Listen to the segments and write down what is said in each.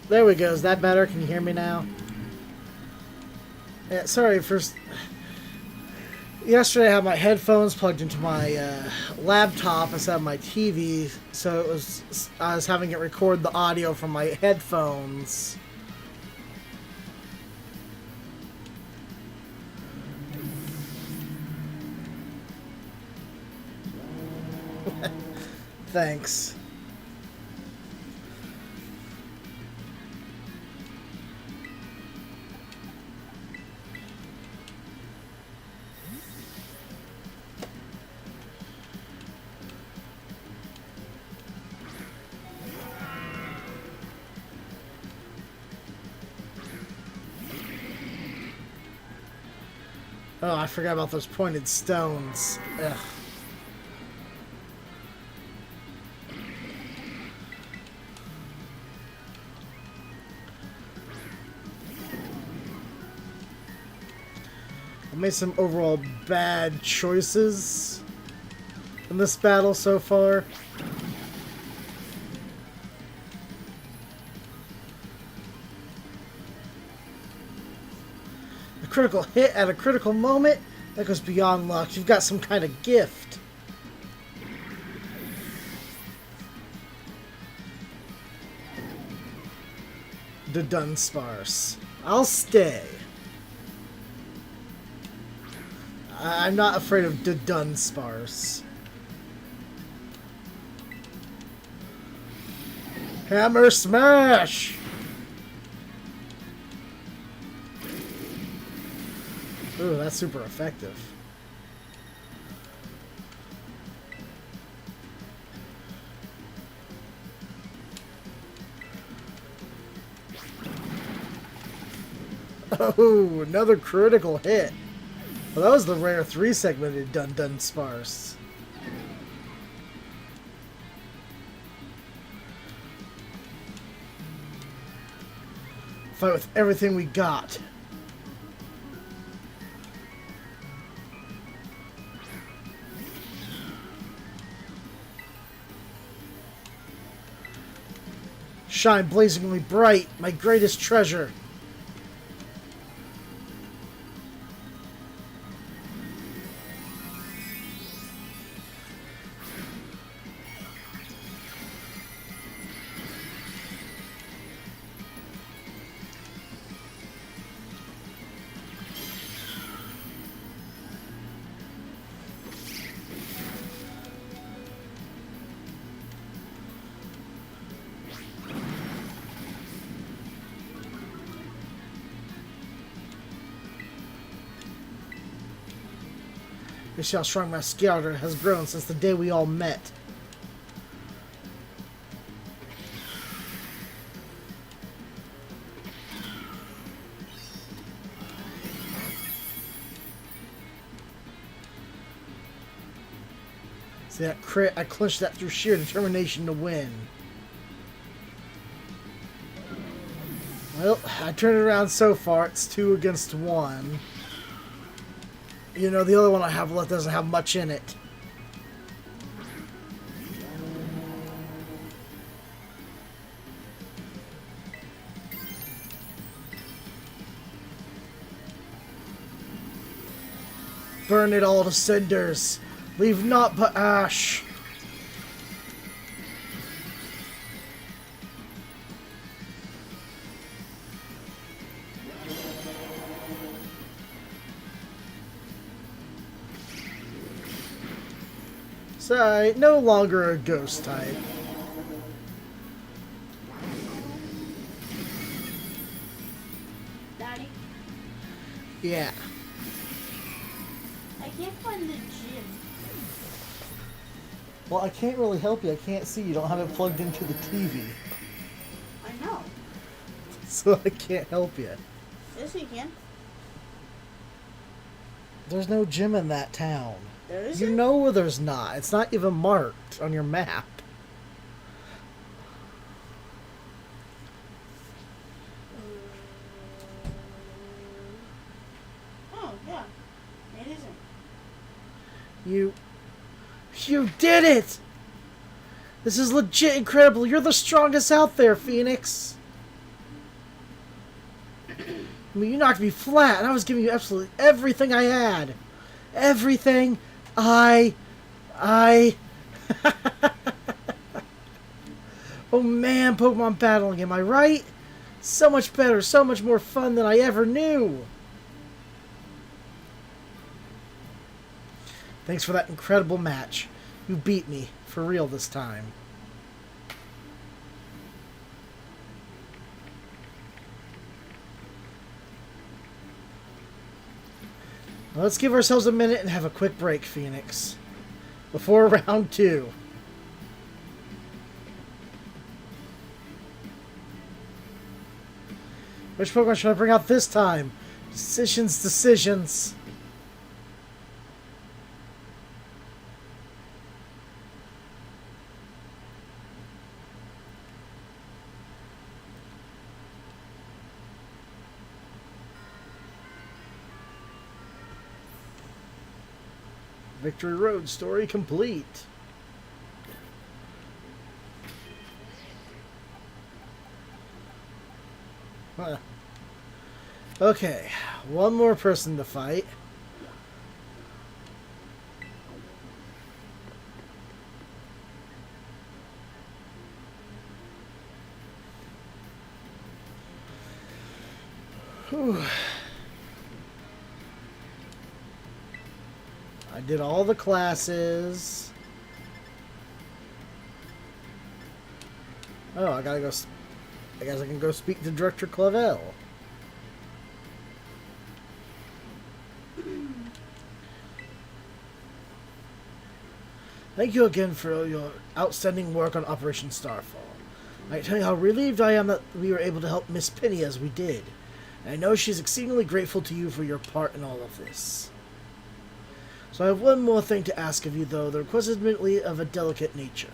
There we go. Is that better? Can you hear me now? Yeah, sorry, first. Yesterday I had my headphones plugged into my laptop instead of my TV, so I was having it record the audio from my headphones. Thanks. Oh, I forgot about those pointed stones. Ugh. I made some overall bad choices in this battle so far. A critical hit at a critical moment? That goes beyond luck. You've got some kind of gift. The Dunsparce. I'll stay. I'm not afraid of the Dunsparce. Hammer smash! Ooh, that's super effective. Oh, another critical hit. Well, that was the rare 3-segmented Dunsparce. Fight with everything we got. Shine blazingly bright, my greatest treasure. You see how strong my Scarlet has grown since the day we all met. See that crit? I clinched that through sheer determination to win. Well, I turned it around so far. It's 2 against 1. You know, the other one I have left doesn't have much in it. Burn it all to cinders. Leave naught but ash. Sorry, no longer a ghost type. Daddy, Yeah. I can't find the gym. Well, I can't really help you. I can't see. You don't have it plugged into the TV. I know. So I can't help you. Yes, you can. There's no gym in that town. There You isn't? know where there's not. It's not even marked on your map. Oh, yeah. It isn't. You did it! This is legit incredible. You're the strongest out there, Phoenix. I mean, you knocked me flat, and I was giving you absolutely everything I had. Everything I... Oh man, Pokemon battling, am I right? So much better, so much more fun than I ever knew. Thanks for that incredible match. You beat me, for real this time. Well, let's give ourselves a minute and have a quick break, Phoenix. Before round 2. Which Pokemon should I bring out this time? Decisions. Victory Road story complete. Huh. Okay, one more person to fight. Whew. I did all the classes. Oh, I gotta go. I guess I can go speak to Director Clavel. Thank you again for your outstanding work on Operation Starfall. I can tell you how relieved I am that we were able to help Miss Penny as we did. And I know she's exceedingly grateful to you for your part in all of this. So I have one more thing to ask of you, though. The request is admittedly of a delicate nature.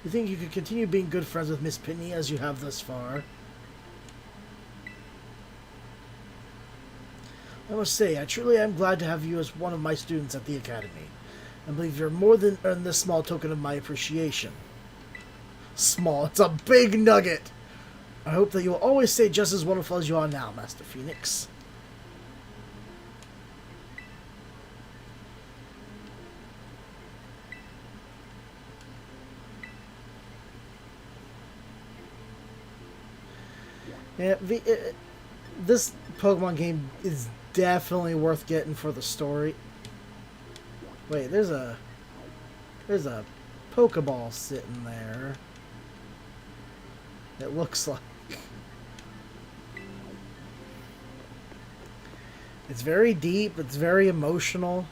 You think you could continue being good friends with Miss Penny as you have thus far? I must say, I truly am glad to have you as one of my students at the Academy. I believe you're more than earned this small token of my appreciation. Small, it's a big nugget! I hope that you will always stay just as wonderful as you are now, Master Phoenix. Yeah, this Pokemon game is definitely worth getting for the story. Wait, there's a Pokeball sitting there. It looks like. It's very deep, it's very emotional.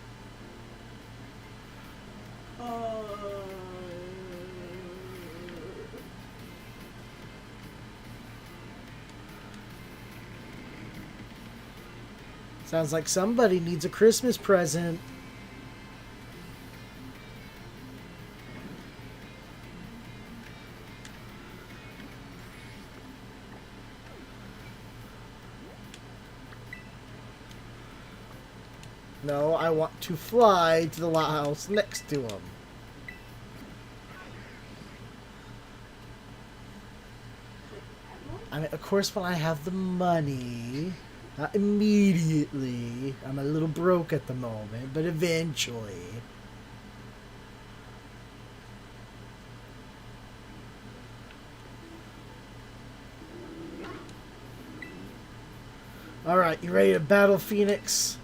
Sounds like somebody needs a Christmas present. No, I want to fly to the house next to him. I mean, of course, when I have the money, not immediately. I'm a little broke at the moment, but eventually. Alright, you ready to battle Phoenix?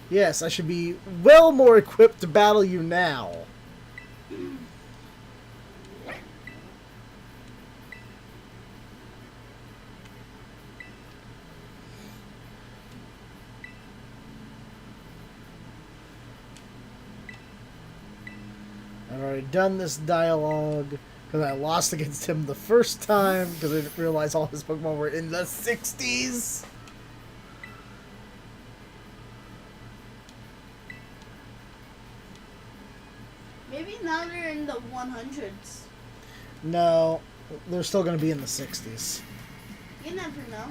Yes, I should be well more equipped to battle you now. I've already done this dialogue because I lost against him the first time because I didn't realize all his Pokemon were in the 60s. Maybe now they're in the 100s. No, they're still going to be in the 60s. You never know.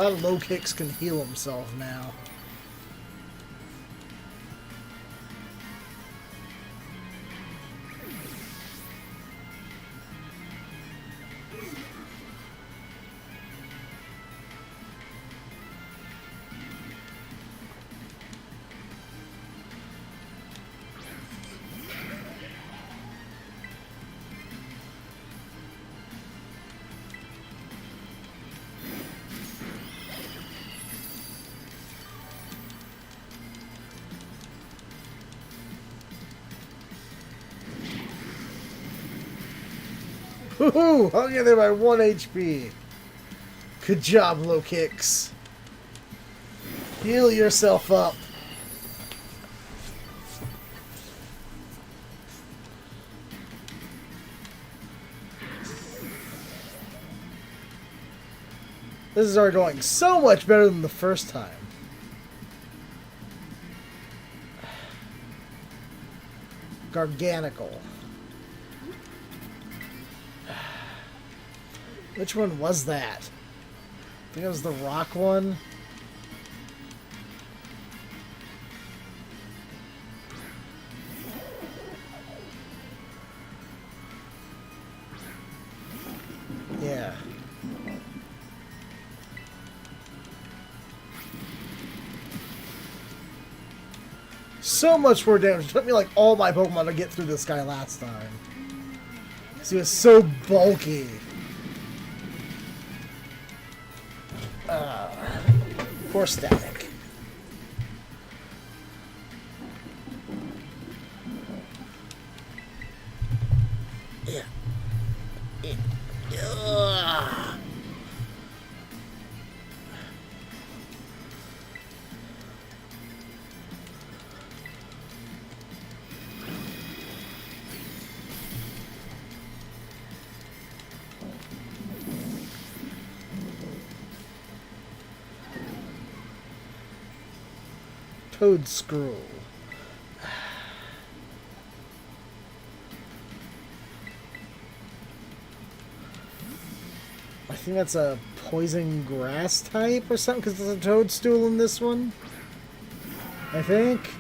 Glad low kicks can heal himself now. Woohoo! Hung in there by 1 HP. Good job, low kicks. Heal yourself up. This is already going so much better than the first time. Garganical. Which one was that? I think it was the rock one. Yeah. So much more damage. It took me like all my Pokemon to get through this guy last time. He was so bulky. Poor Static. Yeah. Ugh. Toad Scroll. I think that's a poison grass type or something, because there's a toadstool in this one. I think.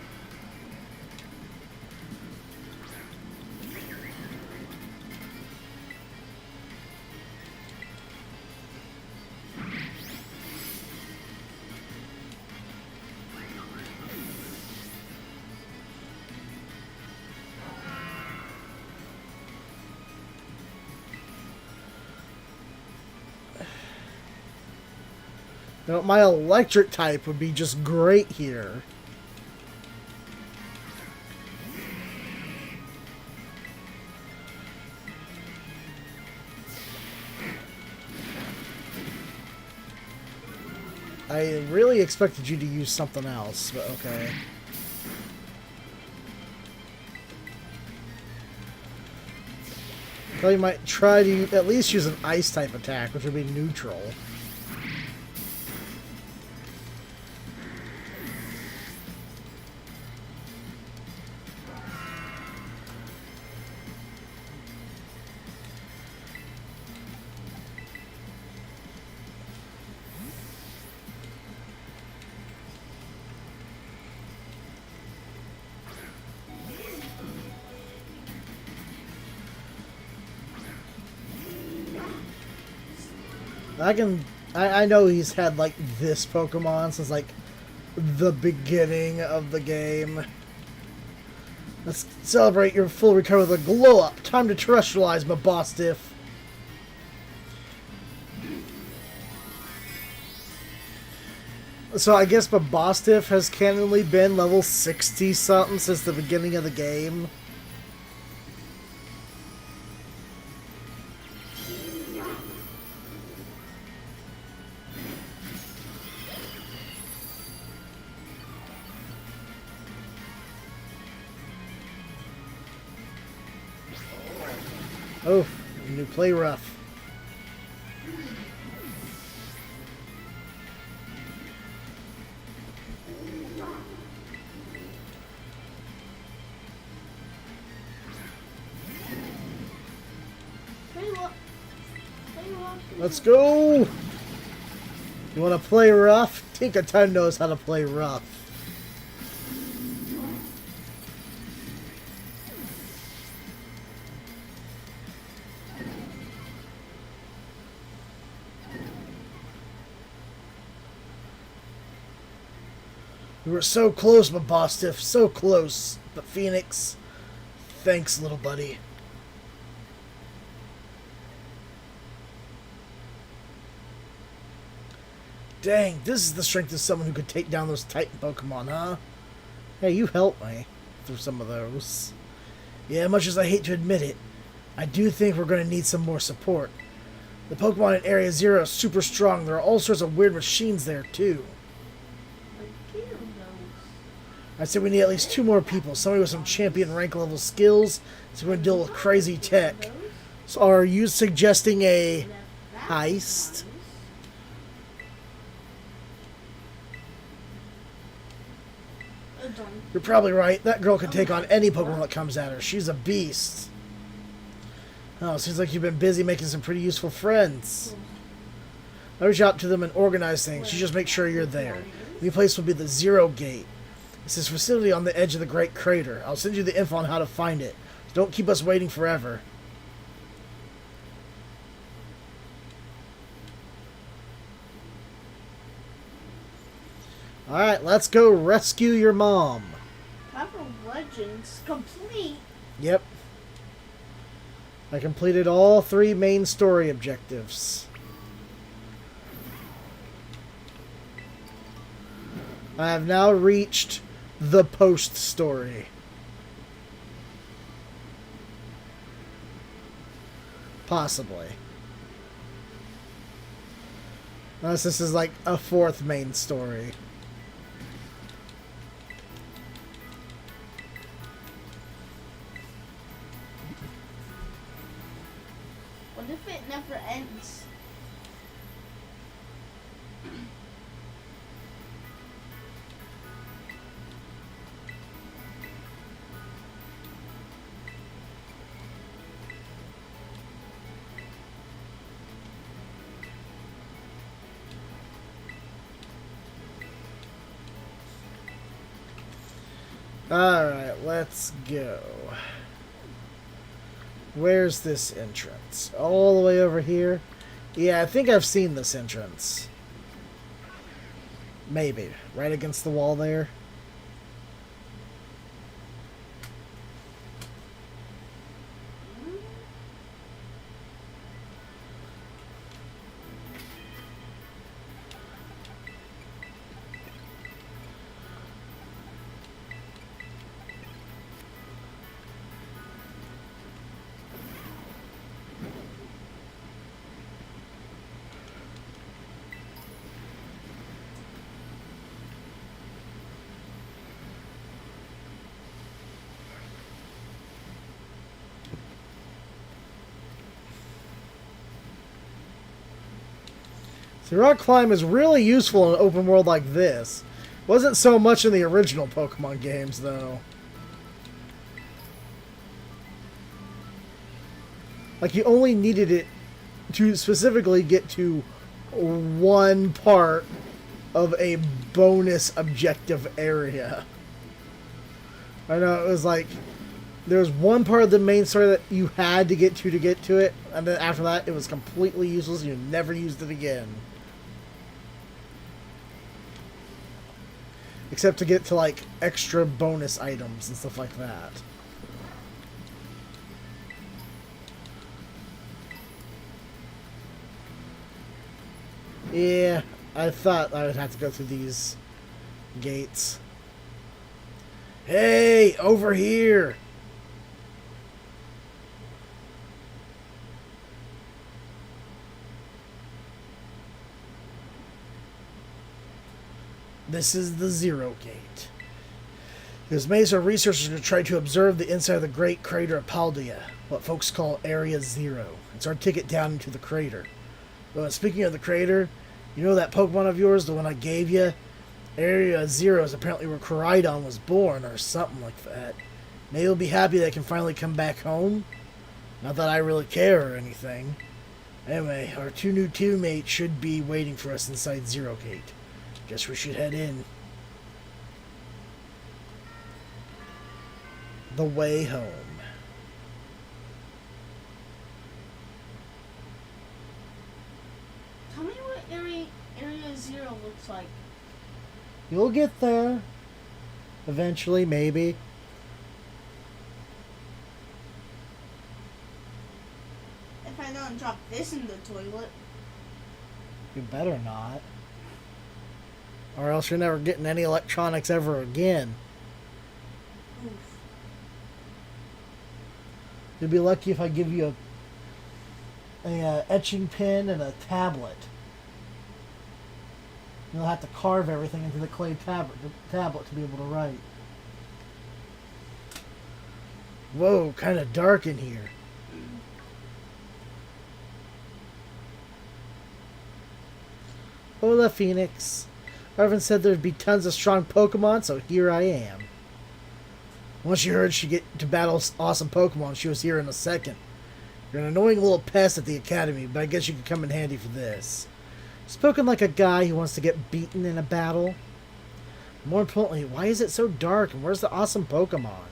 You know, my electric type would be just great here. I really expected you to use something else, but okay. Well, you might try to at least use an ice type attack, which would be neutral. I know he's had like this Pokemon since like the beginning of the game. Let's celebrate your full recovery with a glow up. Time to terrestrialize, my boss diff. So I guess my boss diff has canonically been level 60 something since the beginning of the game. Oh, new play rough. Let's go! You want to play rough? Tinkaton knows how to play rough. We were so close, Mabostiff, so close. But Phoenix, thanks, little buddy. Dang, this is the strength of someone who could take down those Titan Pokemon, huh? Hey, you helped me through some of those. Yeah, much as I hate to admit it, I do think we're going to need some more support. The Pokemon in Area Zero are super strong. There are all sorts of weird machines there, too. I said we need at least 2 more people. Somebody with some champion rank level skills. So we're going to deal with crazy tech. So are you suggesting a heist? You're probably right. That girl can take on any Pokemon that comes at her. She's a beast. Oh, seems like you've been busy making some pretty useful friends. I'll reach out to them and organize things. You just make sure you're there. The new place will be the Zero Gate. It's this facility on the edge of the Great Crater. I'll send you the info on how to find it. Don't keep us waiting forever. Alright, let's go rescue your mom. Pepper Legends complete. Yep. I completed all 3 main story objectives. I have now reached the post story. Possibly. Unless this is like a 4th main story. What if it never ends? Alright, let's go. Where's this entrance? All the way over here? Yeah, I think I've seen this entrance. Maybe. Right against the wall there. The rock climb is really useful in an open world like this. Wasn't so much in the original Pokemon games, though. Like, you only needed it to specifically get to one part of a bonus objective area. I know, it was like, there was one part of the main story that you had to get to it, and then after that, it was completely useless, and you never used it again. Except to get to, like, extra bonus items and stuff like that. Yeah, I thought I would have to go through these gates. Hey, over here! This is the Zero Gate. It was made so researchers could try to observe the inside of the Great Crater of Paldea, what folks call Area Zero. It's our ticket down into the crater. But speaking of the crater, you know that Pokemon of yours, the one I gave you? Area Zero is apparently where Koraidon was born, or something like that. Maybe you'll be happy that I can finally come back home. Not that I really care or anything. Anyway, our two new teammates should be waiting for us inside Zero Gate. Guess we should head in. The way home. Tell me what Area Zero looks like. You'll get there. Eventually, maybe. If I don't drop this in the toilet. You better not. Or else you're never getting any electronics ever again. Oof. You'll be lucky if I give you a etching pen and a tablet. You'll have to carve everything into the clay tablet to be able to write. Whoa, kind of dark in here. Hola, Phoenix. Arvin said there'd be tons of strong Pokemon, so here I am. Once she heard she'd get to battle awesome Pokemon, she was here in a second. You're an annoying little pest at the academy, but I guess you could come in handy for this. Spoken like a guy who wants to get beaten in a battle. More importantly, why is it so dark, and where's the awesome Pokemon?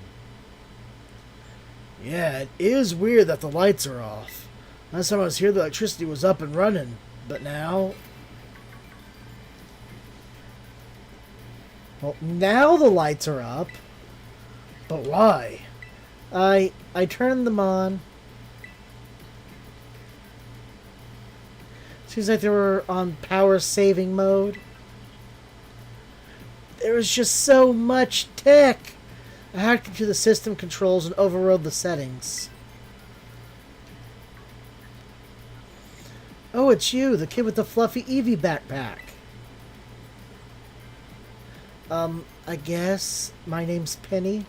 Yeah, it is weird that the lights are off. Last time I was here, the electricity was up and running, but now... Well, now the lights are up. But why? I turned them on. Seems like they were on power saving mode. There was just so much tech. I hacked into the system controls and overrode the settings. Oh, it's you, the kid with the fluffy Eevee backpack. I guess my name's Penny.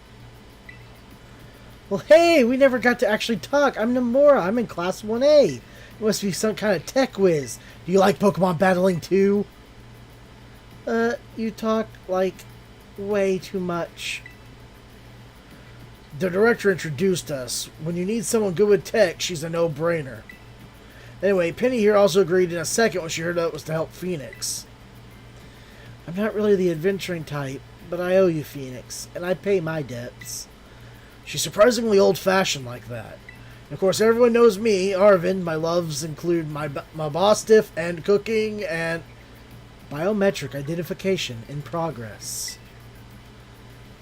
Well, hey, we never got to actually talk. I'm Nomura. I'm in Class 1A. It must be some kind of tech whiz. Do you like Pokemon battling too? You talk, like, way too much. The director introduced us. When you need someone good with tech, she's a no-brainer. Anyway, Penny here also agreed in a second when she heard that it was to help Phoenix. I'm not really the adventuring type, but I owe you, Phoenix, and I pay my debts. She's surprisingly old-fashioned like that. And of course, everyone knows me, Arvin. My loves include my boss stiff and cooking and biometric identification in progress.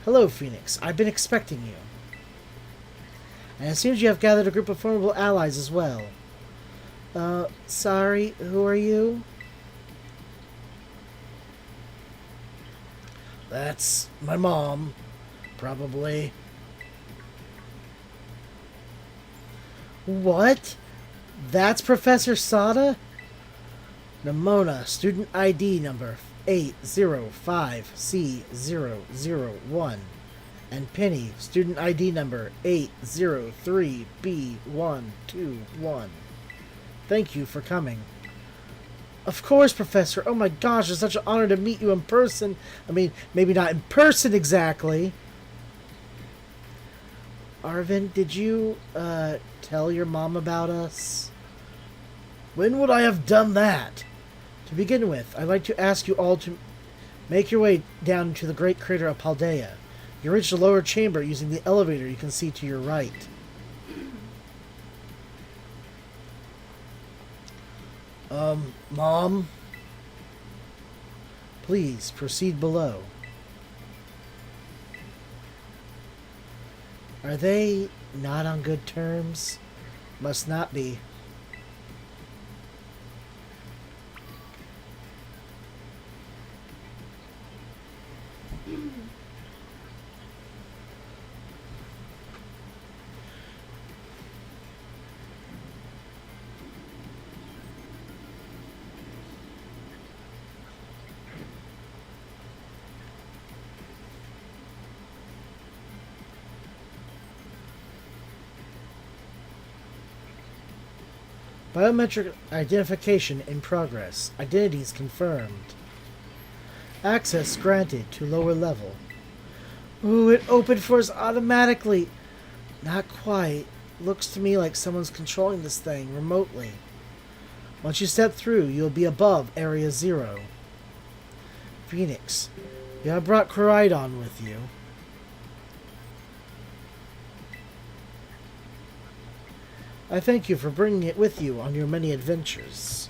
Hello, Phoenix. I've been expecting you. And it seems you have gathered a group of formidable allies as well. Sorry, who are you? That's my mom, probably. What? That's Professor Sada? Nimona, student ID number 805C001. And Penny, student ID number 803B121. Thank you for coming. Of course, Professor. Oh my gosh, it's such an honor to meet you in person. I mean, maybe not in person exactly. Arvin, did you, tell your mom about us? When would I have done that? To begin with, I'd like to ask you all to make your way down to the great crater of Paldea. You reach the lower chamber using the elevator you can see to your right. Mom? Please, proceed below. Are they not on good terms? Must not be. Biometric identification in progress. Identities confirmed. Access granted to lower level. Ooh, it opened for us automatically. Not quite. Looks to me like someone's controlling this thing remotely. Once you step through, you'll be above Area 0. Phoenix, you have brought Coridon with you. I thank you for bringing it with you on your many adventures.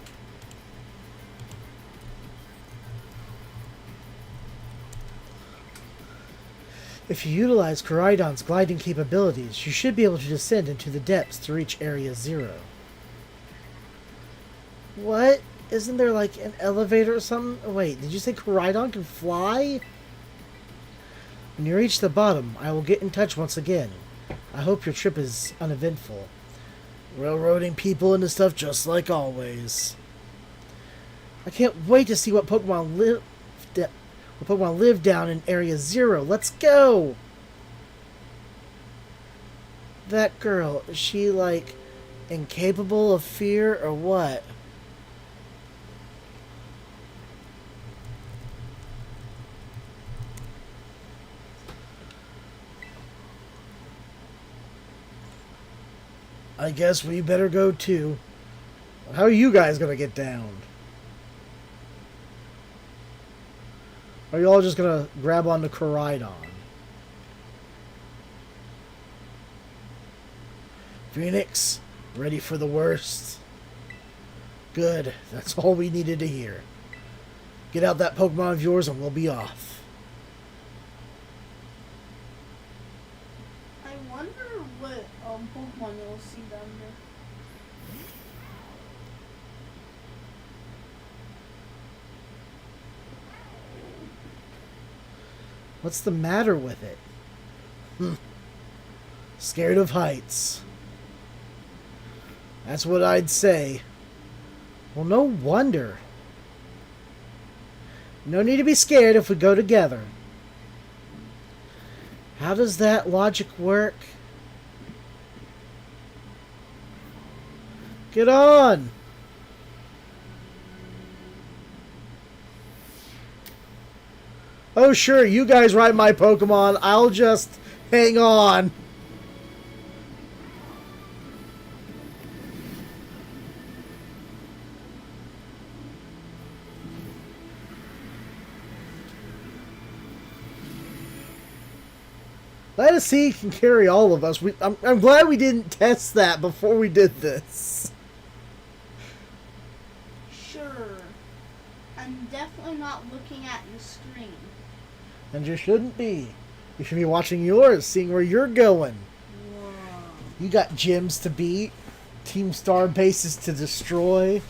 If you utilize Coridon's gliding capabilities, you should be able to descend into the depths to reach Area 0. What? Isn't there like an elevator or something? Wait, did you say Coridon can fly? When you reach the bottom, I will get in touch once again. I hope your trip is uneventful. Railroading people into stuff just like always. I can't wait to see what Pokemon live down in Area 0. Let's go! That girl, is she like incapable of fear or what? I guess we better go too. How are you guys gonna get down? Are you all just gonna grab onto Coridon? Phoenix, ready for the worst? Good, that's all we needed to hear. Get out that Pokemon of yours and we'll be off. I wonder what Pokemon you'll see down there. What's the matter with it? Scared of heights. That's what I'd say. Well, no wonder. No need to be scared if we go together. How does that logic work? Get on! Oh, sure, you guys ride my Pokemon. I'll just hang on. Let us see if he can carry all of us. I'm glad we didn't test that before we did this. Sure. I'm definitely not looking at your screen. And you shouldn't be. You should be watching yours, seeing where you're going. Whoa. You got gyms to beat, Team Star bases to destroy,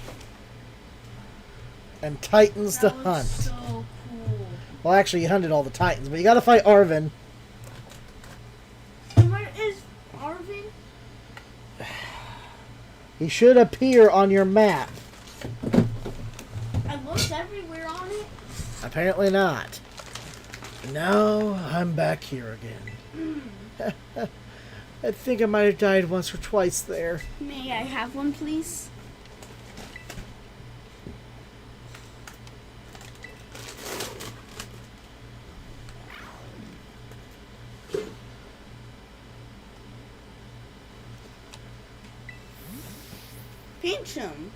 and Titans to That was hunt. so cool. Well, actually, you hunted all the Titans, but you gotta fight Arvin. Where is Arvin? He should appear on your map. I looked everywhere on it. Apparently not. No, I'm back here again. I think I might have died once or twice there. May I have one, please? Pinch him.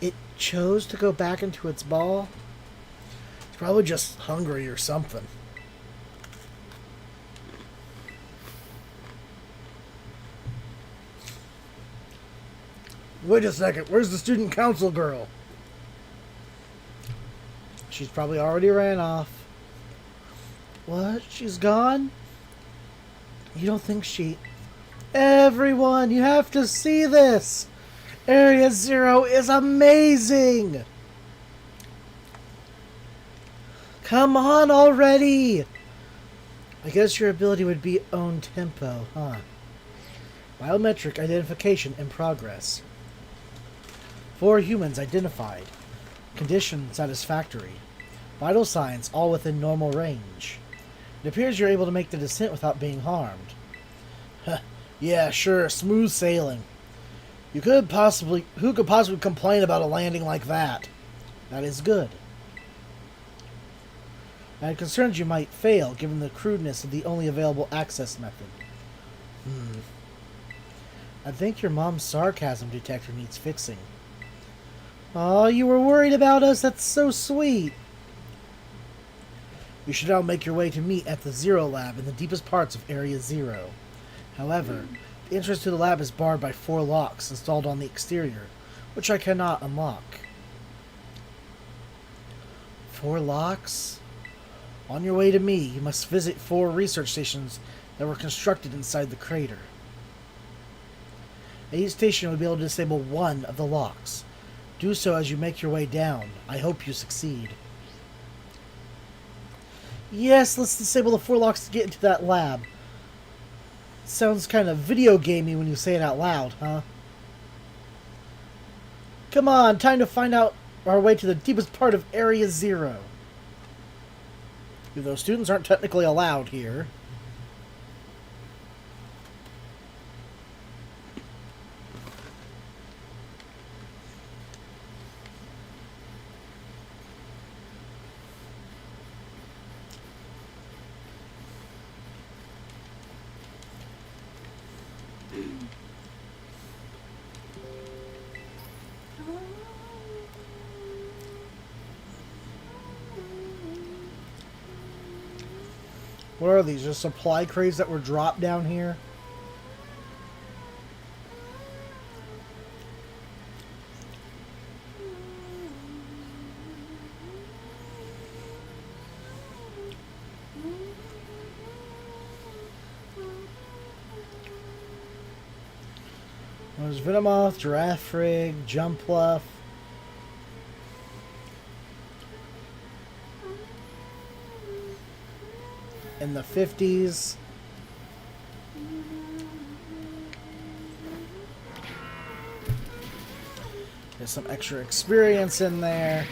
It chose to go back into its ball. It's probably just hungry or something. Wait a second, where's the student council girl? She's probably already ran off. What? She's gone? You don't think she... Everyone, you have to see this! Area 0 is amazing! Come on already! I guess your ability would be own tempo, huh? Biometric identification in progress. 4 humans identified. Condition satisfactory. Vital signs all within normal range. It appears you're able to make the descent without being harmed. Yeah, sure, smooth sailing. Who could possibly complain about a landing like that? That is good. I had concerns you might fail, given the crudeness of the only available access method. I think your mom's sarcasm detector needs fixing. Oh, you were worried about us? That's so sweet. You should now make your way to meet at the Zero Lab in the deepest parts of Area Zero. However, the entrance to the lab is barred by 4 locks installed on the exterior, which I cannot unlock. 4 locks? On your way to me, you must visit 4 research stations that were constructed inside the crater. At each station, you'll be able to disable 1 of the locks. Do so as you make your way down. I hope you succeed. Yes, let's disable the 4 locks to get into that lab. Sounds kind of video gamey when you say it out loud, huh? Come on, time to find out our way to the deepest part of Area Zero. Though students aren't technically allowed here. What are these? Just supply crates that were dropped down here? There's Venomoth, Giraffe Rig, Jumpluff. In the 50s. There's some extra experience in there.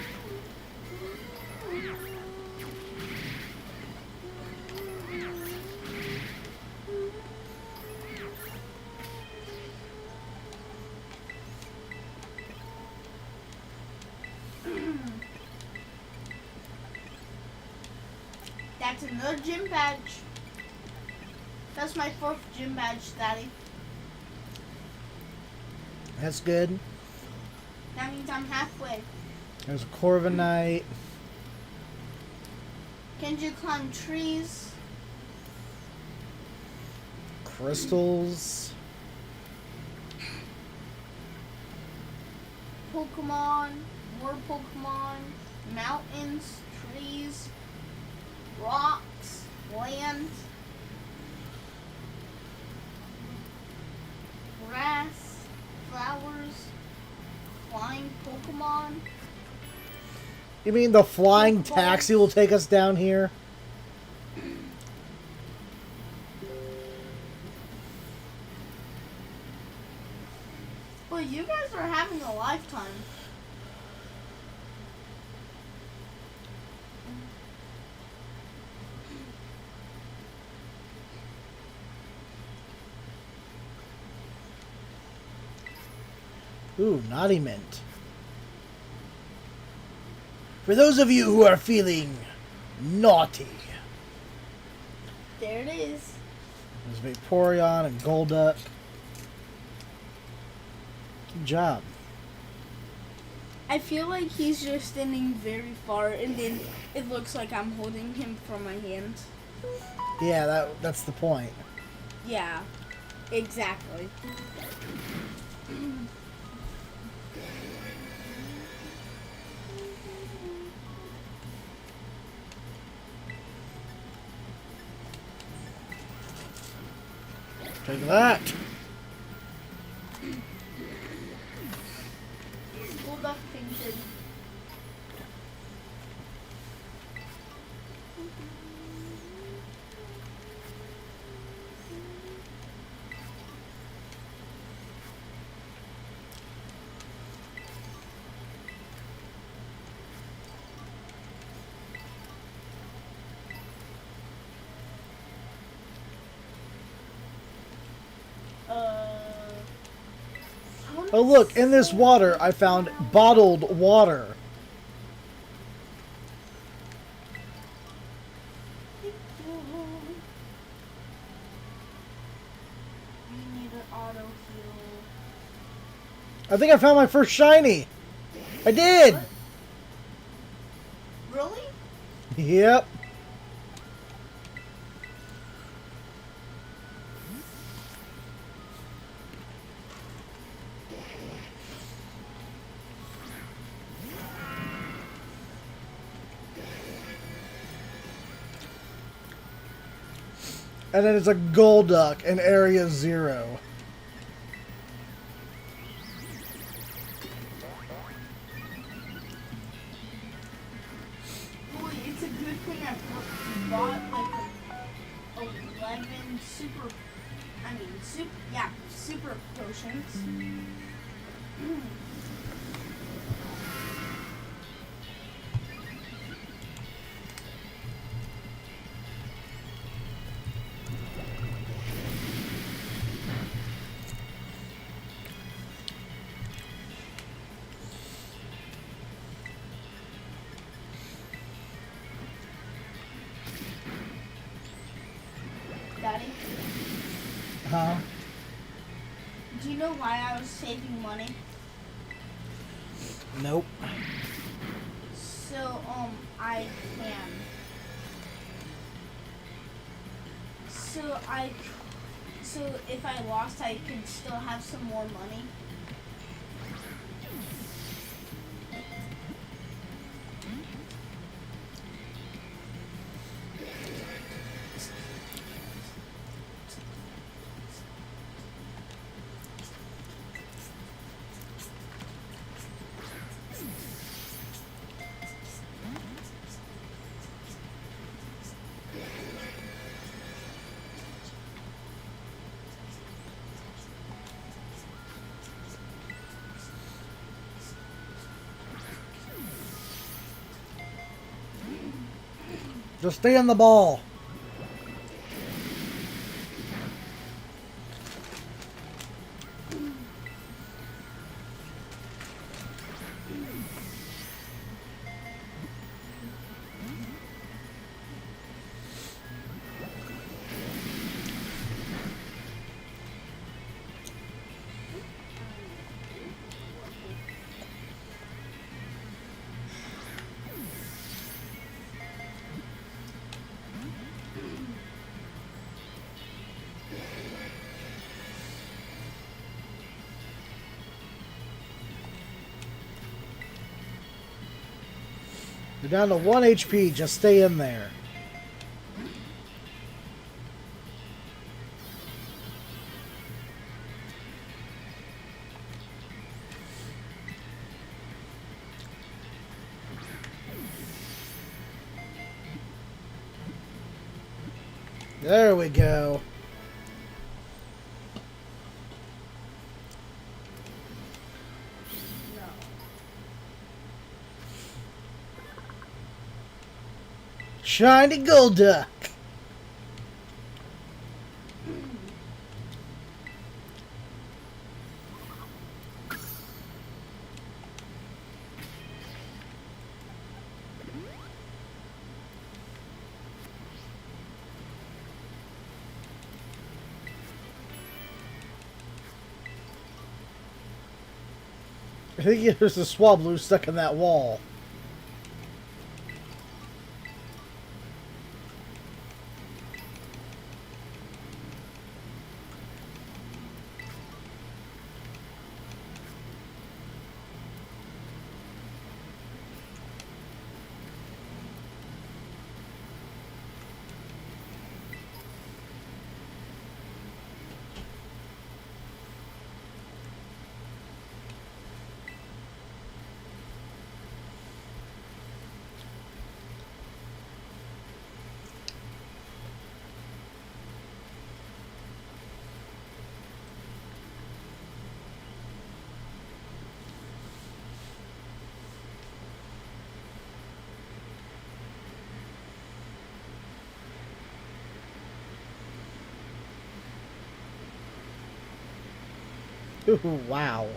That's another gym badge. That's my 4th gym badge, Daddy. That's good. That means I'm halfway. There's a Corviknight. Can you climb trees? Crystals. Pokemon, more Pokemon, mountains, trees, rocks, land, grass, flowers, flying Pokemon. You mean the flying taxi will take us down here? Well, you guys are having a lifetime. Ooh, Naughty Mint. For those of you who are feeling naughty. There it is. There's Vaporeon and Golduck. Good job. I feel like he's just standing very far, and then it looks like I'm holding him from my hand. Yeah, that's the point. Yeah, exactly. Take that. Golduck fainted. Oh look, in this water I found bottled water. We need an auto heal. I think I found my first shiny. I did. What? Really? Yep. And then it's a Golduck in Area 0. Boy, it's a good thing I bought like 11 super potions. Daddy, Huh? do you know why I was saving money? Nope. So, I can. So if I lost, I could still have some more money. Just stay on the ball. You're down to 1 HP. Just stay in there. There we go. No. Shiny Golduck. I think there's a Swablu stuck in that wall. Ooh, wow.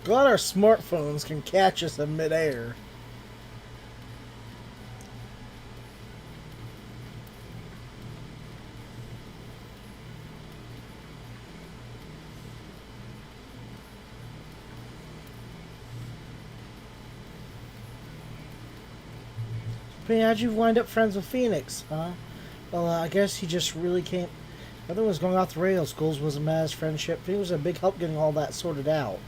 Glad our smartphones can catch us in midair. But how'd you wind up friends with Phoenix, huh? Well, I guess he just really can't. Everything was going off the rails. Schools was a mess. Friendship. He was a big help getting all that sorted out.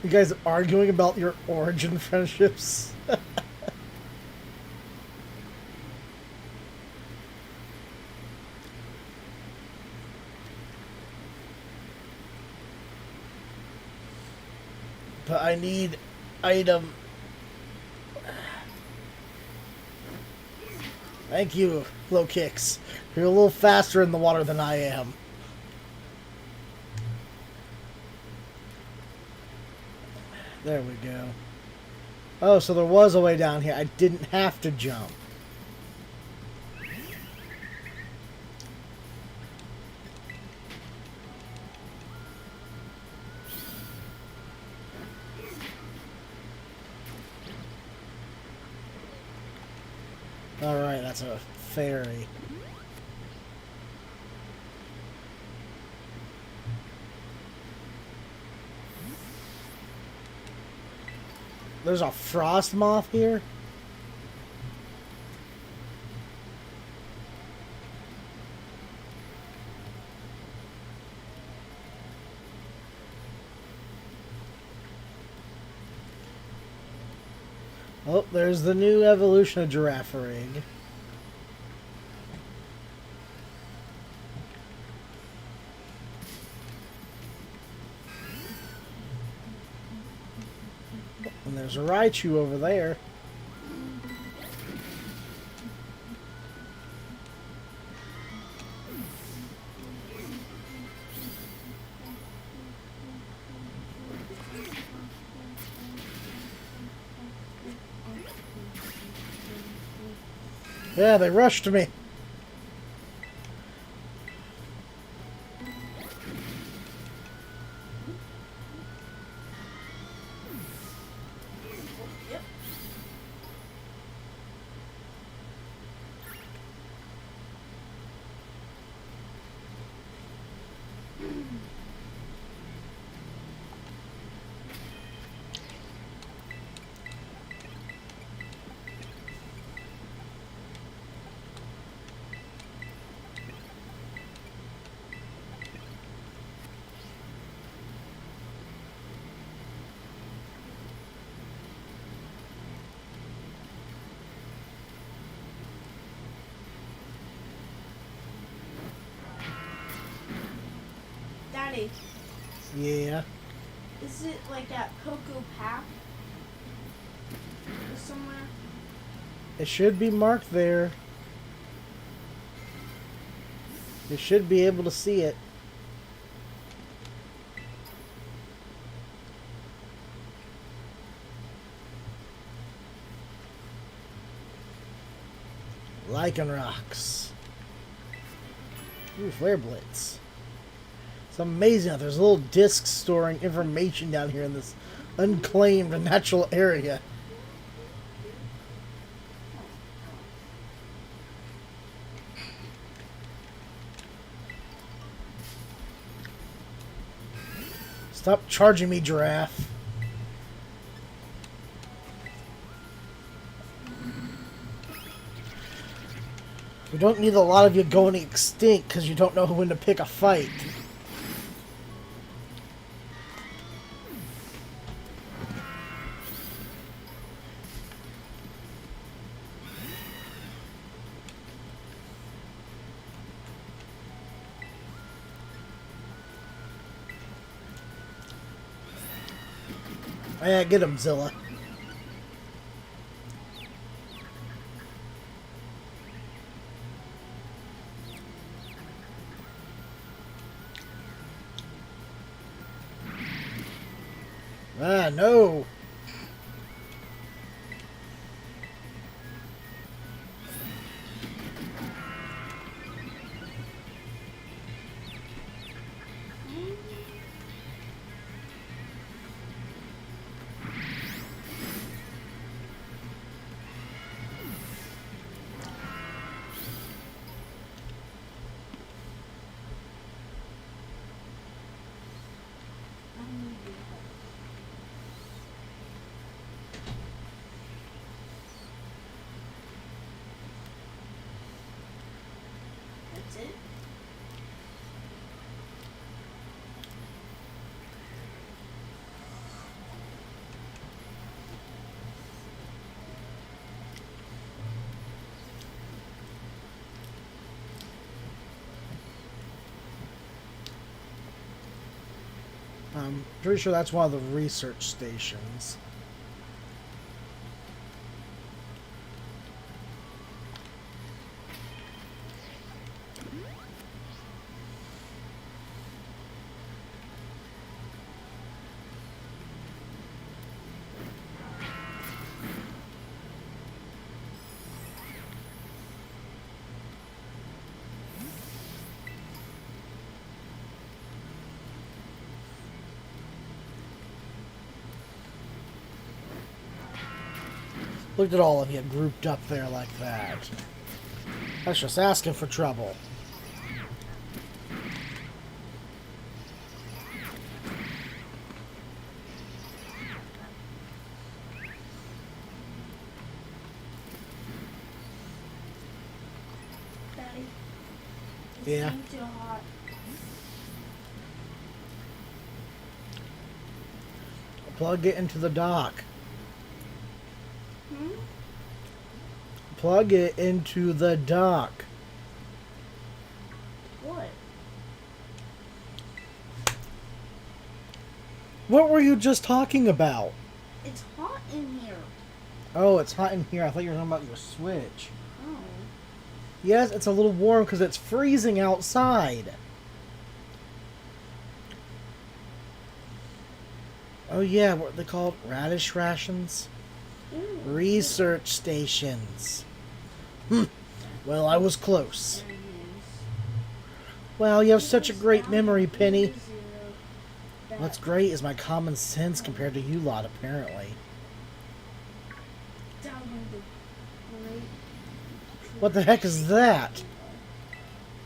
You guys arguing about your origin friendships? But I need item. Thank you, low kicks. You're a little faster in the water than I am. There we go. Oh, so there was a way down here. I didn't have to jump. Alright, that's a ferry. There's a frost moth here? Oh, there's the new evolution of giraffe rig. And there's a Raichu over there. Yeah, they rushed me. Daddy, Yeah. is it like at Cocoa Path? Or somewhere? It should be marked there. You should be able to see it. Lichen rocks. Ooh, flare blitz. It's amazing how there's little discs storing information down here in this unclaimed natural area. Stop charging me, giraffe. We don't need a lot of you going extinct because you don't know when to pick a fight. Yeah, get him, Zilla. Ah, no! That's it. I'm pretty sure that's one of the research stations. Look at all of you grouped up there like that. That's just asking for trouble. Daddy. Yeah. It's too hot. Plug it into the dock. Hmm? Plug it into the dock. What? What were you just talking about? It's hot in here. Oh, it's hot in here. I thought you were talking about your Switch. Oh. Yes, it's a little warm because it's freezing outside. Oh yeah, what are they called? Radish rations? Ew. Research stations. Well, I was close. There it is. Well, you have such a great Down memory, to Penny. 0. That- What's great is my common sense compared to you lot, apparently. down to great- What the heck is that?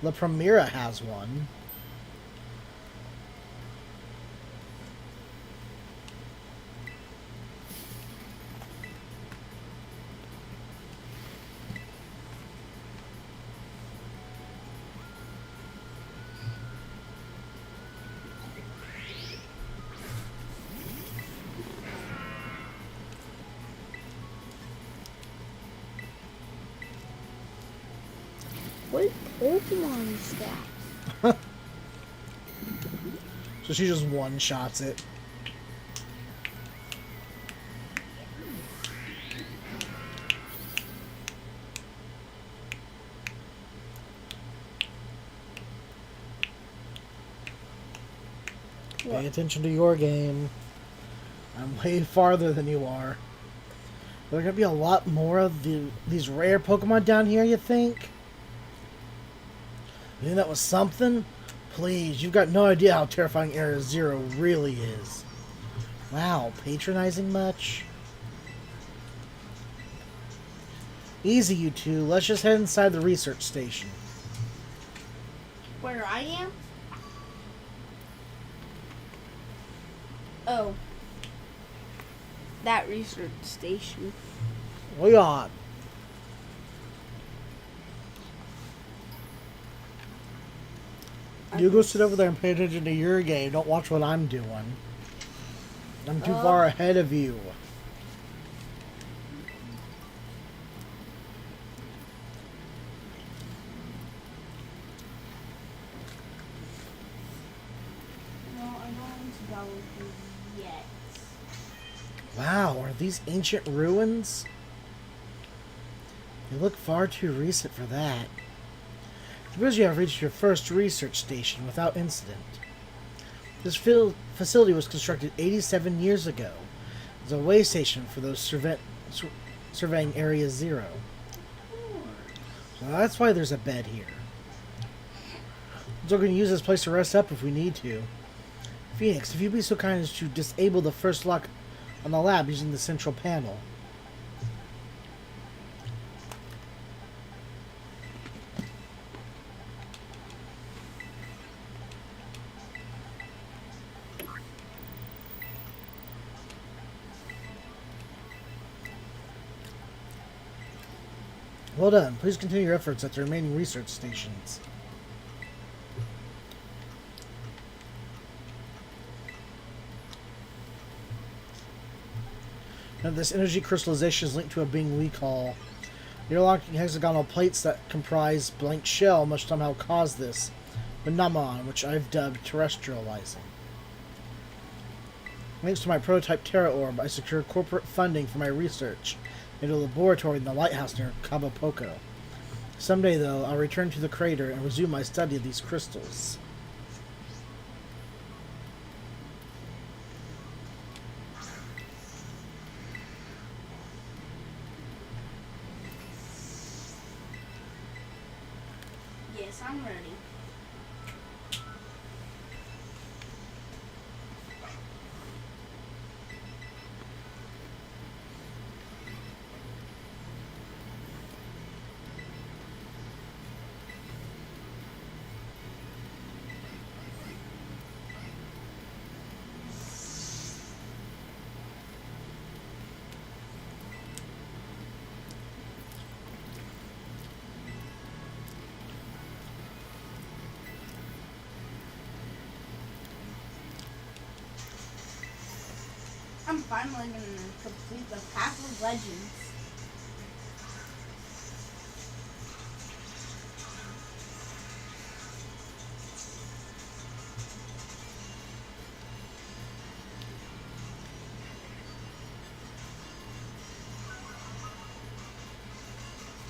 La Primera has one. What Pokemon is that? So she just one-shots it. What? Pay attention to your game. I'm way farther than you are. There are gonna be a lot more of these rare Pokemon down here, you think? You think that was something? Please, you've got no idea how terrifying Area Zero really is. Wow, patronizing much? Easy, you two. Let's just head inside the research station. Where I am? Oh. That research station. Way on. You go sit over there and pay attention to your game. Don't watch what I'm doing. I'm too far ahead of you. No, I don't want to go with you yet. Wow, are these ancient ruins? They look far too recent for that. Suppose you have reached your first research station without incident. This facility was constructed 87 years ago as a way station for those surveying Area Zero. So that's why there's a bed here. So we're going to use this place to rest up if we need to. Phoenix, if you'd be so kind as to disable the first lock on the lab using the central panel. Well done. Please continue your efforts at the remaining research stations. Now, this energy crystallization is linked to a being we call. The interlocking hexagonal plates that comprise blank shell must somehow cause this phenomenon, which I've dubbed terrestrializing. Thanks to my prototype Terra Orb, I secured corporate funding for my research into a laboratory in the lighthouse near Cabo Poco. Someday, though, I'll return to the crater and resume my study of these crystals. Yes, I'm ready. I'm finally gonna complete the Path of Legends.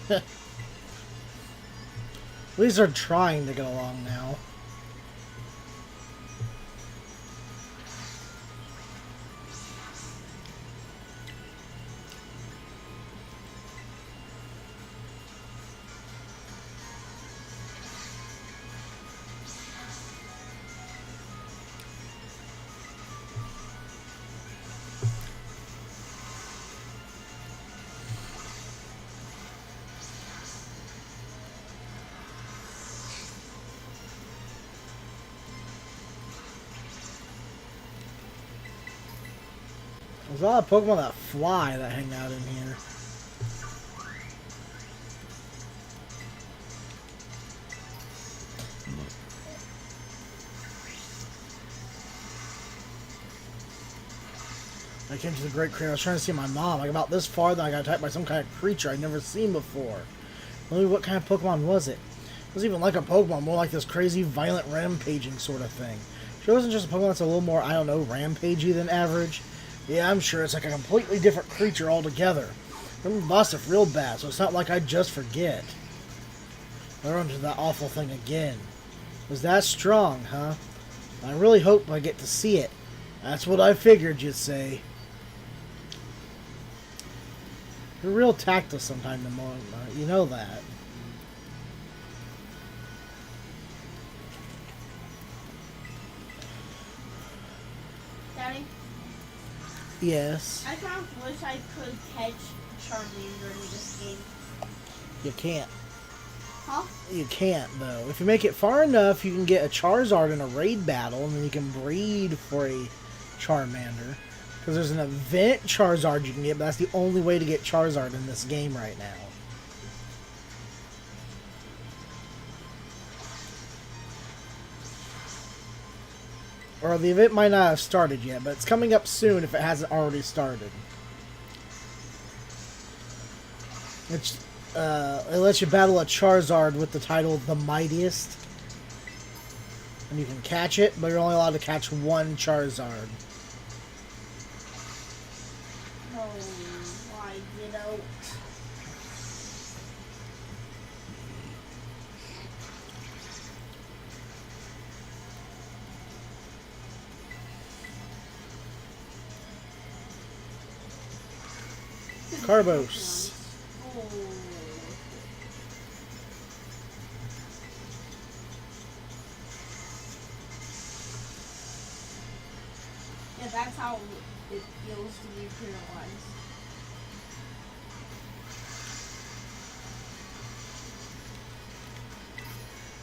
At least they're trying to get along now. There's a lot of Pokemon that fly that hang out in here. I came to the Great Crater. I was trying to see my mom. Like about this far, then I got attacked by some kind of creature I'd never seen before. Maybe what kind of Pokemon was it? It wasn't even like a Pokemon, more like this crazy, violent, rampaging sort of thing. Sure, it wasn't just a Pokemon that's a little more, I don't know, rampagey than average. Yeah, I'm sure it's like a completely different creature altogether. I'm busted real bad, so it's not like I just forget. I run into that awful thing again. Was that strong, huh? I really hope I get to see it. That's what I figured you'd say. You're real tactless sometimes, you know that. Daddy? Yes. I kind of wish I could catch Charmander in this game. You can't. Huh? You can't, though. If you make it far enough, you can get a Charizard in a raid battle, and then you can breed for a Charmander. Because there's an event Charizard you can get, but that's the only way to get Charizard in this game right now. Or the event might not have started yet, but it's coming up soon if it hasn't already started. It lets you battle a Charizard with the title The Mightiest. And you can catch it, but you're only allowed to catch one Charizard. Oh, why did I? Carbos. Oh. Yeah, that's how it feels to be paralyzed.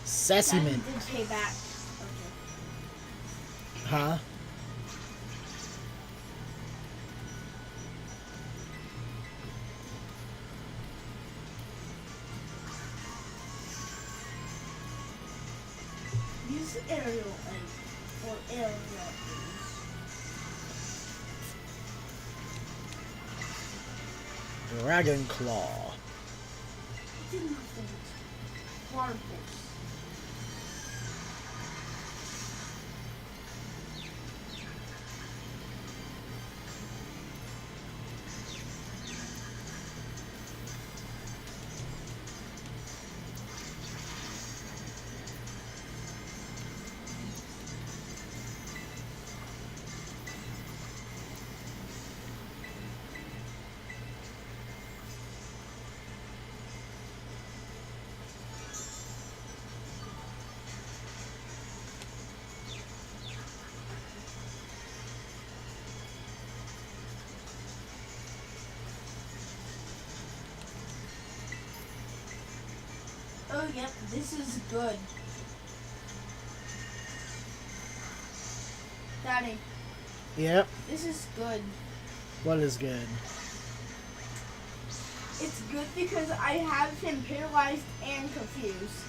Sassy That mint. did pay back. Okay. Huh? Use aerial egg or aerial eggs. Dragon Claw. It did nothing. Water pulse. Oh, yep, this is good. Daddy, Yep. this is good. What is good? It's good because I have him paralyzed and confused.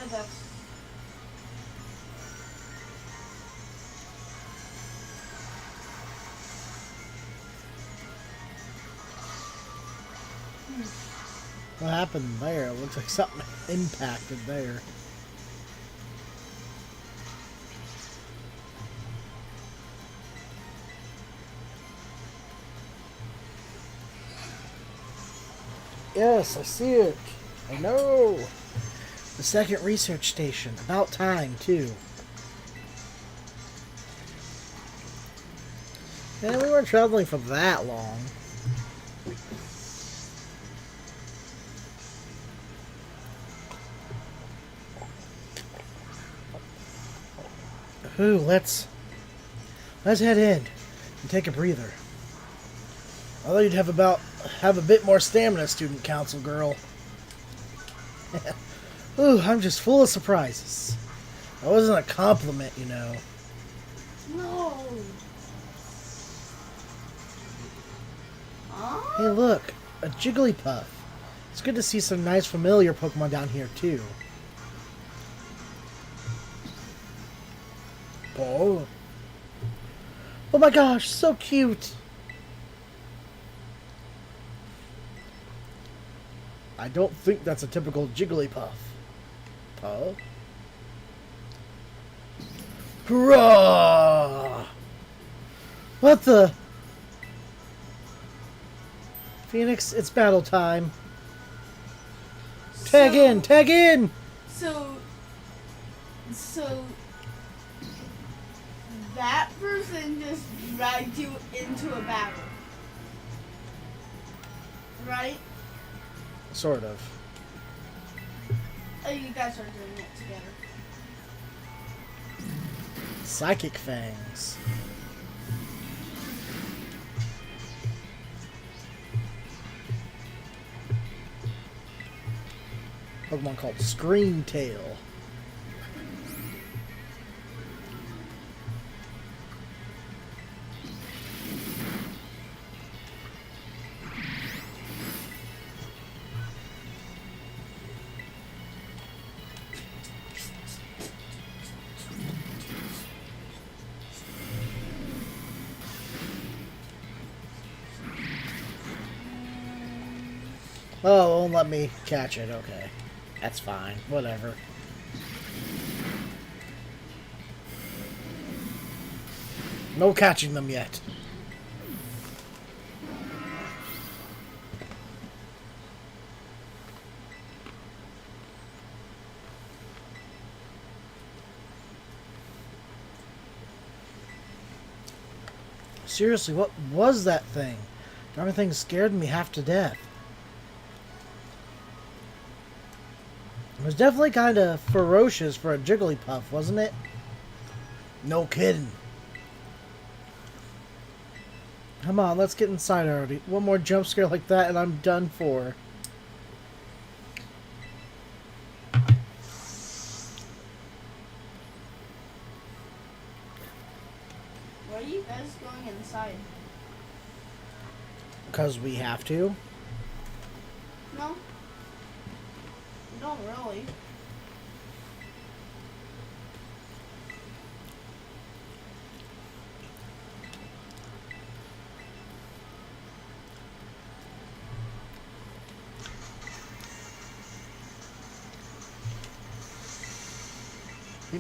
And that's... What happened there? It looks like something impacted there. Yes, I see it. I know. The second research station. About time, too. And we weren't traveling for that long. Ooh, let's head in and take a breather. I thought you'd have a bit more stamina, student council girl. Ooh, I'm just full of surprises. That wasn't a compliment, you know. No! Huh? Hey, look, a Jigglypuff. It's good to see some nice familiar Pokemon down here, too. Oh. Oh my gosh, so cute. I don't think that's a typical Jigglypuff. Huh? Hurrah! What the? Phoenix, it's battle time. Tag in! Tag in! So that person just dragged you into a battle. Right? Sort of. Oh, you guys are doing it together. Psychic Fangs. Pokemon called Scream Tail. Oh, won't let me catch it. Okay. That's fine. Whatever. No catching them yet. Seriously, what was that thing? Darn thing scared me half to death. It was definitely kind of ferocious for a Jigglypuff, wasn't it? No kidding. Come on, let's get inside already. One more jump scare like that and I'm done for. Why are you guys going inside? Because we have to. No. You don't really.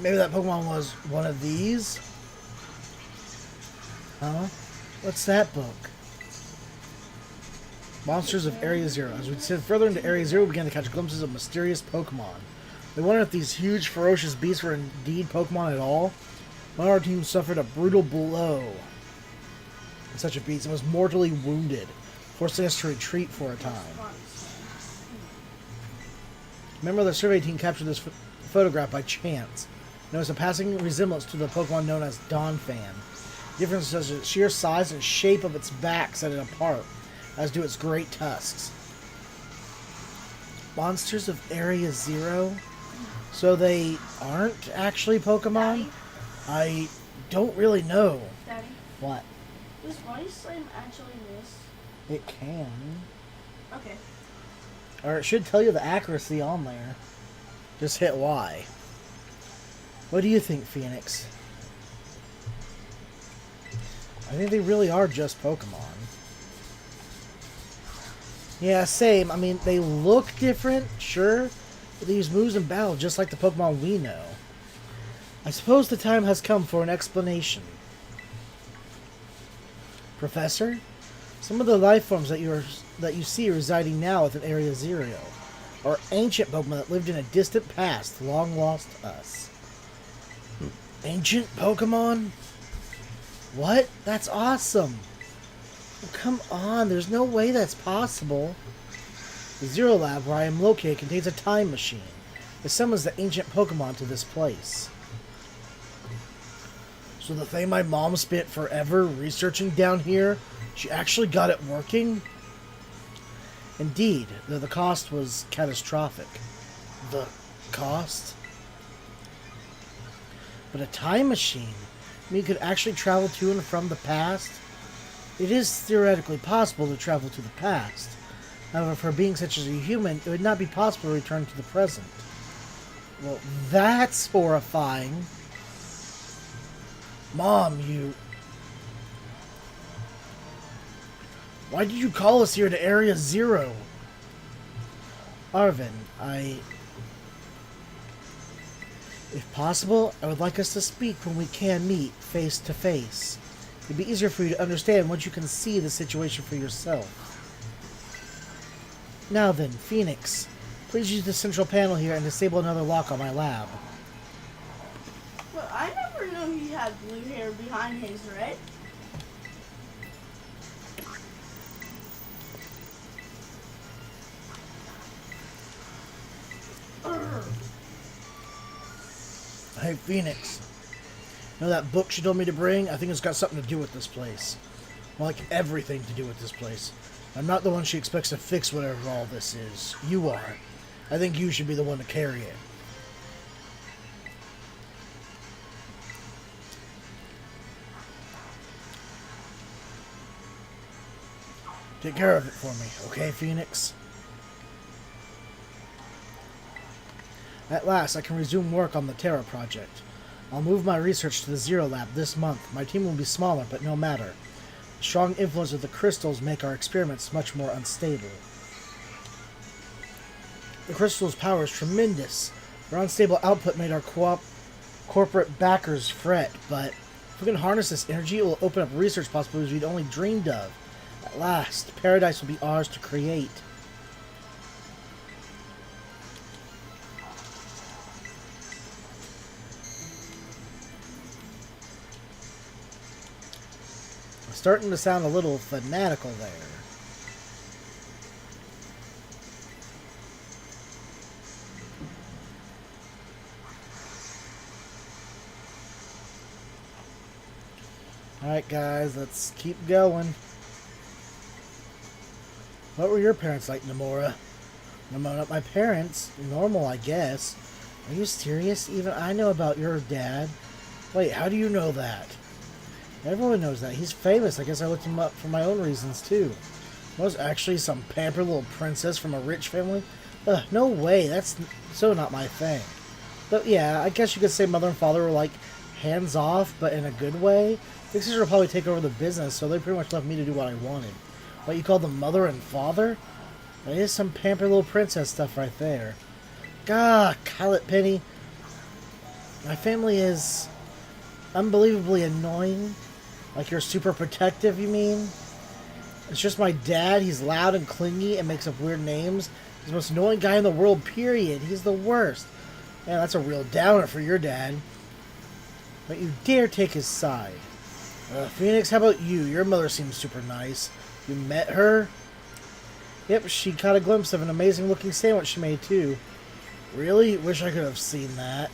Maybe that Pokemon was one of these? Huh? What's that book? Monsters of Area Zero. As we descend further into Area Zero, we began to catch glimpses of mysterious Pokemon. We wondered if these huge, ferocious beasts were indeed Pokemon at all. One of our team suffered a brutal blow in such a beast and was mortally wounded, forcing us to retreat for a time. Remember, the survey team captured this photograph by chance. Notice a passing resemblance to the Pokemon known as Donphan. Differences in sheer size and shape of its back set it apart, as do its great tusks. Monsters of Area Zero? So they aren't actually Pokemon? Daddy? I don't really know. Daddy, What? does Body Slam actually miss? It can. Okay. Or it should tell you the accuracy on there. Just hit Y. What do you think, Phoenix? I think they really are just Pokemon. Yeah, same. I mean, they look different, sure, but they use moves in battle just like the Pokemon we know. I suppose the time has come for an explanation. Professor? Some of the life forms that you see residing now within Area Zero are ancient Pokemon that lived in a distant past, long lost to us. Ancient Pokemon? What? That's awesome! Oh, come on, there's no way that's possible. The Zero Lab, where I am located, contains a time machine. It summons the ancient Pokemon to this place. So the thing my mom spent forever researching down here, she actually got it working? Indeed, though the cost was catastrophic. The cost? But a time machine? I mean, you could actually travel to and from the past? It is theoretically possible to travel to the past. However, for a being such as a human, it would not be possible to return to the present. Well, that's horrifying. Mom, you... Why did you call us here to Area Zero? Arvin, If possible, I would like us to speak when we can meet face to face. It'd be easier for you to understand once you can see the situation for yourself. Now then, Phoenix, please use the central panel here and disable another lock on my lab. Well, I never knew he had blue hair behind his red. Hey, Phoenix. You know that book she told me to bring? I think it's got something to do with this place. Well, like everything to do with this place. I'm not the one she expects to fix whatever all this is. You are. I think you should be the one to carry it. Take care of it for me, okay, Phoenix? At last, I can resume work on the Terra project. I'll move my research to the Zero Lab this month. My team will be smaller, but no matter. The strong influence of the crystals make our experiments much more unstable. The crystal's power is tremendous. Their unstable output made our corporate backers fret, but if we can harness this energy, it will open up research possibilities we'd only dreamed of. At last, paradise will be ours to create. Starting to sound a little fanatical there. Alright guys, let's keep going. What were your parents like, Nomura? Nomura, my parents? Normal, I guess. Are you serious? Even I know about your dad. Wait, how do you know that? Everyone knows that. He's famous. I guess I looked him up for my own reasons, too. Was actually some pampered little princess from a rich family? Ugh, no way. That's so not my thing. But yeah, I guess you could say mother and father were like hands off, but in a good way. Big sister will probably take over the business, so they pretty much left me to do what I wanted. What, you call them mother and father? That is some pampered little princess stuff right there. God, Scarlet Penny. My family is unbelievably annoying. Like you're super protective, you mean? It's just my dad. He's loud and clingy and makes up weird names. He's the most annoying guy in the world, period. He's the worst. Man, that's a real downer for your dad. But you dare take his side. Phoenix, how about you? Your mother seems super nice. You met her? Yep, she caught a glimpse of an amazing looking sandwich she made too. Really? Wish I could have seen that.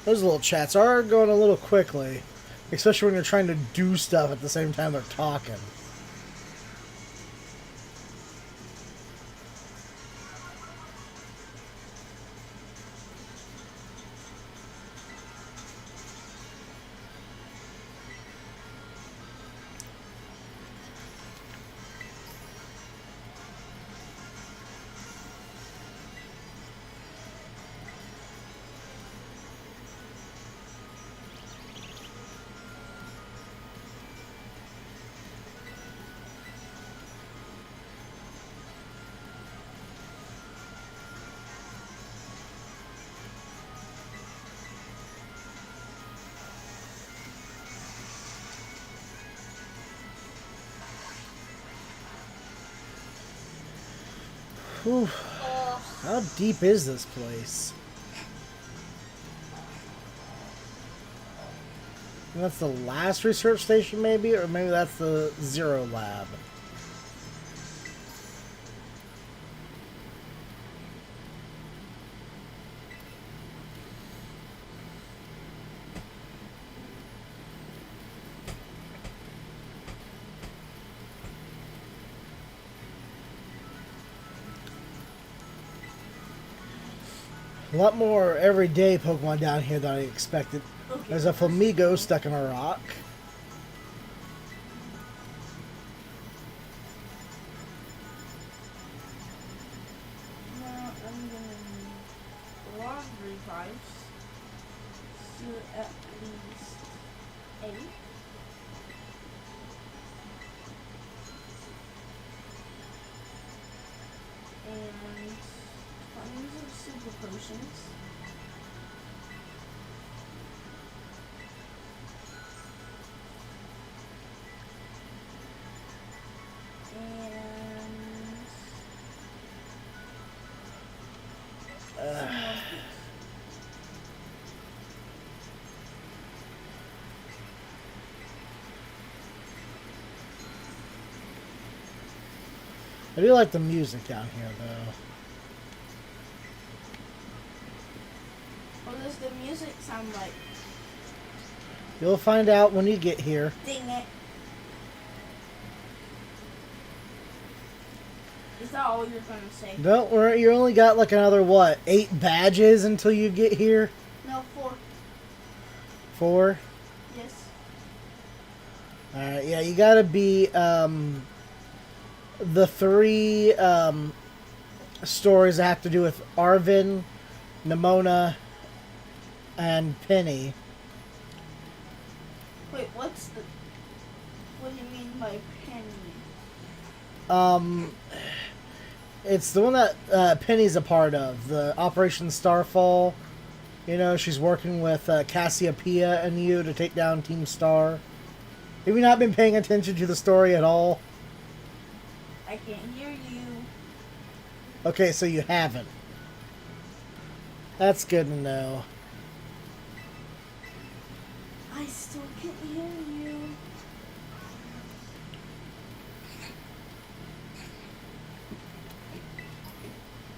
Those little chats are going a little quickly. Especially when you're trying to do stuff at the same time they're talking. Whew. How deep is this place? And that's the last research station, maybe? Or maybe that's the Zero Lab. A lot more everyday Pokemon down here than I expected. There's a Flamigo stuck in a rock. Now I'm gonna need a lot of revives. So at least 8. And tons of super potions. I do like the music down here, though. What does the music sound like? You'll find out when you get here. Dang it. Is that all you're gonna say? Don't worry, you only got like another, what, 8 badges until you get here? No, 4. 4? Yes. Alright, yeah, you gotta be, the 3, stories that have to do with Arvin, Nimona, and Penny. Wait, what do you mean by Penny? It's the one that Penny's a part of, the Operation Starfall You know, she's working with Cassiopeia and you to take down Team Star. Have you not been paying attention to the story at all? I can't hear you. Okay, so you haven't. That's good to know. I still can't hear you.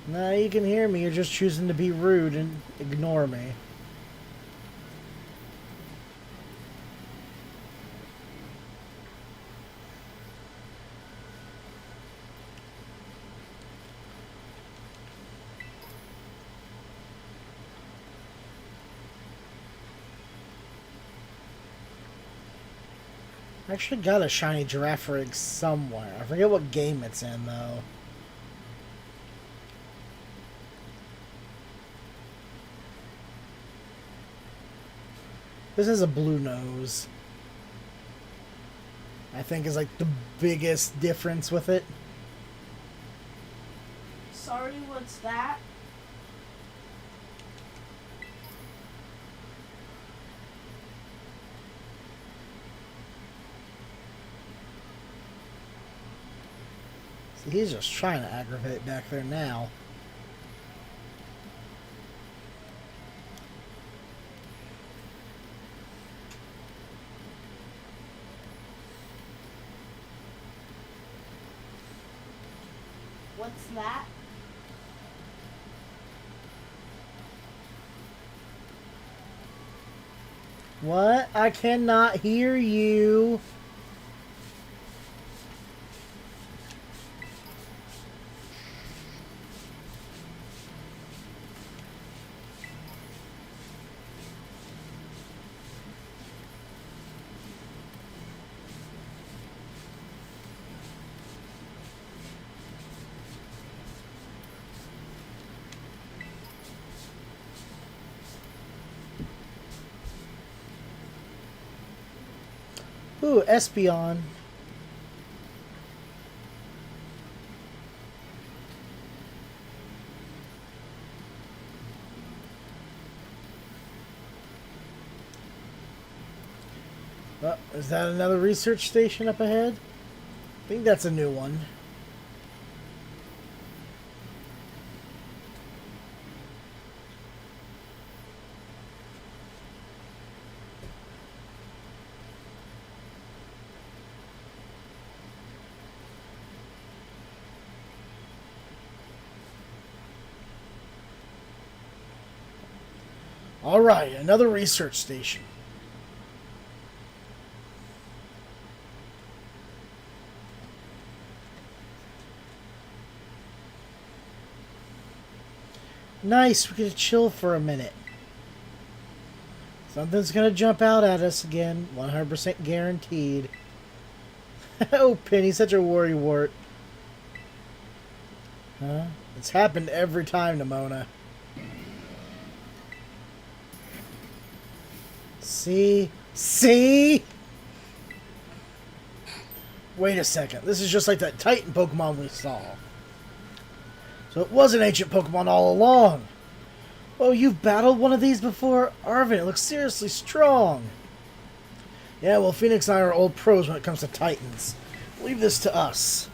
No, you can hear me. You're just choosing to be rude and ignore me. I actually got a shiny giraffe rig somewhere. I forget what game it's in, though. This is a blue nose. I think is like the biggest difference with it. Sorry, what's that? See, he's just trying to aggravate back there now. What's that? What? I cannot hear you. Ooh, Espeon. Oh, is that another research station up ahead? I think that's a new one. All right, another research station. Nice, we get to chill for a minute. Something's gonna jump out at us again, 100% guaranteed. Oh, Penny, such a worrywart. Huh? It's happened every time, Nimona. See? See? Wait a second. This is just like that Titan Pokemon we saw. So it was an ancient Pokemon all along. Oh, you've battled one of these before? Arvin, it looks seriously strong. Yeah, well, Phoenix and I are old pros when it comes to Titans. Leave this to us.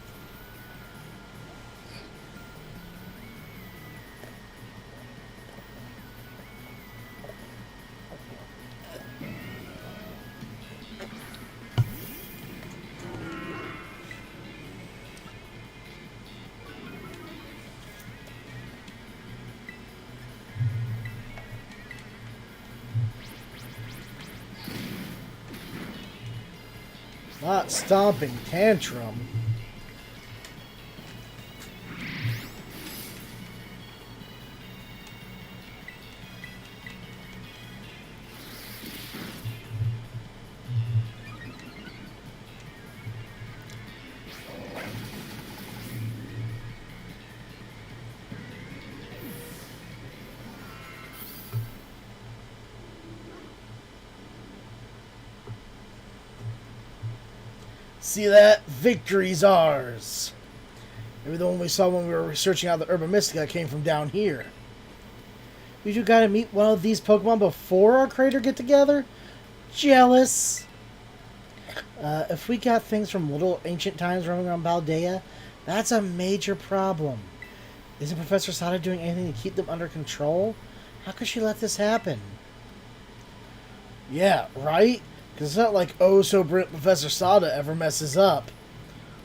Not stomping tantrum. See that? Victory's ours. Maybe the one we saw when we were searching out the Herba Mystica came from down here. You two gotta meet one of these Pokemon before our crater get together? Jealous. If we got things from little ancient times roaming around Paldea, that's a major problem. Isn't Professor Sada doing anything to keep them under control? How could she let this happen? Yeah, right? Because it's not like oh-so-brilliant Professor Sada ever messes up.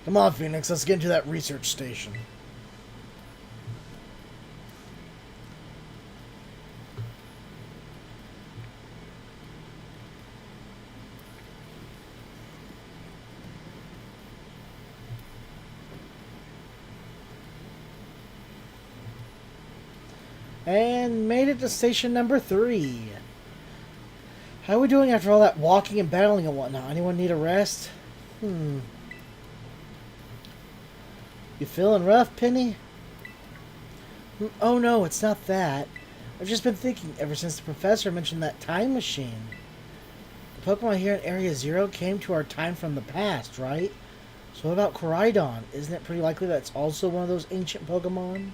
Come on, Phoenix, let's get into that research station. And made it to station number 3. How are we doing after all that walking and battling and whatnot? Anyone need a rest? You feeling rough, Penny? Oh no, it's not that. I've just been thinking ever since the professor mentioned that time machine. The Pokemon here in Area Zero came to our time from the past, right? So what about Koraidon? Isn't it pretty likely that's also one of those ancient Pokemon?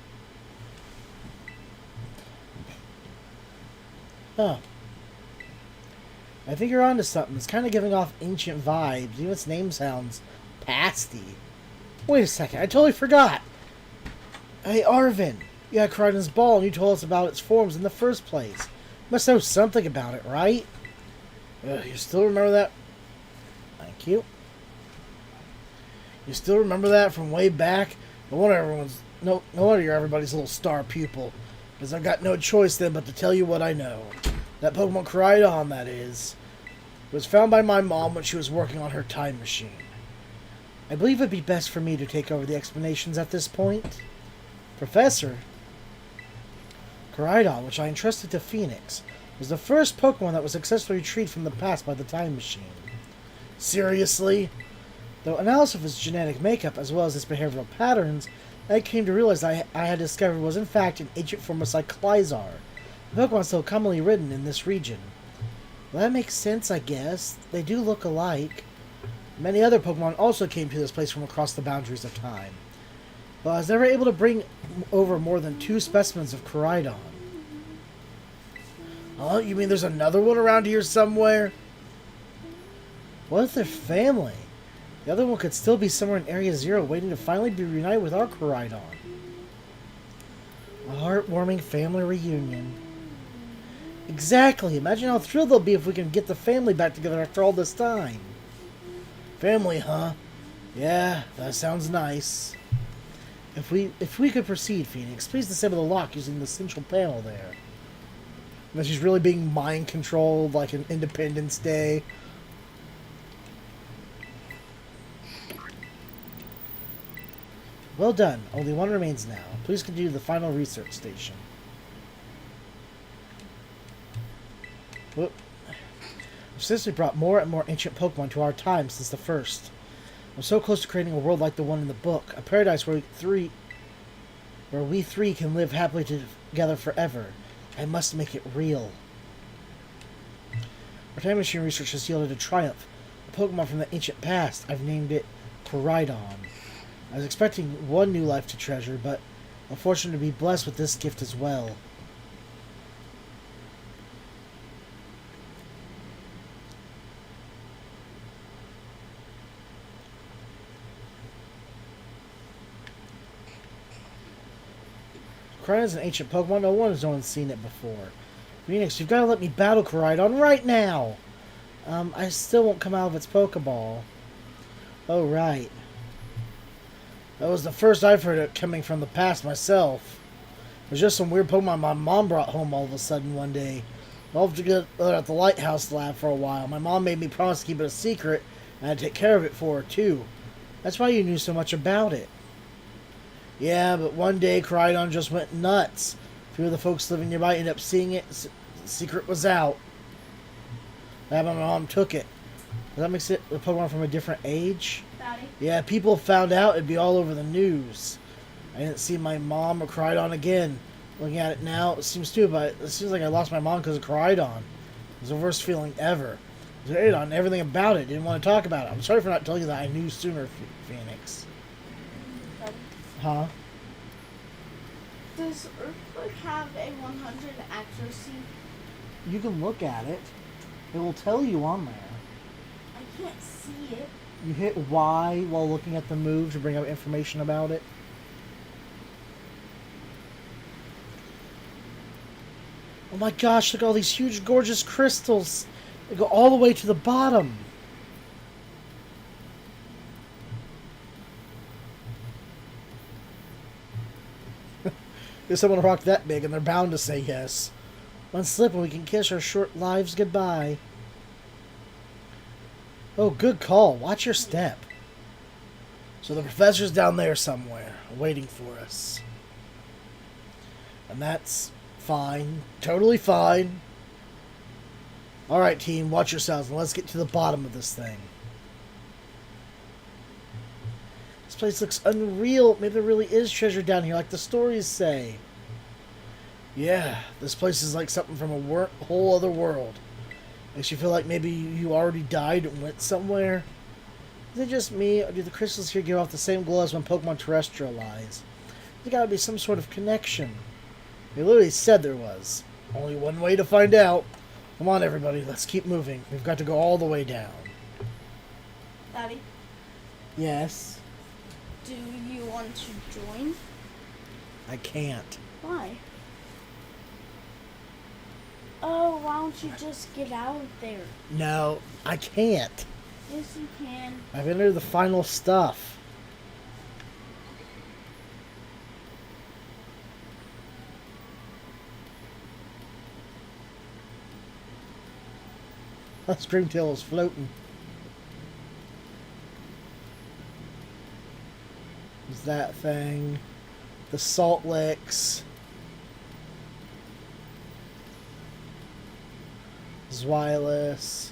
Huh. I think you're onto something. It's kind of giving off ancient vibes. Even its name sounds pasty. Wait a second, I totally forgot. Hey, Arvin. You had Koraidon's ball and you told us about its forms in the first place. Must know something about it, right? You still remember that? Thank you. You still remember that from way back? No wonder you're everybody's little star pupil. Because I've got no choice then but to tell you what I know. That Pokemon Koraidon, that is, was found by my mom when she was working on her time machine. I believe it'd be best for me to take over the explanations at this point. Professor, Koraidon, which I entrusted to Phoenix, was the first Pokemon that was successfully retrieved from the past by the time machine. Seriously? Though analysis of its genetic makeup as well as its behavioral patterns, I came to realize I had discovered was in fact an ancient form of Cyclizar, a Pokemon still commonly ridden in this region. Well, that makes sense, I guess. They do look alike. Many other Pokemon also came to this place from across the boundaries of time. But I was never able to bring over more than 2 specimens of Koraidon. Oh, you mean there's another one around here somewhere? What if they're family? The other one could still be somewhere in Area Zero waiting to finally be reunited with our Koraidon. A heartwarming family reunion. Exactly! Imagine how thrilled they'll be if we can get the family back together after all this time. Family, huh? Yeah, that sounds nice. If we could proceed, Phoenix, please disable the lock using the central panel there. Unless she's really being mind controlled like an Independence Day. Well done. Only one remains now. Please continue to the final research station. Whoop. I've since brought more and more ancient Pokemon to our time since the first. I'm so close to creating a world like the one in the book, a paradise where we three can live happily together forever. I must make it real. Our time machine research has yielded a triumph. A Pokemon from the ancient past. I've named it Koraidon. I was expecting one new life to treasure, but I'm fortunate to be blessed with this gift as well. Koraidon is an ancient Pokemon. No one's seen it before. Phoenix, you've got to let me battle Koraidon right now! I still won't come out of its Pokeball. Oh, right. That was the first I've heard it coming from the past myself. It was just some weird Pokemon my mom brought home all of a sudden one day. I'll have to get it at the Lighthouse Lab for a while. My mom made me promise to keep it a secret, and I'd take care of it for her, too. That's why you knew so much about it. Yeah, but one day Koraidon just went nuts. A few of the folks living nearby ended up seeing it. The secret was out. That my mom took it. Does that make it a Pokemon from a different age? Daddy? Yeah, people found out, it'd be all over the news. I didn't see my mom or Koraidon again. Looking at it now, it seems like I lost my mom because of Koraidon. It was the worst feeling ever. I was on everything about it. Didn't want to talk about it. I'm sorry for not telling you that I knew sooner, Phoenix. Daddy? Huh? Does Earthquake have a 100 accuracy? You can look at it. It will tell you on there. I can't see it. You hit Y while looking at the move to bring up information about it. Oh my gosh, look at all these huge, gorgeous crystals. They go all the way to the bottom. If someone rocked that big, and they're bound to say yes. One slip and we can kiss our short lives goodbye. Oh, good call. Watch your step. So the professor's down there somewhere, waiting for us. And that's fine. Totally fine. Alright, team, watch yourselves, and let's get to the bottom of this thing. This place looks unreal. Maybe there really is treasure down here, like the stories say. Yeah, this place is like something from a whole other world. Makes you feel like maybe you already died and went somewhere. Is it just me, or do the crystals here give off the same glow as when Pokemon Terrestrial lies? There's gotta be some sort of connection. They literally said there was. Only one way to find out. Come on, everybody, let's keep moving. We've got to go all the way down. Daddy, Yes? do you want to join? I can't. Why? Oh, why don't you just get out of there? No, I can't. Yes, you can. I've entered the final stuff. Screamtail is floating. There's that thing. The salt licks. Zwilus.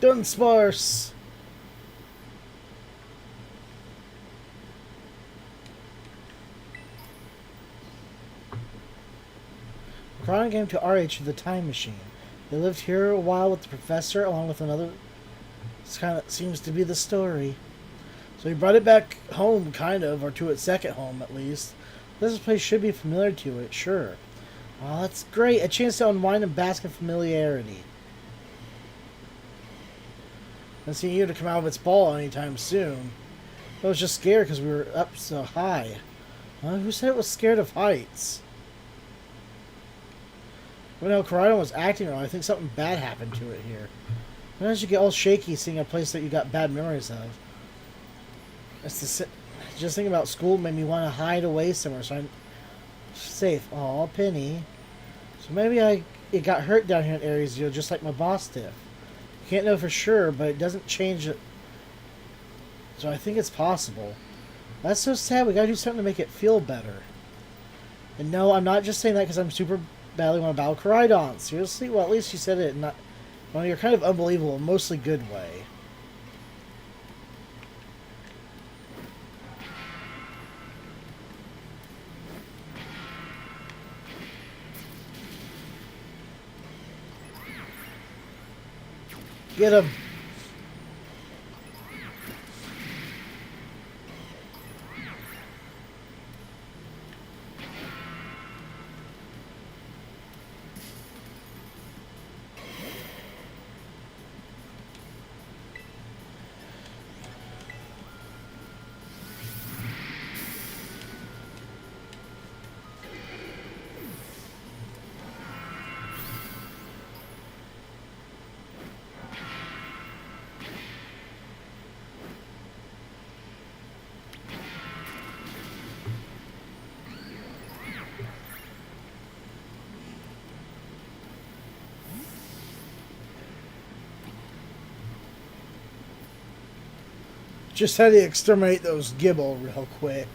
Dunsparce. Crawling came to RH with the time machine. They lived here a while with the professor, along with another. This kind of seems to be the story. So he brought it back home, kind of, or to its second home at least. This place should be familiar to it, sure. Oh, that's great. A chance to unwind and bask in familiarity. I don't see you to come out of its ball anytime soon. I was just scared because we were up so high. Who said it was scared of heights? When El Corridon was acting wrong, I think something bad happened to it here. Why did you get all shaky seeing a place that you got bad memories of? Just thinking about school made me want to hide away somewhere so I'm safe. Aw, Penny. So maybe it got hurt down here in Ares, just like my boss did. Can't know for sure, but it doesn't change it. So I think it's possible. That's so sad. We gotta do something to make it feel better. And no, I'm not just saying that because I'm super badly want to battle Corydon. Seriously? Well, at least you said it in not. Well, you're kind of unbelievable, mostly good way. Get him. Just had to exterminate those Gibble real quick.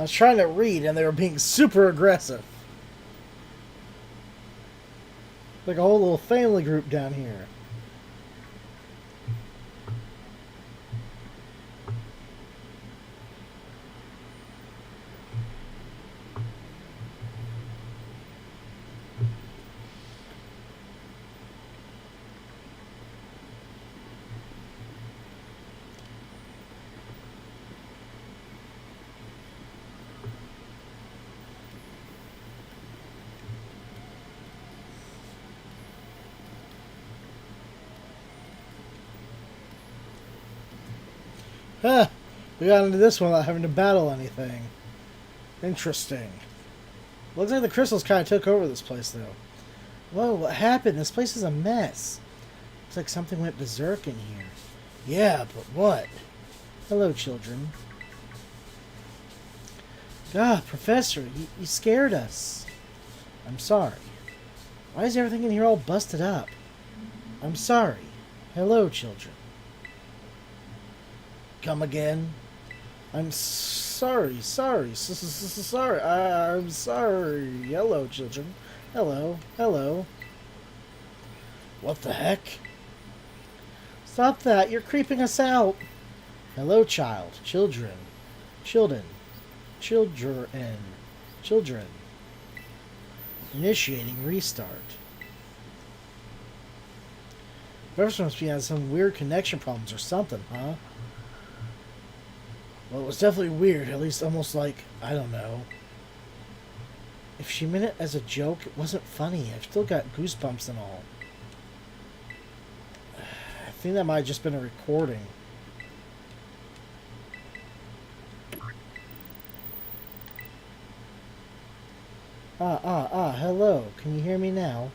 I was trying to read and they were being super aggressive. Like a whole little family group down here. Huh. We got into this one without having to battle anything. Interesting. Looks like the crystals kind of took over this place, though. Whoa, what happened? This place is a mess. Looks like something went berserk in here. Yeah, but what? Hello, children. God, Professor, you scared us. I'm sorry. Why is everything in here all busted up? I'm sorry. Hello, children. Come again? I'm sorry. Sorry. I'm sorry. Hello, children. Hello. What the heck? Stop that. You're creeping us out. Hello, child. Children. Initiating restart. Professor must be having some weird connection problems or something, huh? Well, it was definitely weird, at least almost like, I don't know. If she meant it as a joke, it wasn't funny. I've still got goosebumps and all. I think that might have just been a recording. Hello. Can you hear me now?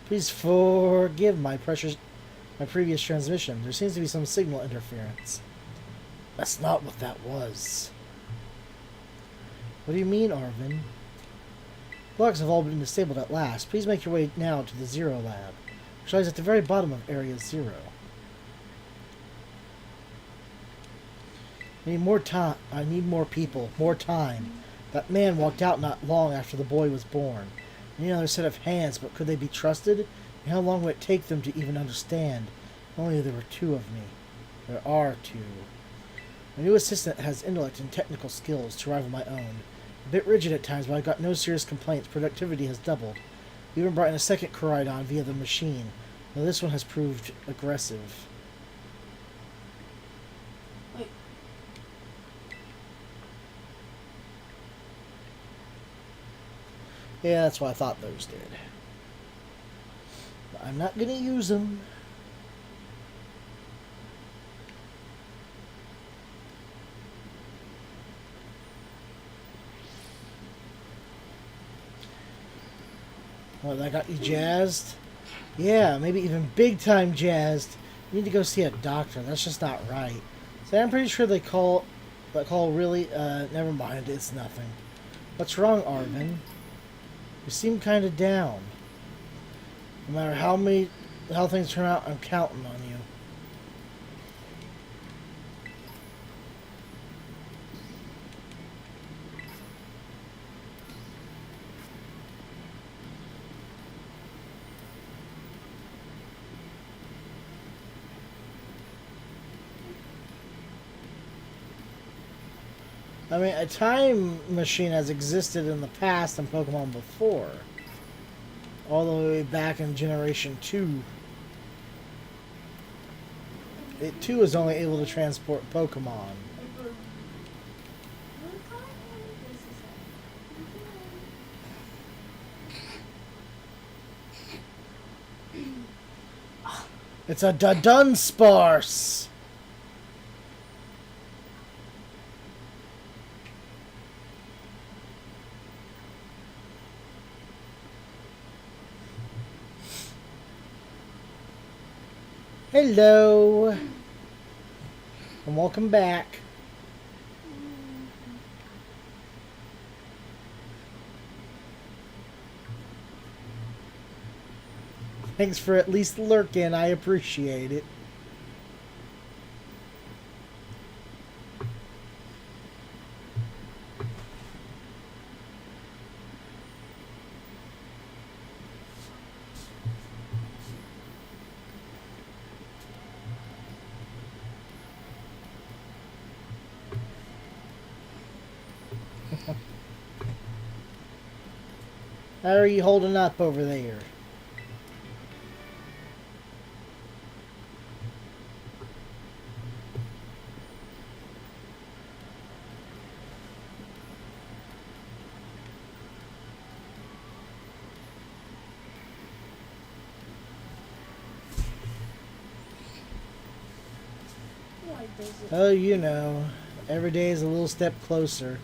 Please forgive my previous transmission. There seems to be some signal interference. That's not what that was. What do you mean, Arvin? Blocks have all been disabled at last. Please make your way now to the Zero Lab, which lies at the very bottom of Area 0. I need more time. I need more people. More time. That man walked out not long after the boy was born. I need another set of hands, but could they be trusted? And how long would it take them to even understand? If only there were two of me. There are two. My new assistant has intellect and technical skills to rival my own. A bit rigid at times, but I've got no serious complaints. Productivity has doubled. We even brought in a second Koraidon via the machine, though this one has proved aggressive. Wait. Yeah, that's what I thought those did. But I'm not going to use them. What, that got you jazzed? Yeah, maybe even big time jazzed. You need to go see a doctor. That's just not right. So I'm pretty sure that call really, never mind, it's nothing. What's wrong, Arvin? You seem kind of down. No matter how things turn out, I'm counting on you. I mean, a time machine has existed in the past in Pokemon before. All the way back in Generation 2. It too is only able to transport Pokemon. It's a Dunsparce! Hello, and welcome back. Thanks for at least lurking, I appreciate it. How are you holding up over there? Why does it? Oh, you know, every day is a little step closer.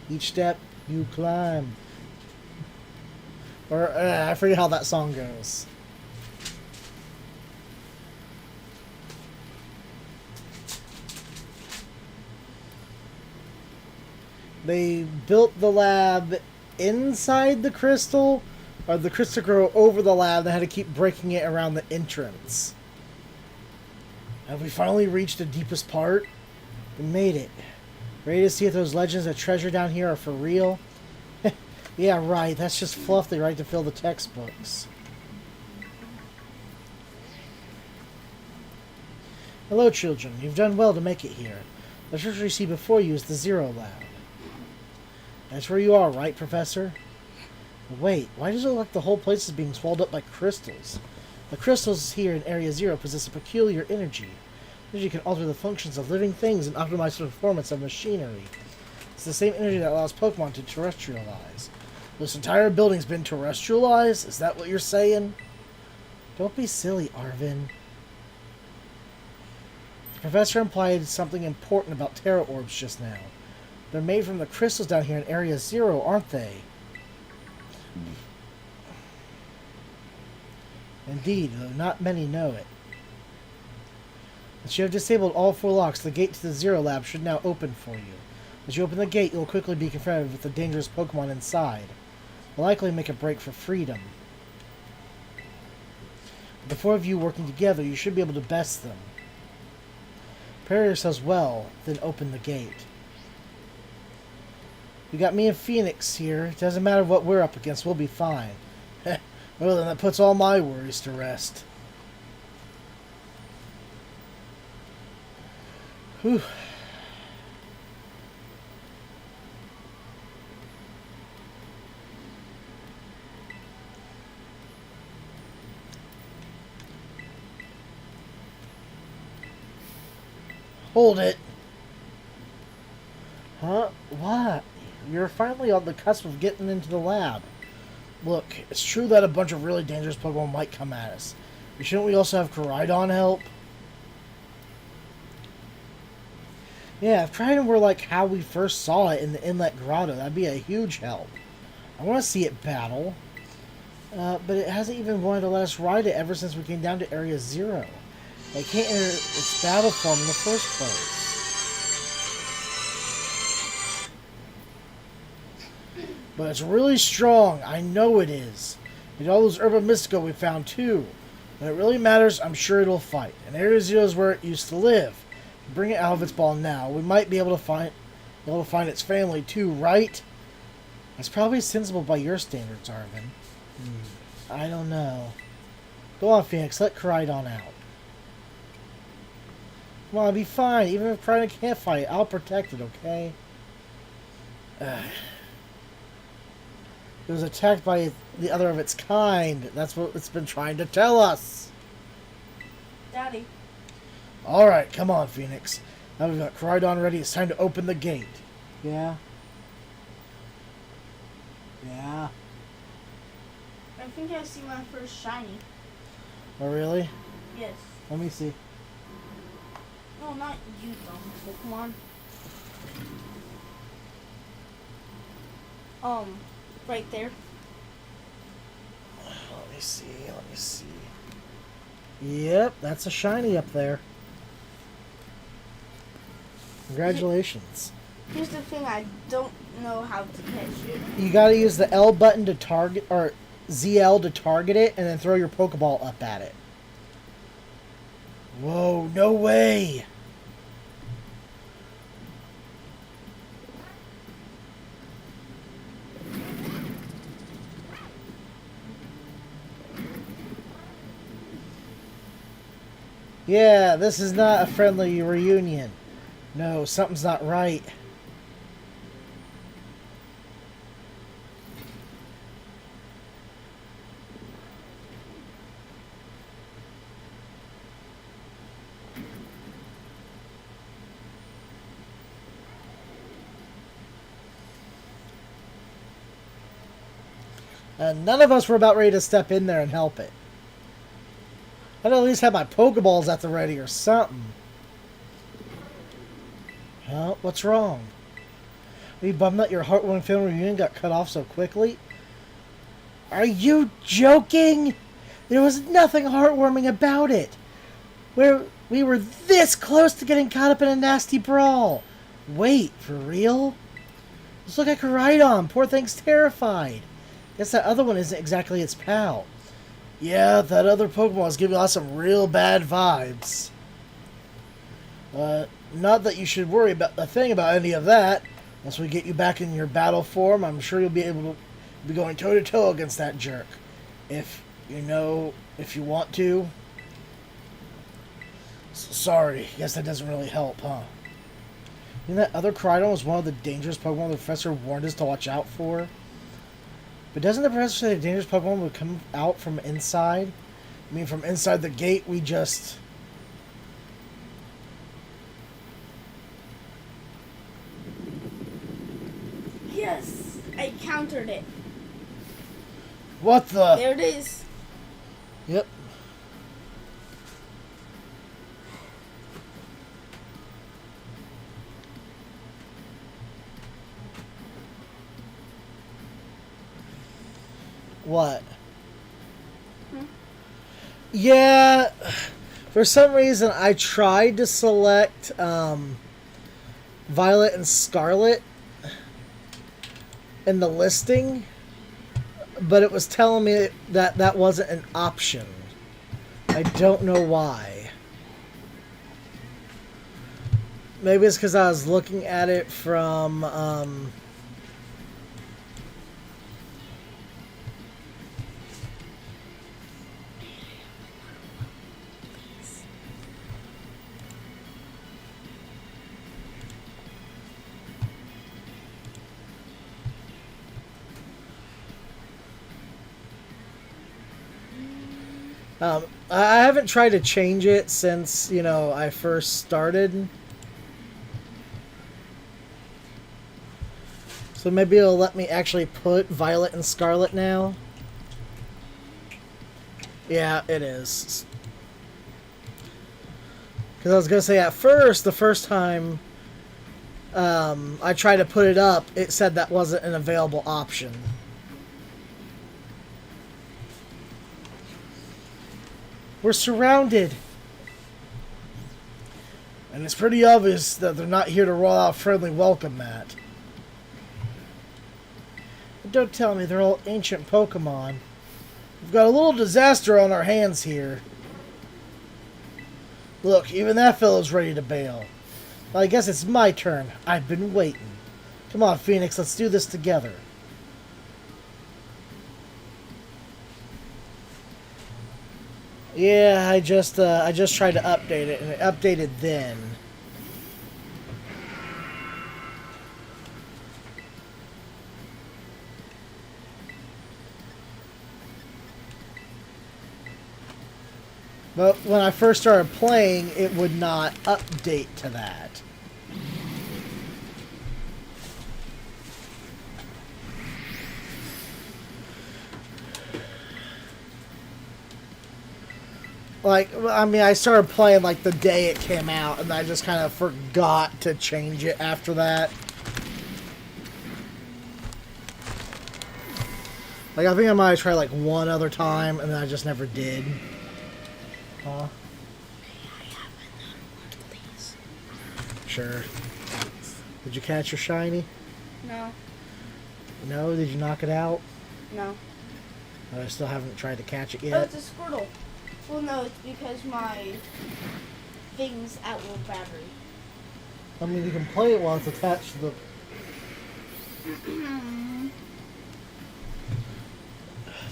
Each step you climb. Or, I forget how that song goes. They built the lab inside the crystal, or the crystal grow over the lab. They had to keep breaking it around the entrance. Have we finally reached the deepest part? We made it. Ready to see if those legends of treasure down here are for real? Yeah, right. That's just fluff they write to fill the textbooks. Hello, children. You've done well to make it here. The treasure you see before you is the Zero Lab. That's where you are, right, Professor? Wait, why does it look like the whole place is being swallowed up by crystals? The crystals here in Area Zero possess a peculiar energy. Energy can alter the functions of living things and optimize the performance of machinery. It's the same energy that allows Pokemon to terrestrialize. This entire building's been terrestrialized? Is that what you're saying? Don't be silly, Arvin. The professor implied something important about Terra Orbs just now. They're made from the crystals down here in Area Zero, aren't they? Indeed, though not many know it. As you have disabled all 4 locks, the gate to the Zero Lab should now open for you. As you open the gate, you'll quickly be confronted with the dangerous Pokemon inside. Will likely make a break for freedom. With the 4 of you working together, you should be able to best them. Prepare yourselves well, then open the gate. You got me and Phoenix here. It doesn't matter what we're up against, we'll be fine. Well, then that puts all my worries to rest. Whew. Hold it. Huh? What? You're finally on the cusp of getting into the lab. Look, it's true that a bunch of really dangerous Pokemon might come at us. But shouldn't we also have Koraidon help? Yeah, if Koraidon were like how we first saw it in the Inlet Grotto, that'd be a huge help. I want to see it battle. But it hasn't even wanted to let us ride it ever since we came down to Area Zero. It can't enter its battle form in the first place. But it's really strong. I know it is. And all those Herba Mystica we found too. When it really matters, I'm sure it'll fight. And Area Zero is where it used to live. Bring it out of its ball now. We might be able to find its family too, right? That's probably sensible by your standards, Arvin. I don't know. Go on, Phoenix. Let Koraidon out. Come on, be fine. Even if Koraidon can't fight, I'll protect it, okay? It was attacked by the other of its kind. That's what it's been trying to tell us. Daddy. Alright, come on, Phoenix. Now we've got Koraidon ready. It's time to open the gate. Yeah? Yeah? I think I see my first shiny. Oh, really? Yes. Let me see. No, not you, dumb Pokemon. Right there. Let me see. Yep, that's a shiny up there. Congratulations. Here's the thing, I don't know how to catch it. You gotta use the L button to target, or ZL to target it, and then throw your Pokeball up at it. Whoa, no way! Yeah, this is not a friendly reunion. No, something's not right. And none of us were about ready to step in there and help it. I'd at least have my Pokeballs at the ready or something. Well, what's wrong? Are you bummed that your heartwarming film reunion got cut off so quickly? Are you joking? There was nothing heartwarming about it. We were this close to getting caught up in a nasty brawl. Wait, for real? Just look at Koraidon. Poor thing's terrified. Guess that other one isn't exactly its pal. Yeah, that other Pokemon is giving off some real bad vibes. Not that you should worry about a thing about any of that. Once we get you back in your battle form, I'm sure you'll be able to be going toe-to-toe against that jerk. If you want to. Sorry, guess that doesn't really help, huh? You know that other Koraidon was one of the dangerous Pokemon the professor warned us to watch out for? But doesn't the professor say the dangerous Pokemon would come out from inside? I mean, from inside the gate, we just... Yes, I countered it. What the? There it is. Yep. What? Yeah, for some reason I tried to select Violet and Scarlet in the listing, but it was telling me that that wasn't an option. I don't know why. Maybe it's because I was looking at it from I haven't tried to change it since, I first started. So maybe it'll let me actually put Violet and Scarlet now. Yeah, it is. Because I was going to say, at first, the first time I tried to put it up, it said that wasn't an available option. We're surrounded. And it's pretty obvious that they're not here to roll out a friendly welcome mat. But don't tell me they're all ancient Pokemon. We've got a little disaster on our hands here. Look, even that fellow's ready to bail. Well, I guess it's my turn. I've been waiting. Come on, Phoenix, let's do this together. Yeah, I just tried to update it, and it updated then. But when I first started playing, it would not update to that. Like, I mean, I started playing like the day it came out, and I just kind of forgot to change it after that. Like, I think I might have tried like one other time, and then I just never did. Huh? Sure. Did you catch your shiny? No. No? Did you knock it out? No. I still haven't tried to catch it Oh, yet. it's a Squirtle. Well, no, it's because my thing's at low battery. I mean, you can play it while it's attached to the...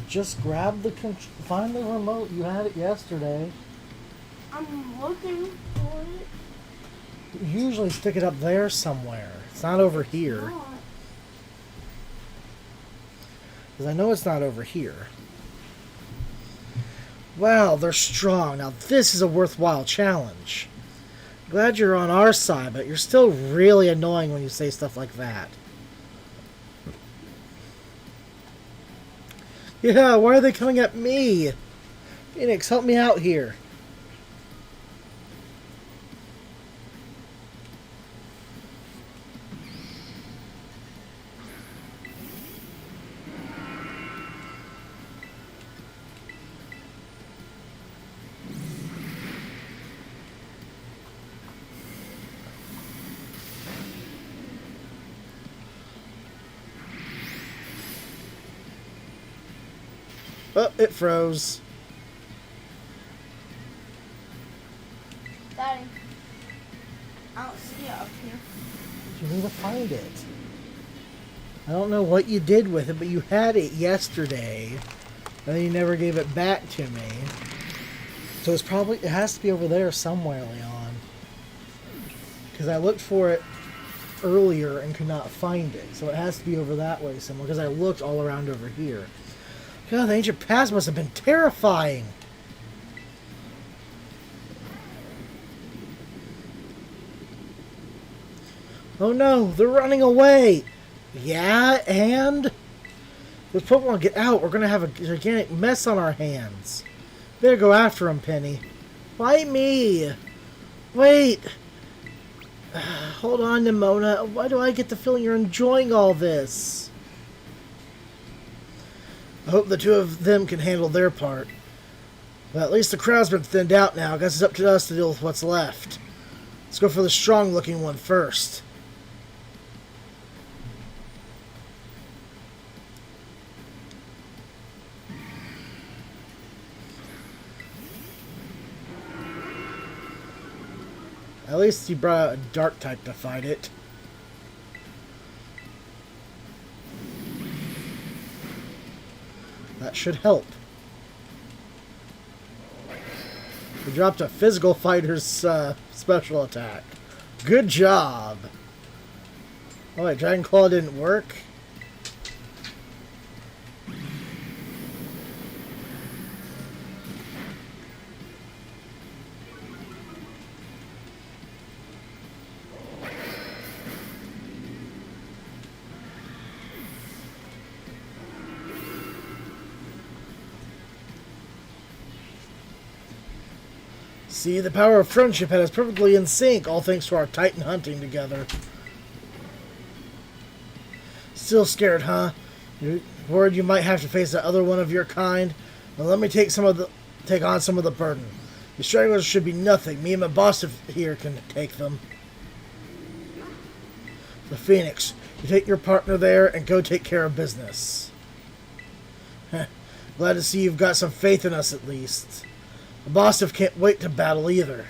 Just grab the... Find the remote. You had it yesterday. I'm looking for it. You usually stick it up there somewhere. It's not over here. Not. Because I know it's not over here. Wow, they're strong. Now this is a worthwhile challenge. Glad you're on our side, but you're still really annoying when you say stuff like that. Yeah, why are they coming at me? Phoenix, help me out here. Oh, it froze. Daddy, I don't see it up here. You need to find it. I don't know what you did with it, but you had it yesterday. And then you never gave it back to me. So it has to be over there somewhere, Leon. Because I looked for it earlier and could not find it. So it has to be over that way somewhere, because I looked all around over here. God, the ancient past must have been terrifying. Oh no, they're running away. Yeah, and? If Pokemon get out, we're going to have a gigantic mess on our hands. Better go after him, Penny. Fight me. Wait. Hold on, Nimona. Why do I get the feeling you're enjoying all this? I hope the two of them can handle their part. But at least the crowd's been thinned out now. I guess it's up to us to deal with what's left. Let's go for the strong-looking one first. At least he brought out a dark type to fight it. That should help. We dropped a physical fighter's special attack. Good job. Oh wait, Dragon Claw didn't work? See, the power of friendship had us perfectly in sync, all thanks to our Titan hunting together. Still scared, huh? You're worried you might have to face that other one of your kind? Well, let me take on some of the burden. The stragglers should be nothing. Me and my boss here can take them. The Phoenix, you take your partner there and go take care of business. Glad to see you've got some faith in us at least. The boss can't wait to battle either.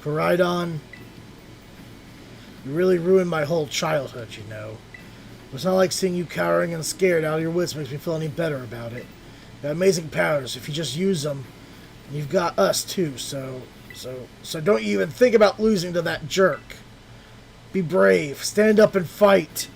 Koraidon, you really ruined my whole childhood, you know. It's not like seeing you cowering and scared out of your wits makes me feel any better about it. You got amazing powers if you just use them. And you've got us too, so don't you even think about losing to that jerk. Be brave, stand up and fight.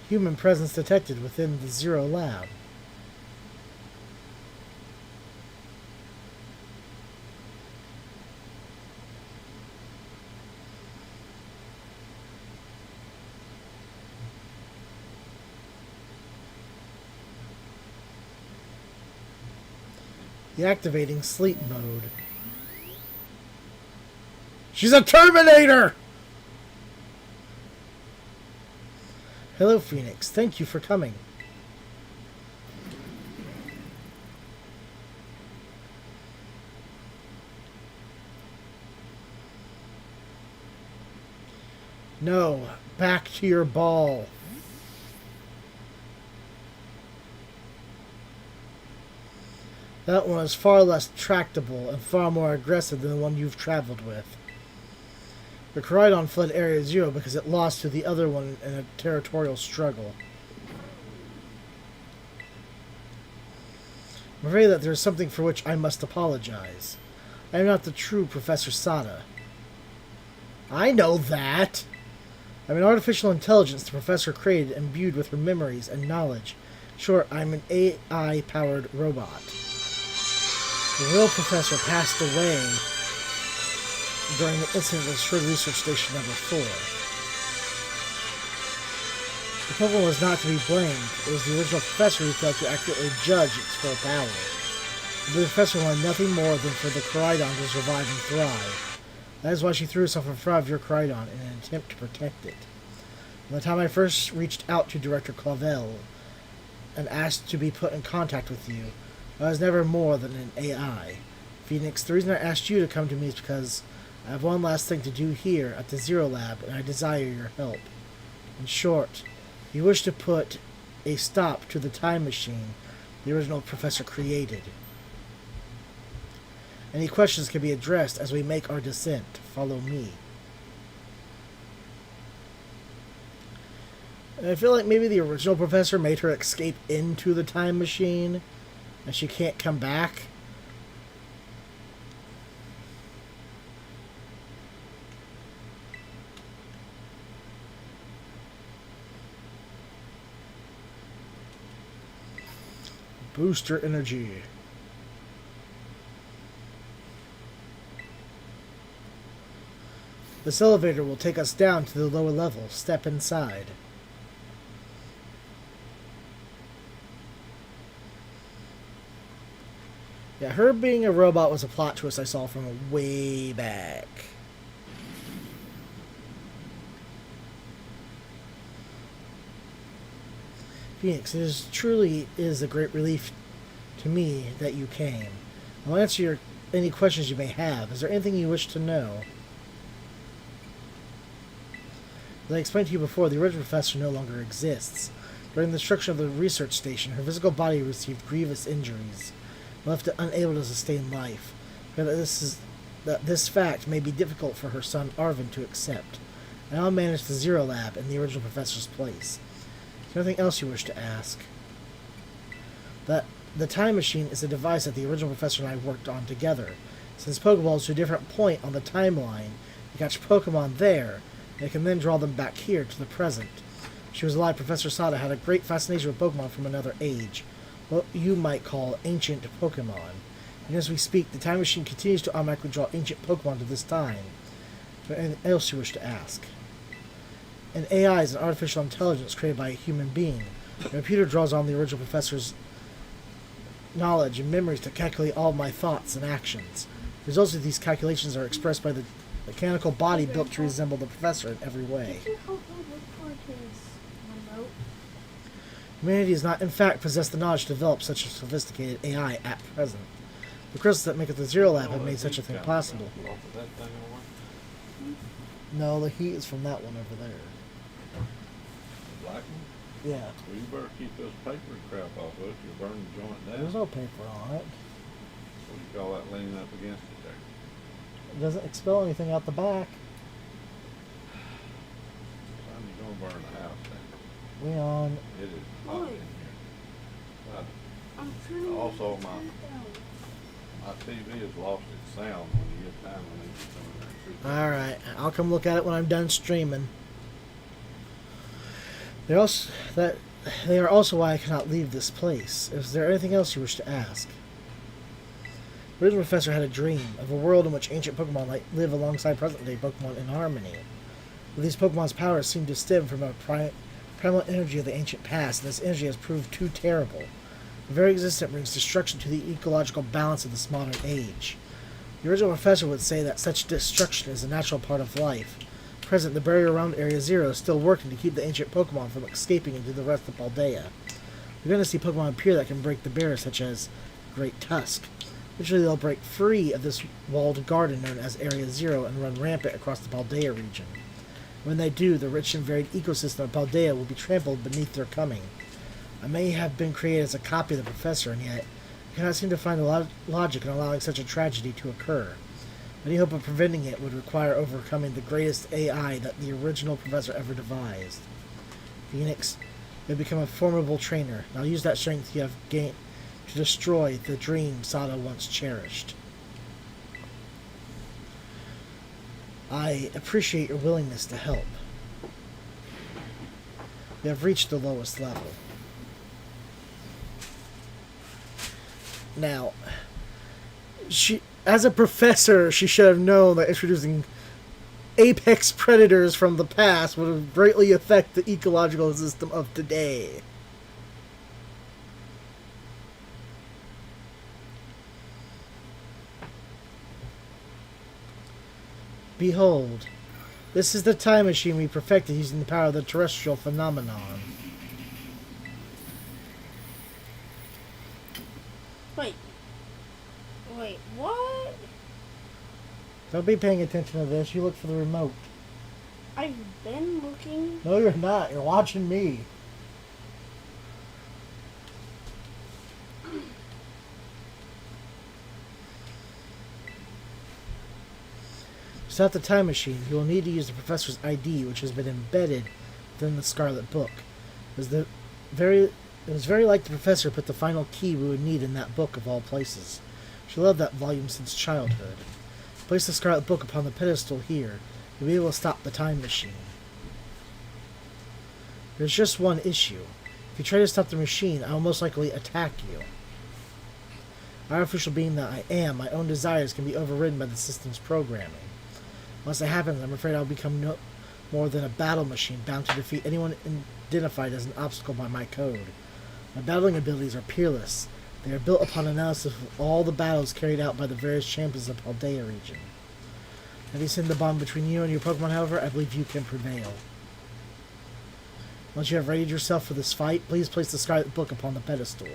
Human presence detected within the Zero Lab. Deactivating sleep mode. She's a Terminator! Hello, Phoenix. Thank you for coming. No, back to your ball. That one is far less tractable and far more aggressive than the one you've traveled with. The Coridon fled Area Zero because it lost to the other one in a territorial struggle. I'm afraid that there is something for which I must apologize. I am not the true Professor Sada. I know that! I'm an artificial intelligence the Professor created, imbued with her memories and knowledge. Sure, I'm an AI-powered robot. The real Professor passed away during the incident at Shred Research Station number 4. The Pokemon was not to be blamed. It was the original Professor who failed to accurately judge its full power. The Professor wanted nothing more than for the Coridon to survive and thrive. That is why she threw herself in front of your Coridon in an attempt to protect it. From the time I first reached out to Director Clavel and asked to be put in contact with you, I was never more than an AI. Phoenix, the reason I asked you to come to me is because I have one last thing to do here at the Zero Lab, and I desire your help. In short, you wish to put a stop to the time machine the original Professor created. Any questions can be addressed as we make our descent. Follow me. And I feel like maybe the original Professor made her escape into the time machine, and she can't come back. Booster energy. This elevator will take us down to the lower level. Step inside. Yeah, her being a robot was a plot twist I saw from way back. Phoenix, truly is a great relief to me that you came. I'll answer any questions you may have. Is there anything you wish to know? As I explained to you before, the original Professor no longer exists. During the destruction of the research station, her physical body received grievous injuries, left unable to sustain life. That this fact may be difficult for her son Arvin to accept. I now manage the Zero Lab in the original Professor's place. Is there anything else you wish to ask? That the time machine is a device that the original Professor and I worked on together. Since Pokeballs to a different point on the timeline, you catch Pokemon there, and can then draw them back here to the present. She was alive. Professor Sada had a great fascination with Pokemon from another age, what you might call ancient Pokemon. And as we speak, the time machine continues to automatically draw ancient Pokemon to this time. Is there anything else you wish to ask? An AI is an artificial intelligence created by a human being. The computer draws on the original Professor's knowledge and memories to calculate all my thoughts and actions. The results of these calculations are expressed by the mechanical body built to resemble the Professor in every way. Humanity does not, in fact, possess the knowledge to develop such a sophisticated AI at present. The crystals that make up the Zero Lab have made such a thing possible. No, the heat is from that one over there. Black one? Yeah. Well, you better keep this paper and crap off of it. You'll burn the joint down. There's no paper on it. What do you call that leaning up against it there? It doesn't expel anything out the back. Son, you're gonna burn the house down. Leon. It is hot in Boy. here. I'm turning Also, it my TV has lost its sound when you get time when it's coming there. Alright, I'll come look at it when I'm done streaming. They are also why I cannot leave this place. Is there anything else you wish to ask? The original Professor had a dream of a world in which ancient Pokemon might live alongside present-day Pokemon in harmony. But these Pokemon's powers seem to stem from a primal energy of the ancient past, and this energy has proved too terrible. The very existence brings destruction to the ecological balance of this modern age. The original Professor would say that such destruction is a natural part of life. At present, the barrier around Area Zero is still working to keep the ancient Pokemon from escaping into the rest of Paldea. You're going to see Pokemon appear that can break the barrier, such as Great Tusk. Eventually, they'll break free of this walled garden known as Area Zero and run rampant across the Paldea region. When they do, the rich and varied ecosystem of Paldea will be trampled beneath their coming. I may have been created as a copy of the Professor, and yet I cannot seem to find the logic in allowing such a tragedy to occur. Any hope of preventing it would require overcoming the greatest AI that the original professor ever devised. Phoenix, you have become a formidable trainer. Now use that strength you have gained to destroy the dream Sada once cherished. I appreciate your willingness to help. We have reached the lowest level. Now, as a professor, she should have known that introducing apex predators from the past would greatly affect the ecological system of today. Behold, this is the time machine we perfected using the power of the terrestrial phenomenon. Wait, what? Don't be paying attention to this. You look for the remote. I've been looking. No, you're not. You're watching me. To start the time machine, you will need to use the professor's ID, which has been embedded within the Scarlet book. It was very like the professor put the final key we would need in that book of all places. She loved that volume since childhood. Place the Scarlet book upon the pedestal here. You'll be able to stop the time machine. There's just one issue. If you try to stop the machine, I will most likely attack you. Artificial being that I am, my own desires can be overridden by the system's programming. Once that happens, I'm afraid I'll become no more than a battle machine bound to defeat anyone identified as an obstacle by my code. My battling abilities are peerless. They are built upon analysis of all the battles carried out by the various champions of Paldea region. Having seen the bond between you and your Pokemon, however, I believe you can prevail. Once you have readied yourself for this fight, please place the Scarlet Book upon the pedestal.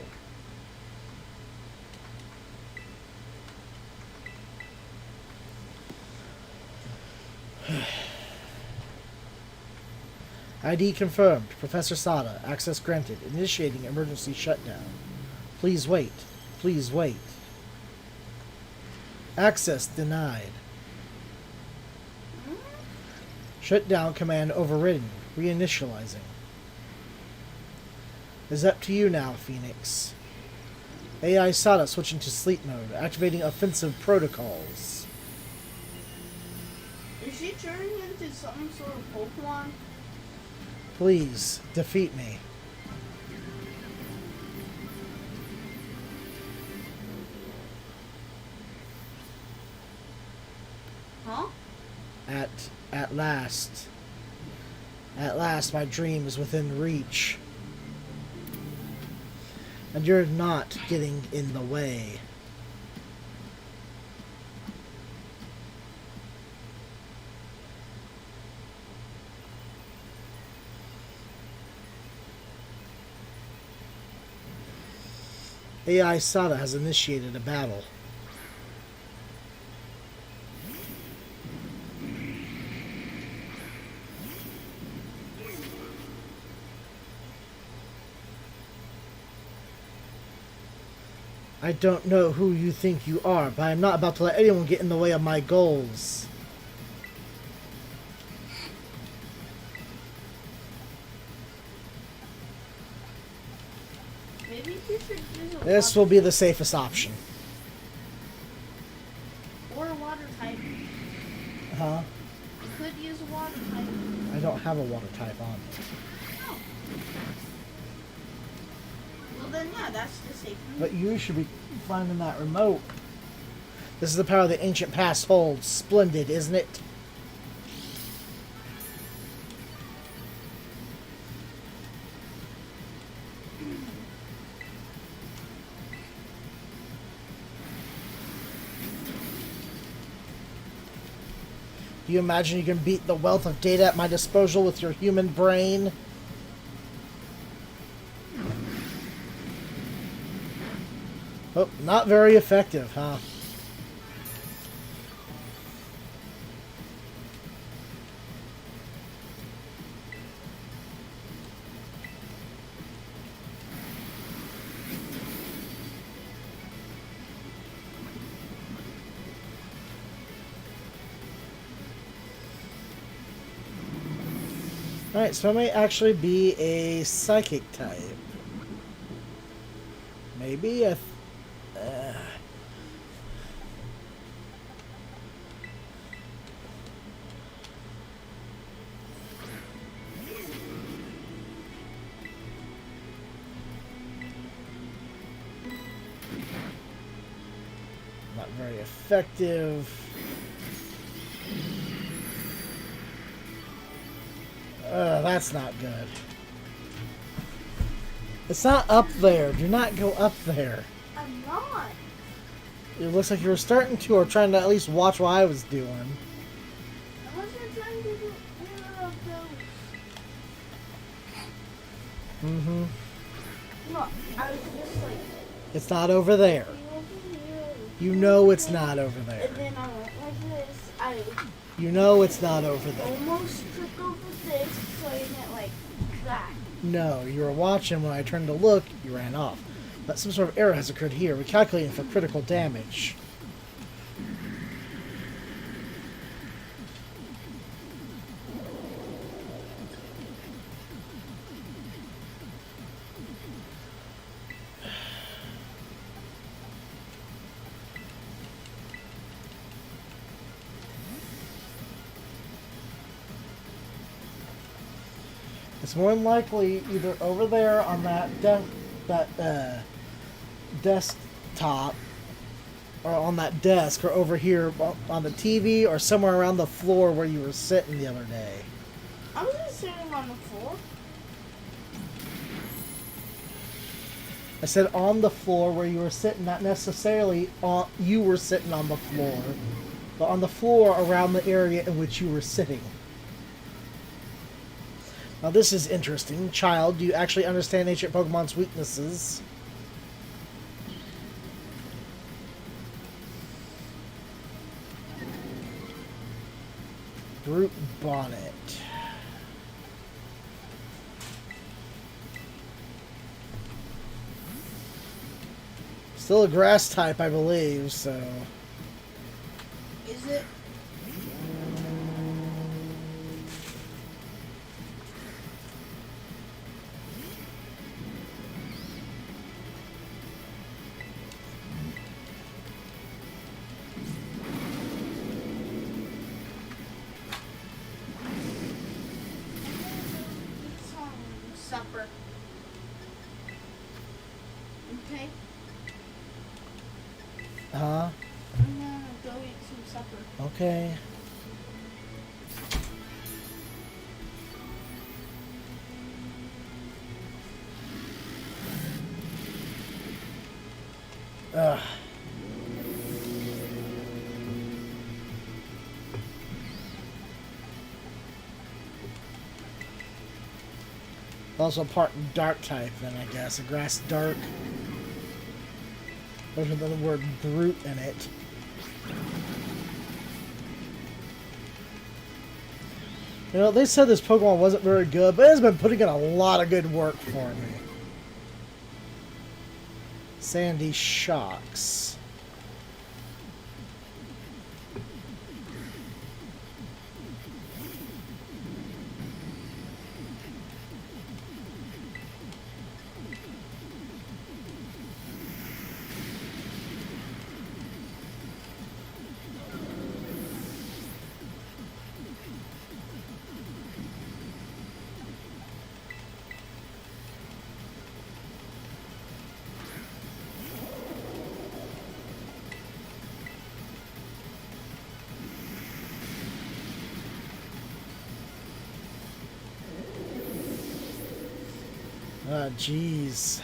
ID confirmed. Professor Sada. Access granted. Initiating emergency shutdown. Please wait. Please wait. Access denied. Shutdown command overridden. Reinitializing. It's up to you now, Phoenix. AI Sada switching to sleep mode. Activating offensive protocols. Is she turning into some sort of Pokemon? Please, defeat me. Huh? At last. At last, my dream is within reach. And you're not getting in the way. AI Sada has initiated a battle. I don't know who you think you are, but I'm not about to let anyone get in the way of my goals. Maybe you should use a This will be the safest option. or a water type. Huh? You could use a water type. I don't have a water type on me. Oh. Well then, yeah, that's the safe one. But you should be finding that remote. This is the power the ancient past holds. Splendid, isn't it? Do you imagine you can beat the wealth of data at my disposal with your human brain? Oh, not very effective, huh? Alright, so I may actually be a psychic type. Maybe a... Not very effective. That's not good. It's not up there. Do not go up there. I'm not. It looks like you were starting to, or trying to at least watch what I was doing. I wasn't trying to do either of those. Mm-hmm. No, I was just like, It's not over there. over here. You know it's not over there. And then I went like this. I You know it's not over there. almost tripped over this, so I went like that. No, you were watching. When I turned to look, you ran off. But some sort of error has occurred here. We're calculating for critical damage. It's more than likely either over there on that desktop, or on that desk, or over here on the TV, or somewhere around the floor where you were sitting the other day. I was just sitting on the floor. I said on the floor where you were sitting, not necessarily on, you were sitting on the floor, but on the floor around the area in which you were sitting. Now this is interesting. Child, do you actually understand ancient Pokemon's weaknesses? Brute Bonnet. Still a grass type, I believe, so... Is it? Supper. Okay? Huh? I'm gonna go eat some supper. Okay. Ugh. Also part dark type, then I guess. A grass dark. There's the word brute in it. You know, they said this Pokemon wasn't very good, but it's been putting in a lot of good work for me. Sandy Shocks. Ah, jeez.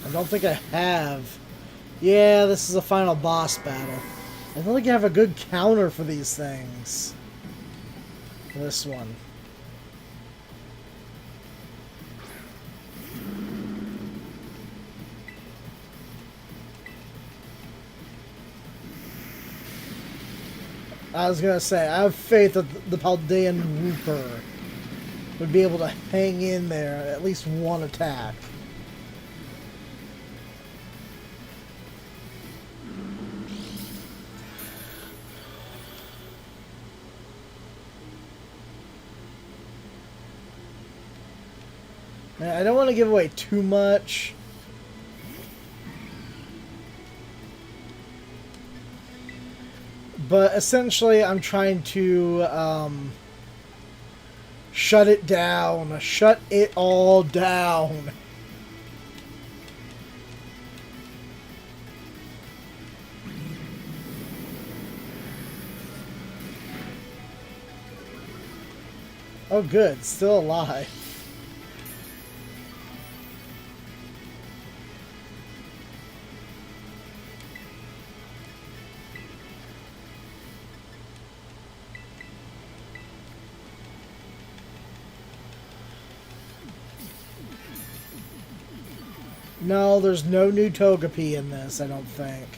I don't think I have. Yeah, this is a final boss battle. I don't think I have a good counter for these things. This one. I was gonna say, I have faith that the Paldean Wooper would be able to hang in there at least one attack. I don't want to give away too much. But essentially, I'm trying to shut it down. Shut it all down. Oh, good. Still alive. No, there's no new Togepi in this, I don't think.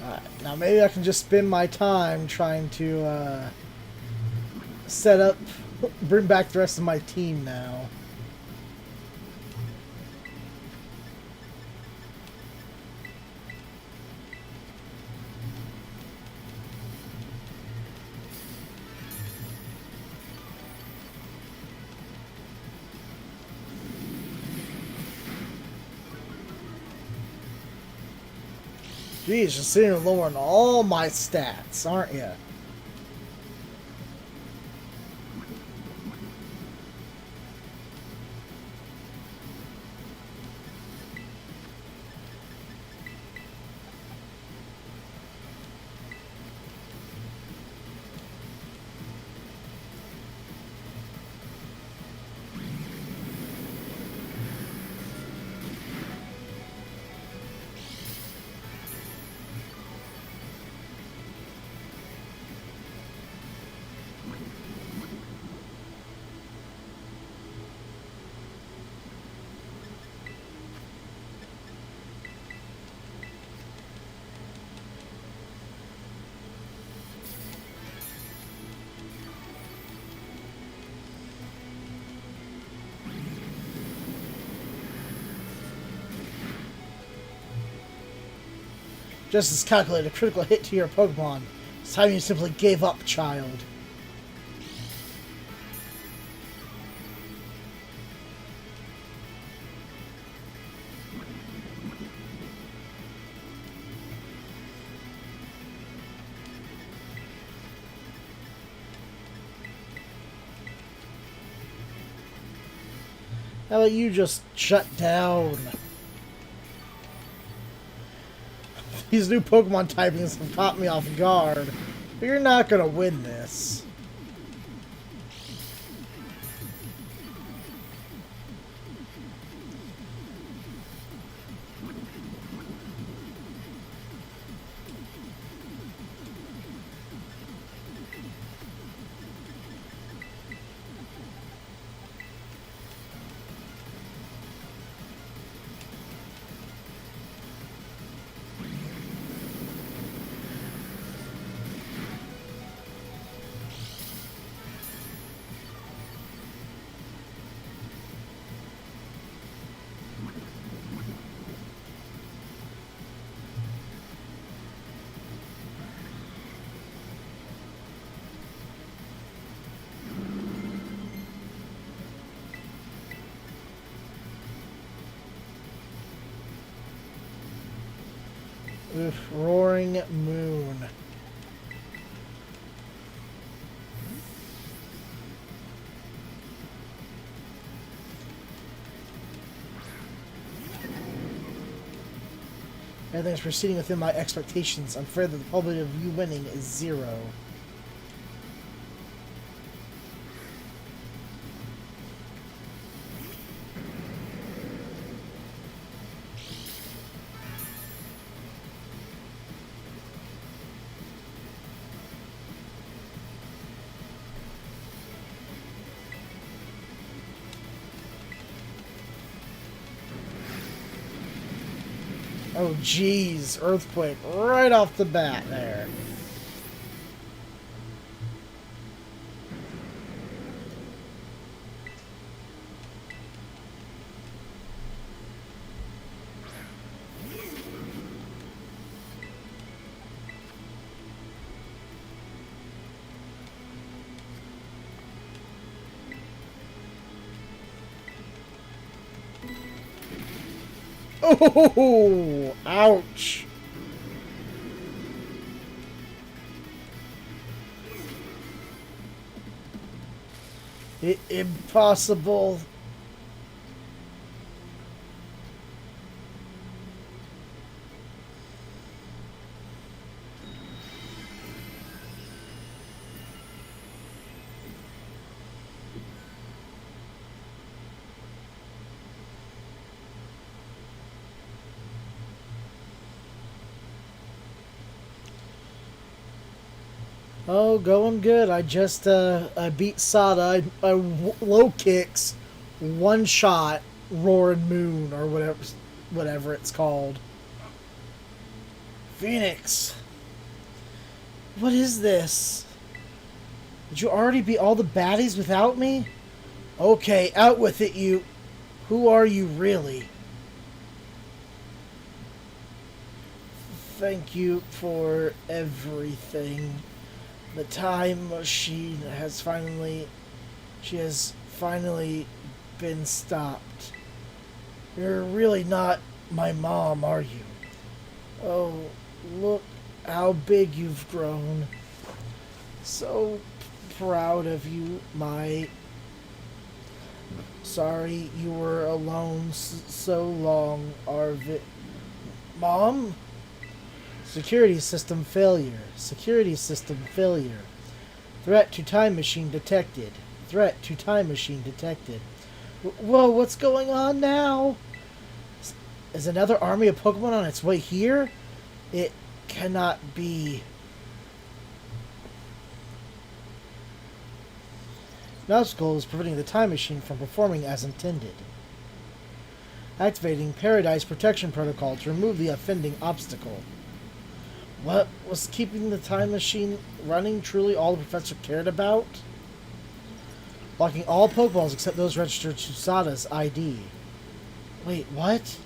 Alright, now maybe I can just spend my time trying to set up, bring back the rest of my team now. Geez, you're sitting and lowering all my stats, aren't you? Just as calculated a critical hit to your Pokemon. It's time you simply gave up, child. How about you just shut down? These new Pokemon typings have caught me off guard. But you're not gonna win this. Oof, Roaring Moon. Everything's proceeding within my expectations. I'm afraid that the probability of you winning is 0. Oh, jeez. Earthquake right off the bat there. Oh, ouch. Impossible. Oh, going good. I just I beat Sada. I low kicks, one shot, Roaring Moon or whatever it's called. Phoenix. What is this? Did you already beat all the baddies without me? Okay, out with it, you. Who are you really? Thank you for everything. The time machine has finally been stopped. You're really not my mom, are you? Oh, look how big you've grown. So proud of you, my... Sorry you were alone so long, Arvid. Mom? Security system failure. Security system failure. Threat to time machine detected. Threat to time machine detected. Whoa, what's going on now? Is another army of Pokemon on its way here? It cannot be. An obstacle is preventing the time machine from performing as intended. Activating Paradise Protection Protocol to remove the offending obstacle. What was keeping the time machine running truly all the professor cared about? Blocking all Pokeballs except those registered to Sada's ID. Wait, what?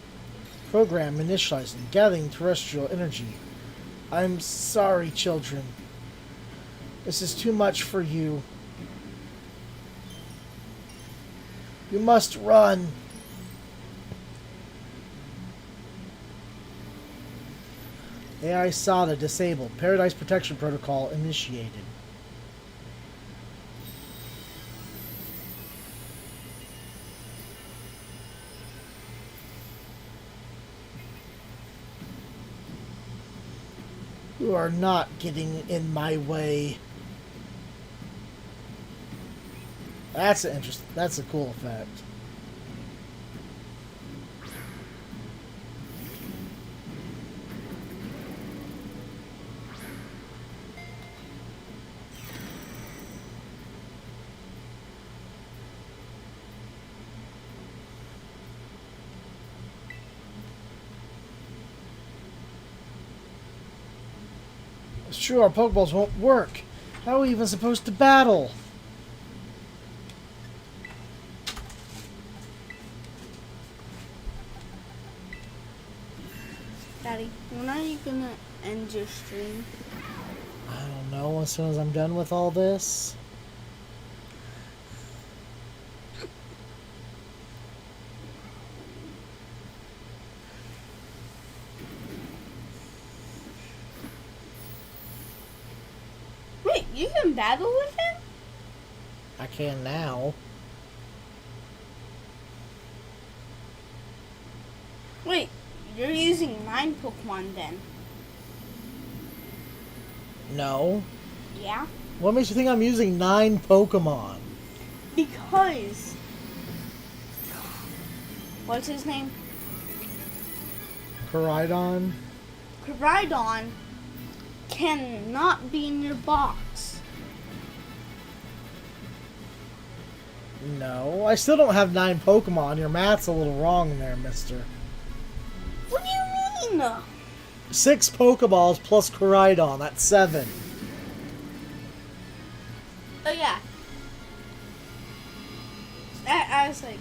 Program initializing, gathering terrestrial energy. I'm sorry, children. This is too much for you. You must run. AI Sada disabled. Paradise Protection Protocol initiated. You are not getting in my way. That's a cool effect. It's true, our Pokeballs won't work. How are we even supposed to battle? Daddy, when are you gonna end your stream? I don't know, as soon as I'm done with all this. You can battle with him? I can now. Wait, you're using 9 Pokemon then? No. Yeah? What makes you think I'm using 9 Pokemon? Because... What's his name? Koraidon? Koraidon cannot be in your box. No. I still don't have 9 Pokemon. Your math's a little wrong there, mister. What do you mean? 6 Pokeballs plus Koraidon. That's 7. Oh yeah. I was like,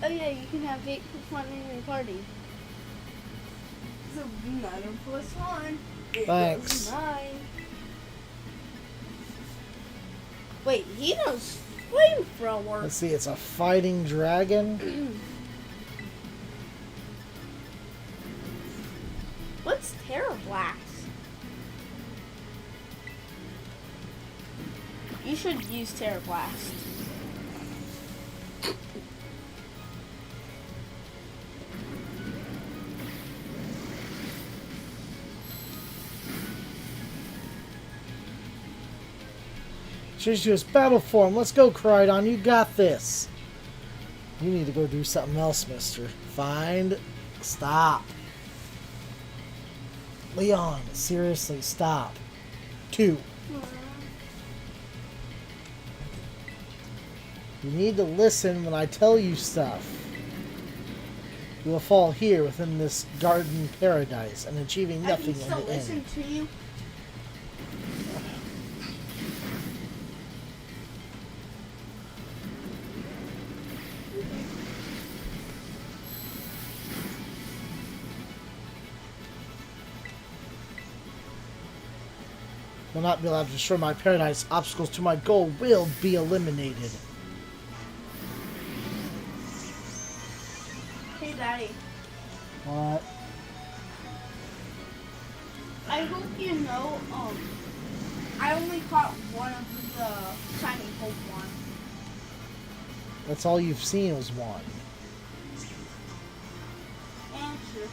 oh yeah, you can have 8 Pokemon in your party. So 9 plus 1. Thanks. 9. Wait, he knows flamethrower. Let's see, it's a fighting dragon. What's Terra Blast? You should use Terra Blast. Change to his battle form. Let's go, Koraidon. You got this. You need to go do something else, mister. Stop. Leon, seriously, stop. 2. You need to listen when I tell you stuff. You will fall here within this garden paradise and achieving nothing in the end. Listen to you. Will not be allowed to destroy my paradise. Obstacles to my goal will be eliminated. Hey, Daddy. What? I hope you know, I only caught one of the shiny Pokemon. That's all you've seen was one. Answer.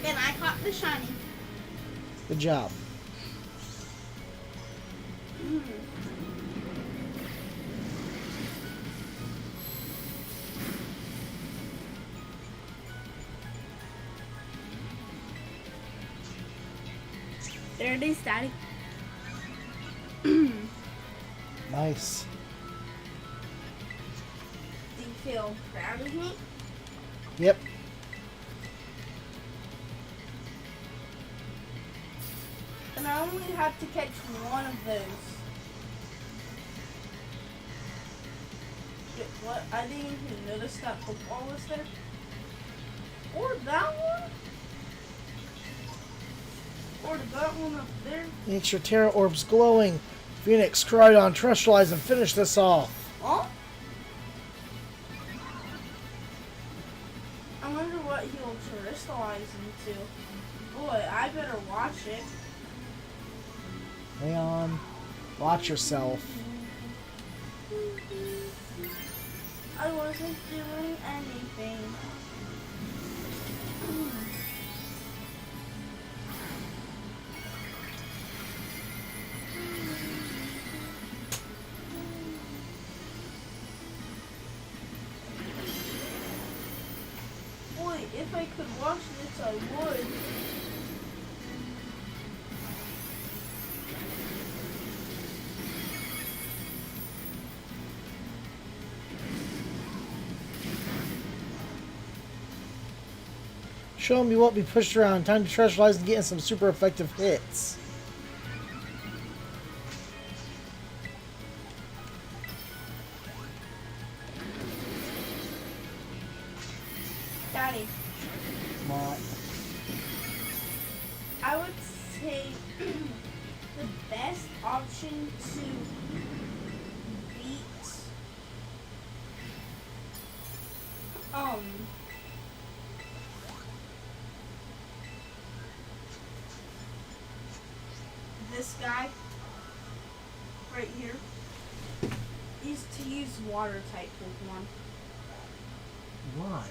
And I caught the shiny. Good job. There it is, Daddy. Nice. Do you feel proud of me? Yep. And I only have to catch one of those. Shit, what? I didn't even notice that football was there. Or that one. Or that one up there. Makes your Terra Orbs glowing. Phoenix, Koraidon, Terrestrialize, and finish this off. Oh? I wonder what he'll terrestrialize into. Boy, I better watch it. Leon, watch yourself. I wasn't doing anything. Boy, if I could watch this, I would. Show me what we pushed around. Time to Terrestrialize and get in some super effective hits. Daddy, What? I would say the best option to beat this guy right here is to use water type Pokemon. Why?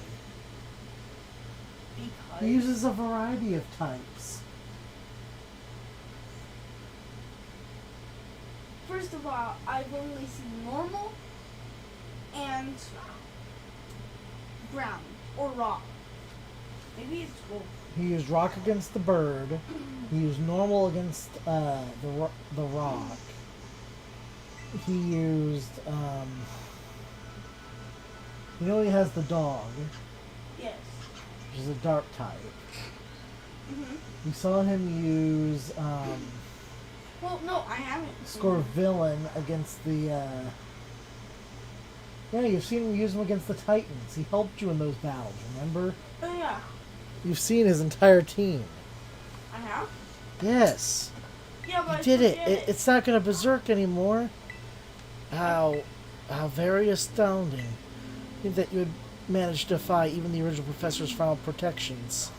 Because He uses a variety of types. first of all, I've only seen normal and ground or rock. Maybe it's gold. He used rock against the bird. He used normal against the rock. He used you know, he has the dog, Yes. which is a dark type. Mhm. We saw him use Well, no, I haven't. score villain against the yeah, you've seen him use him against the Titans. He helped you in those battles, remember? Oh yeah, You've seen his entire team. I have. Yes. Yeah, but You did I it. forget It's not gonna berserk anymore. How very astounding. I think that you would manage to defy even the original professor's final protections.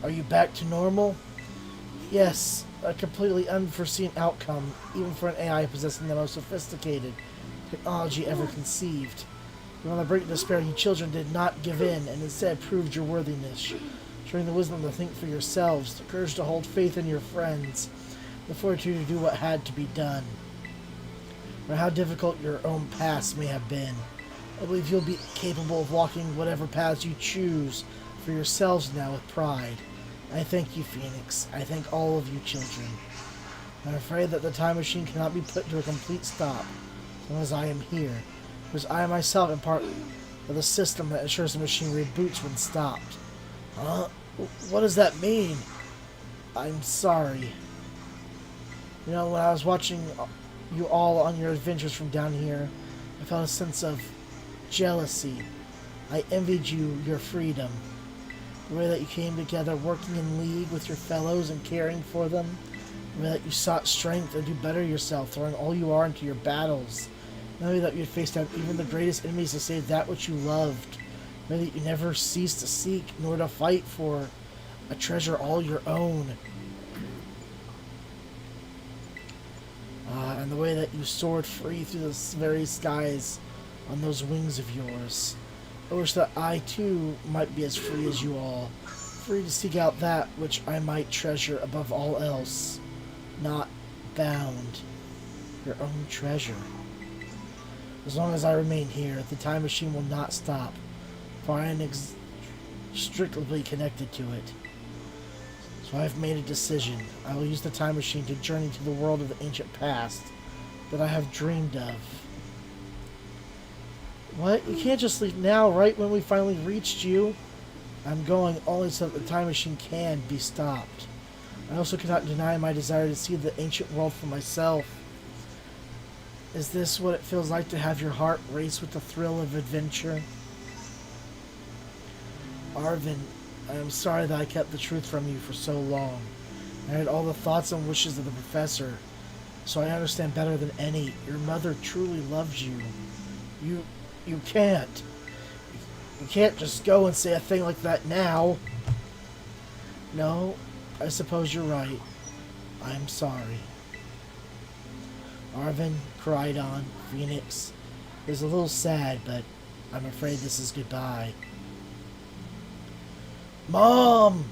Are you back to normal? Yes, a completely unforeseen outcome, even for an AI possessing the most sophisticated technology ever conceived. But on the brink of despair, you children did not give in, and instead proved your worthiness, showing the wisdom to think for yourselves, the courage to hold faith in your friends, the fortitude to do what had to be done. No matter how difficult your own past may have been, I believe you'll be capable of walking whatever paths you choose for yourselves now with pride. I thank you, Phoenix. I thank all of you children. I'm afraid that the time machine cannot be put to a complete stop as long as I am here, because I myself am part of the system that ensures the machine reboots when stopped. Huh? What does that mean? I'm sorry. You know, when I was watching you all on your adventures from down here, I felt a sense of jealousy. I envied you, your freedom. The way that you came together, working in league with your fellows and caring for them. The way that you sought strength and to better yourself, throwing all you are into your battles. The way that you faced down even the greatest enemies to save that which you loved. The way that you never ceased to seek, nor to fight for a treasure all your own. And the way that you soared free through the very skies on those wings of yours. I wish that I, too, might be as free as you all. Free to seek out that which I might treasure above all else. Not bound. Your own treasure. As long as I remain here, the time machine will not stop, for I am strictly connected to it. So I have made a decision. I will use the time machine to journey to the world of the ancient past that I have dreamed of. What? You can't just leave now, right when we finally reached you? I'm going only so that the time machine can be stopped. I also cannot deny my desire to see the ancient world for myself. Is this what it feels like to have your heart race with the thrill of adventure? Arvin, I am sorry that I kept the truth from you for so long. I had all the thoughts and wishes of the professor, so I understand better than any. Your mother truly loves you. You can't. You can't just go and say a thing like that now. No, I suppose you're right. I'm sorry. Arvin cried on. Phoenix is a little sad, but I'm afraid this is goodbye. Mom!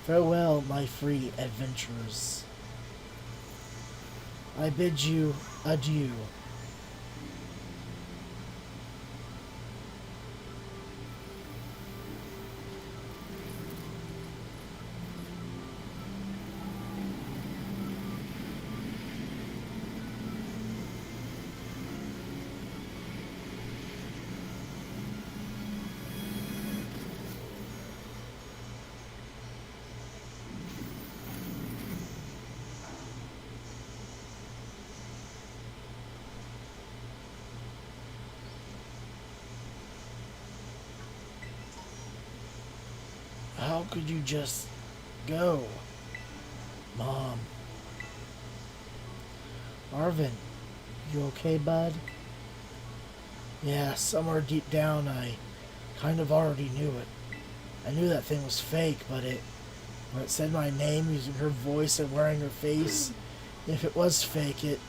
Farewell, my free adventurers. I bid you adieu. could you just go? Mom. Arvin, you okay, bud? Yeah, somewhere deep down I kind of already knew it. I knew that thing was fake, but when it said my name using her voice and wearing her face, if it was fake, it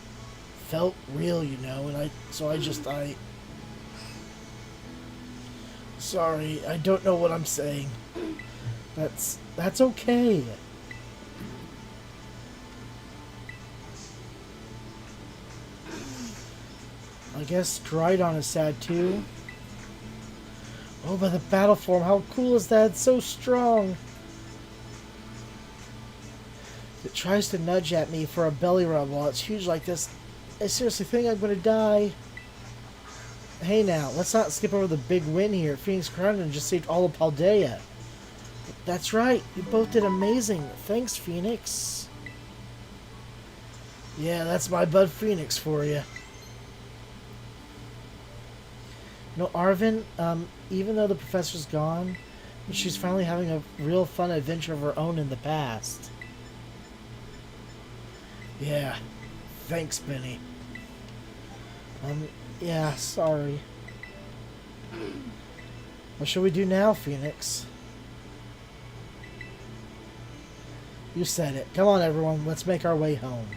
felt real, you know, and I sorry, I don't know what I'm saying. That's okay. I guess Dryden is sad too. Oh, but the battle form, how cool is that? It's so strong. It tries to nudge at me for a belly rub while it's huge like this. I seriously think I'm gonna die. Hey now, let's not skip over the big win here. Phoenix Crown just saved all of Paldea. That's right, you both did amazing. Thanks, Phoenix. Yeah, that's my bud Phoenix for you. No, Arvin, even though the professor's gone, she's finally having a real fun adventure of her own in the past. Yeah, thanks, Benny. Yeah, sorry. What shall we do now, Phoenix? You said it. Come on, everyone, let's make our way home.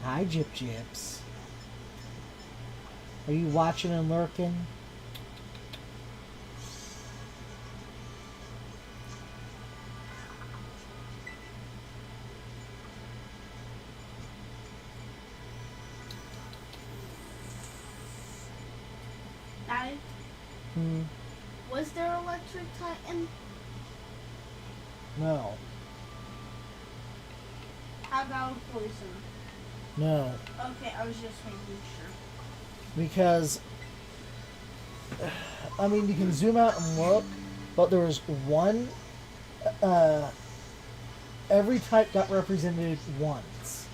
Hi, Jip Jips. Are you watching and lurking? Daddy, was there Electric Titan? No. How about Poison? No. Okay, I was just making sure. Because, I mean, you can zoom out and look, but there was one, every type got represented once.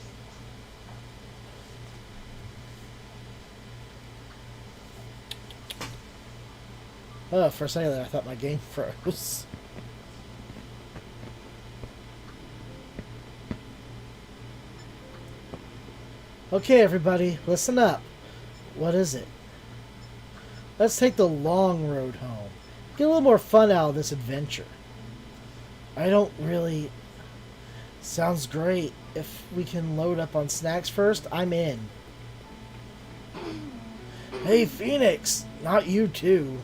Oh, for a second there, I thought my game froze. Okay, everybody, listen up. What is it? Let's take the long road home. Get a little more fun out of this adventure. I don't really... Sounds great. If we can load up on snacks first, I'm in. Hey, Phoenix! Not you, too.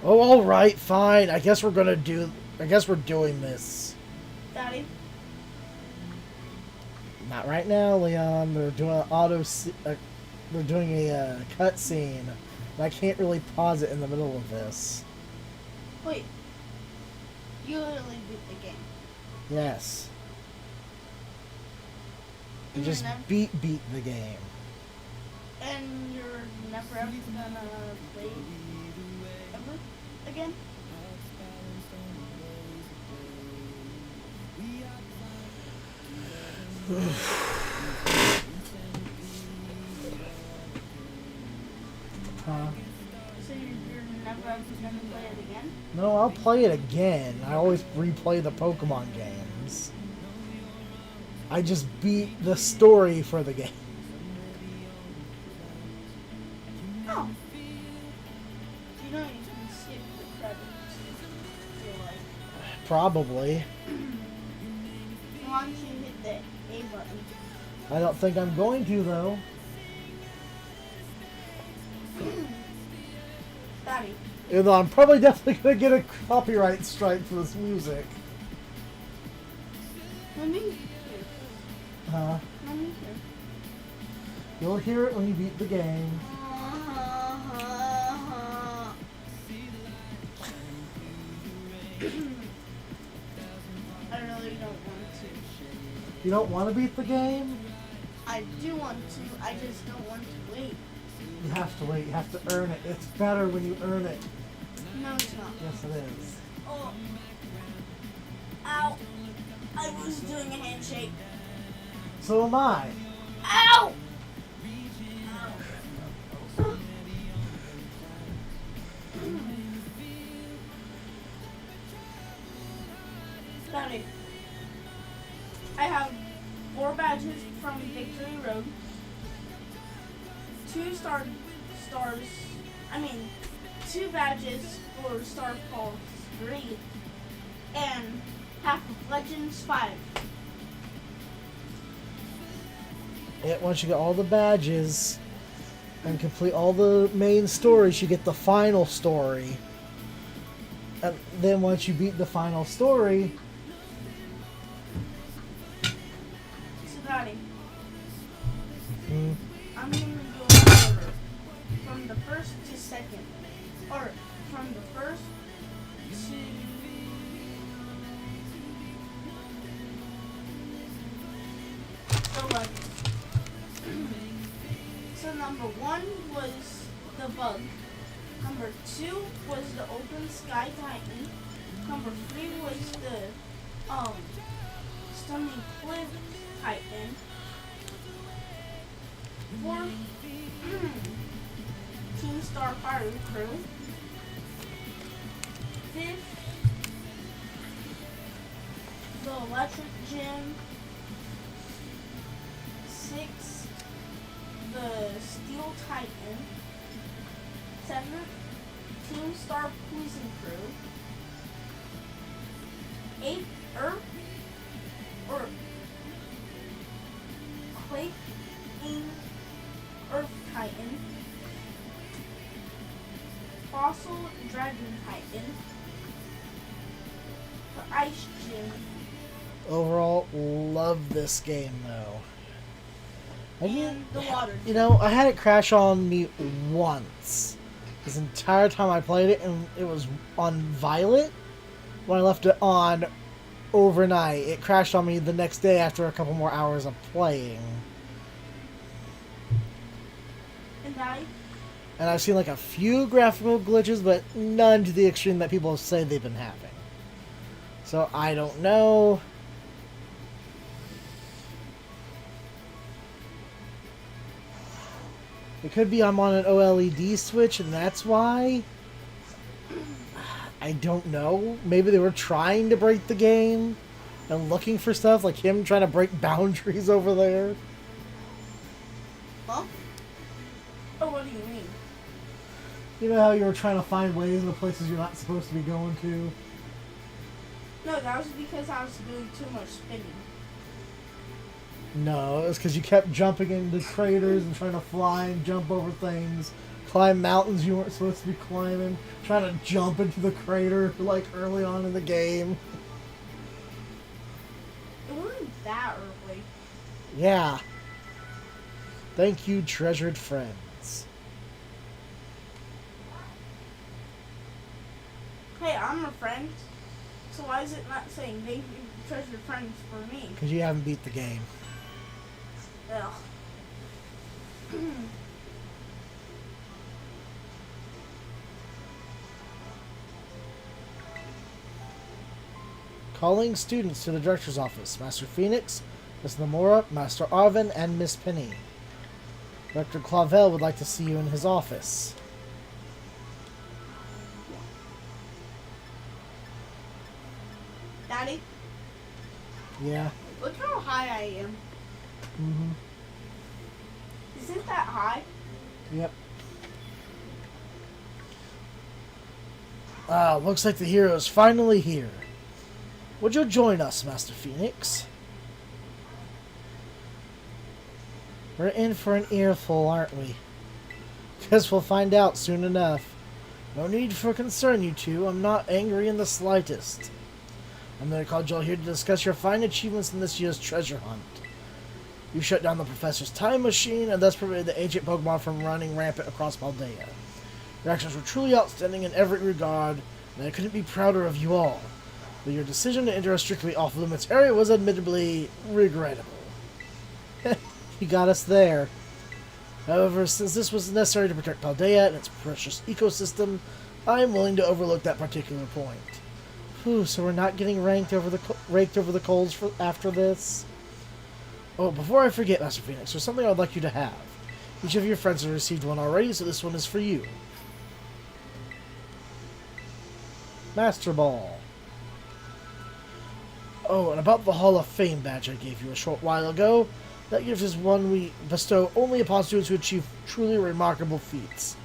Oh, alright, fine. I guess we're doing this. Daddy? Not right now, Leon. They're doing they're doing a cutscene. And I can't really pause it in the middle of this. Wait. You literally beat the game. Yes. You And just you're beat the game. And you're never ever gonna play ever again? Huh? So you're never ever gonna play it again? No, I'll play it again. I always replay the Pokemon games. I just beat the story for the game. Oh. You know you can skip the credits. I feel like. Probably. Why don't you hit the A button? I don't think I'm going to, though. Daddy. Even though I'm probably definitely going to get a copyright strike for this music. Let me hear. Huh? Let me hear. You'll hear it when you beat the game. I really don't want to. You don't want to beat the game? I do want to, I just don't want to wait. You have to wait. You have to earn it. It's better when you earn it. No, it's not. Yes, it is. Oh. Ow. I was doing a handshake. So am I. Ow! Daddy, I have 4 badges from Victory Road, 2 badges for Starfall 3, and half of Legends 5. Yeah, once you get all the badges and complete all the main stories, you get the final story. And then once you beat the final story, So, Daddy, mm, I'm going to go in order from the first to second. Or from the first to... the 11th. So number 1 was the bug. Number 2 was the open sky titan. Number 3 was the stunning cliff titan. 4 Team Starfire crew. 5th the electric gym. 6th the Steel Titan. 7th, Team Star Poison Crew. 8th, Earth or Quaking Earth Titan. Fossil Dragon Titan. The Ice Gym. overall, love this game though. And the water You know, I had it crash on me once. This entire time I played it, and it was on Violet. When I left it on overnight, it crashed on me the next day after a couple more hours of playing. And I've seen like a few graphical glitches, but none to the extreme that people say they've been having. So I don't know. It could be I'm on an OLED switch and that's why. I don't know. Maybe they were trying to break the game and looking for stuff, like him trying to break boundaries over there. Huh? Oh, what do you mean? You know how you were trying to find ways in the places you're not supposed to be going to? No, that was because I was doing too much spinning. No, it was because you kept jumping into craters and trying to fly and jump over things, climb mountains you weren't supposed to be climbing, trying to jump into the crater like early on in the game. It wasn't that early. Yeah. Thank you, treasured friends. Hey, I'm a friend. So why is it not saying thank you, treasured friends, for me? Because you haven't beat the game. Ugh. Calling students to the director's office. Master Phoenix, Miss Namora, Master Arvin, and Miss Penny. Dr. Clavel would like to see you in his office. Daddy, Yeah. look how high I am. Mm-hmm. Isn't that high? Yep. Looks like the hero is finally here. Would you join us, Master Phoenix? We're in for an earful, aren't we? Guess we'll find out soon enough. No need for concern, you two. I'm not angry in the slightest. I'm going to call you all here to discuss your fine achievements in this year's treasure hunt. You shut down the professor's time machine and thus prevented the ancient Pokemon from running rampant across Paldea. Your actions were truly outstanding in every regard, and I couldn't be prouder of you all. But your decision to enter a strictly off-limits area was admittedly regrettable. You got us there. However, since this was necessary to protect Paldea and its precious ecosystem, I am willing to overlook that particular point. Whew, so we're not getting raked over the coals after this? Oh, before I forget, Master Phoenix, there's something I'd like you to have. Each of your friends has received one already, so this one is for you. Master Ball. Oh, and about the Hall of Fame badge I gave you a short while ago, that gift is one we bestow only upon students who achieve truly remarkable feats.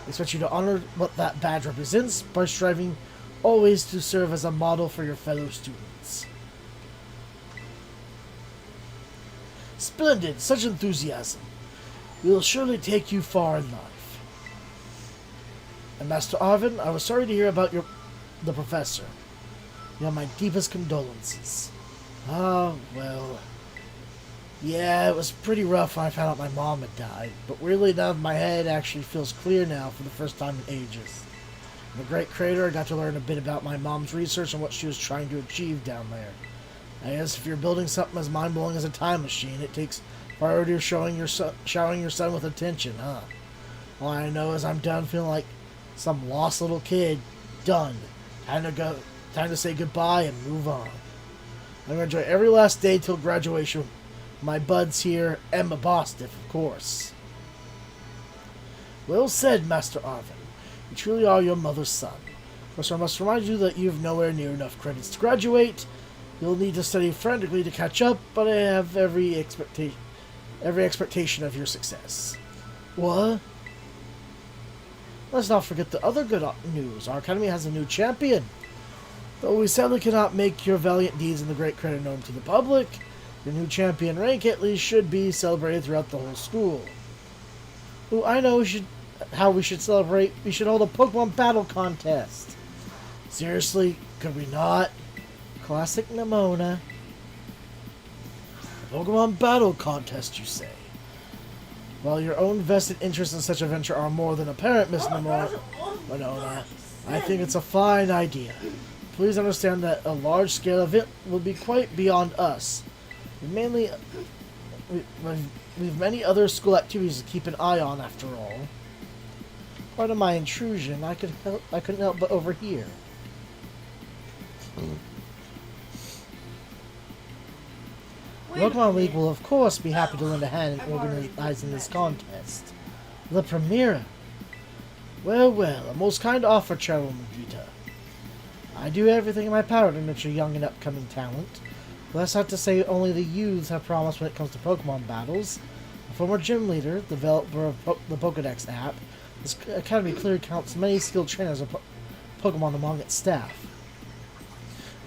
I expect you to honor what that badge represents by striving always to serve as a model for your fellow students. Splendid, such enthusiasm. We will surely take you far in life. And Master Arvin, I was sorry to hear about the professor. You have my deepest condolences. Ah, well. Yeah, it was pretty rough when I found out my mom had died, but really now my head actually feels clear now for the first time in ages. In the Great Crater, I got to learn a bit about my mom's research and what she was trying to achieve down there. I guess if you're building something as mind-blowing as a time machine, it takes priority of showering your son with attention, huh? All I know is I'm done feeling like some lost little kid. Done. Time to say goodbye and move on. I'm gonna enjoy every last day till graduation. My buds here, and my Boston, of course. Well said, Master Arvin. You truly are your mother's son. Of course, I must remind you that you have nowhere near enough credits to graduate. You'll need to study frantically to catch up, but I have every expectation of your success. What? Let's not forget the other good news. Our academy has a new champion. Though we sadly cannot make your valiant deeds in the Great Crater known to the public, your new champion rank at least should be celebrated throughout the whole school. Ooh, I know how we should celebrate. We should hold a Pokemon battle contest. Seriously, could we not? Classic Nimona. Pokemon battle contest, you say? While your own vested interests in such a venture are more than apparent, Miss Winona, I think it's a fine idea. Please understand that a large-scale event would be quite beyond us. We've many other school activities to keep an eye on, after all. Part of my intrusion, I couldn't help but overhear. The Pokemon League will, of course, be happy to lend a hand in organizing this contest. The Primera. Well, well, a most kind offer, Chairwoman Vita. I do everything in my power to nurture young and upcoming talent. But that's not to say only the youths have promise when it comes to Pokemon battles. A former gym leader, developer of the Pokedex app, this academy clearly counts many skilled trainers of Pokemon among its staff.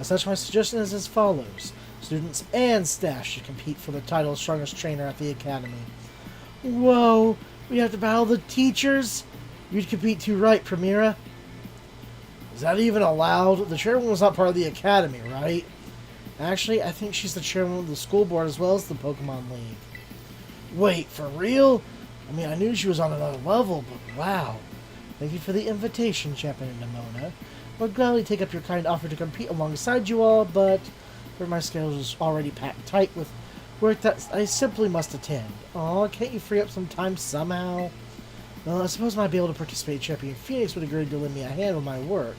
As such, my suggestion is as follows. Students and staff should compete for the title of strongest trainer at the academy. Whoa! We have to battle the teachers? You'd compete too, right, Primera? Is that even allowed? The chairwoman was not part of the academy, right? Actually, I think she's the chairwoman of the school board as well as the Pokemon League. Wait, for real? I mean, I knew she was on another level, but wow. Thank you for the invitation, Champion Nimona. I would gladly take up your kind offer to compete alongside you all, but my schedule is already packed tight with work that I simply must attend. Aw, can't you free up some time somehow? Well, I suppose I might be able to participate. Champion Phoenix would agree to lend me a hand with my work.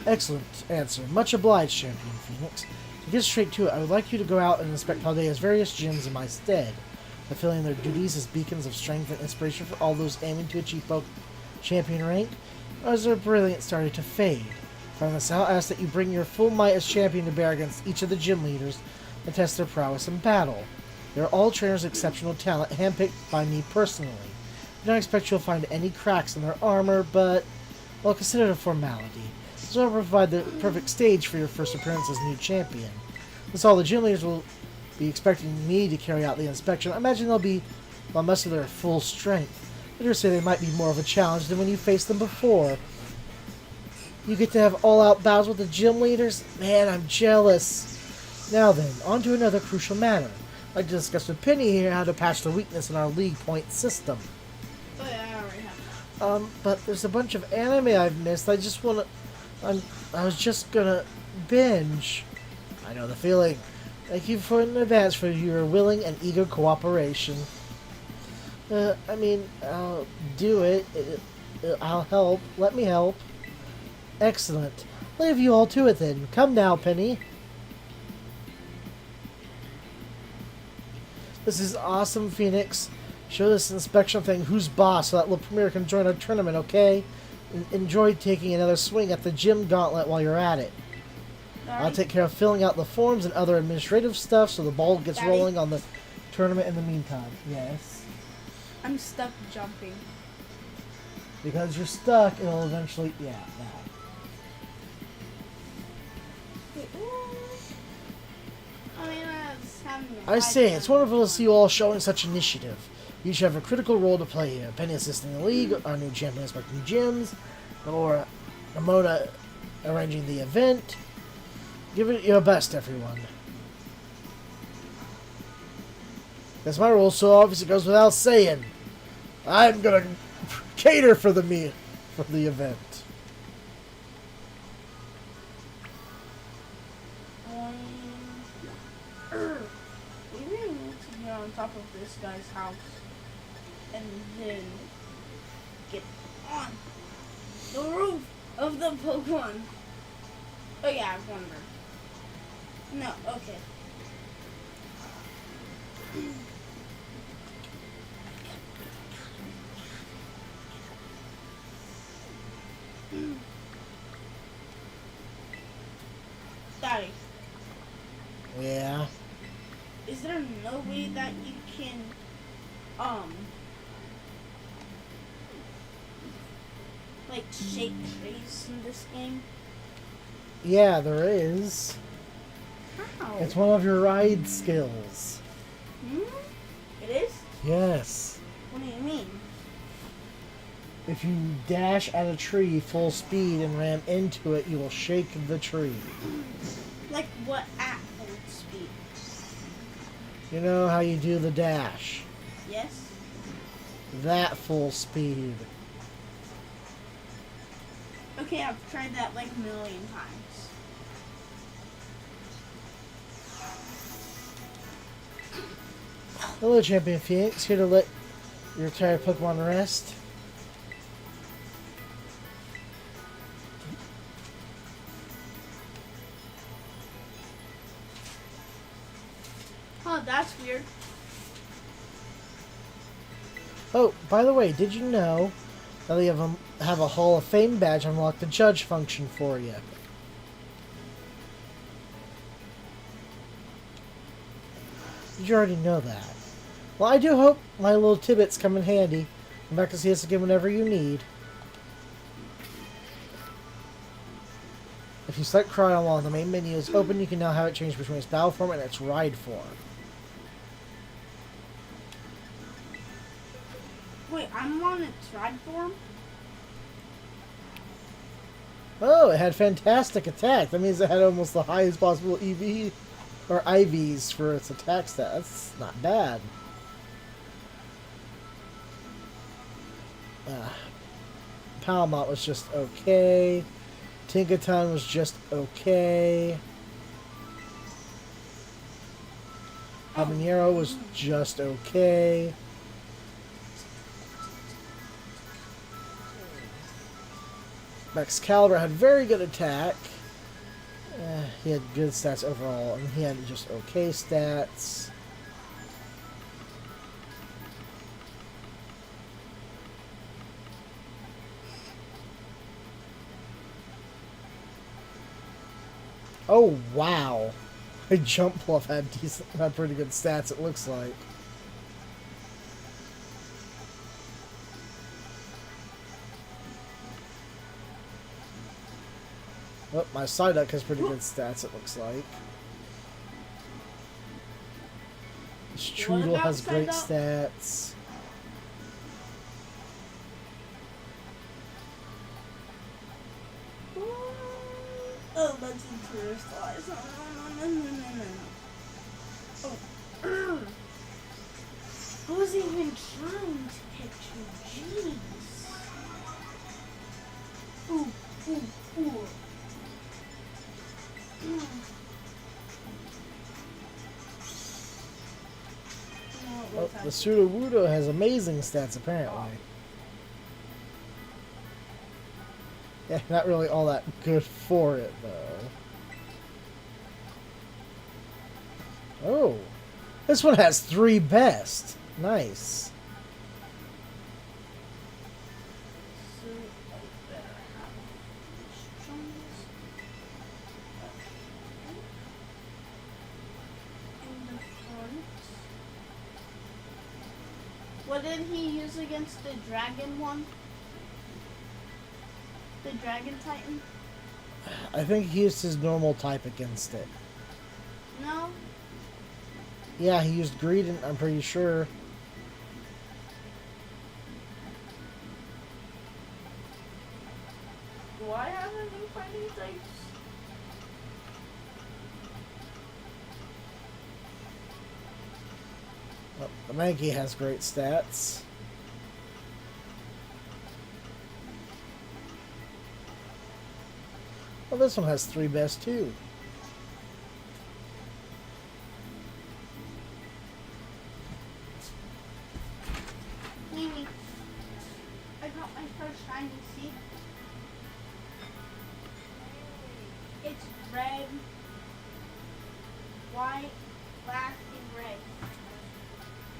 Excellent answer. Much obliged, Champion Phoenix. To get straight to it, I would like you to go out and inspect Paldea's various gyms in my stead, fulfilling their duties as beacons of strength and inspiration for all those aiming to achieve champion rank, or as their brilliance started to fade. From this, I'll ask that you bring your full might as champion to bear against each of the gym leaders and test their prowess in battle. They are all trainers of exceptional talent, handpicked by me personally. I don't expect you'll find any cracks in their armor, but, well, consider it a formality. This will provide the perfect stage for your first appearance as new champion. Since all the gym leaders will be expecting me to carry out the inspection, I imagine they'll be, well, much of their full strength. I dare say they might be more of a challenge than when you faced them before. You get to have all-out battles with the gym leaders? Man, I'm jealous. Now then, on to another crucial matter. I'd like to discuss with Penny here how to patch the weakness in our league point system. Oh yeah, I already have that. But there's a bunch of anime I've missed. I was just gonna binge. I know the feeling. Thank you in advance for your willing and eager cooperation. I'll do it. I'll help. Let me help. Excellent. Leave you all to it then. Come now, Penny. This is awesome, Phoenix. Show this inspection thing who's boss so that little Premier can join our tournament, okay? enjoy taking another swing at the gym gauntlet while you're at it. Sorry. I'll take care of filling out the forms and other administrative stuff so the ball gets Daddy? rolling on the tournament in the meantime. Yes. I'm stuck jumping. Because you're stuck, it'll eventually... Yeah, that. I mean, that's having a I say, high it's time. wonderful to see you all showing such initiative. You each have a critical role to play here. Penny assisting the league, our new champion inspecting gyms, or Ramona arranging the event. Give it your best, everyone. That's my role, so obviously it goes without saying. I'm gonna cater for the event. We really need to get on top of this guy's house and then get on the roof of the Pokemon. Oh yeah, I wonder. No, okay. Daddy, Yeah. is there no way that you can, like shake trees in this game? Yeah, there is. How? It's one of your ride skills. It is? Yes. What do you mean? If you dash at a tree full speed and ram into it, you will shake the tree. Like what at full speed? You know how you do the dash? Yes? That full speed. Okay, I've tried that like a million times. Hello, Champion Phoenix. Here to let your tired Pokemon rest. Oh, that's weird. Oh, by the way, did you know that they have a Hall of Fame badge unlocked the judge function for you? Did you already know that? Well, I do hope my little tidbits come in handy. Come back to see us again whenever you need. If you select Cryo while the main menu is open, you can now have it change between its battle form and its ride form. Wait, I'm on its ride form? Oh, it had fantastic attack. That means it had almost the highest possible EV or IVs for its attack stat. That's not bad. Palmot was just okay. Tinkaton was just okay. Habanero was just okay. Excalibur had very good attack. He had good stats overall, and he had just okay stats. Oh wow! A Jump Bluff had pretty good stats. It looks like. Oh, my Psyduck has pretty good stats, it looks like. Strudel about has great Psyduck? stats. Oh, that's interesting. No. Oh. I wasn't even trying to catch you. Jeez. Ooh. Oh, the Sudowoodo has amazing stats, apparently. Yeah, not really all that good for it, though. Oh, this one has 3 best. Nice. What did he use against the dragon one? The dragon titan? I think he used his normal type against it. No? Yeah, he used greed, and I'm pretty sure. Do I have any fighting types? Oh, the Mankey has great stats. Well, this one has 3 best too. Mimi, I got my first shiny seed. It's red, white, black, and red.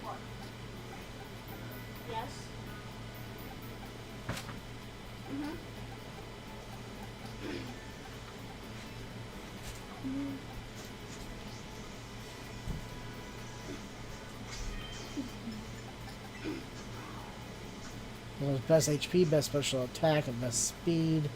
What? Yes. Mhm. There's best HP, best special attack, and best speed.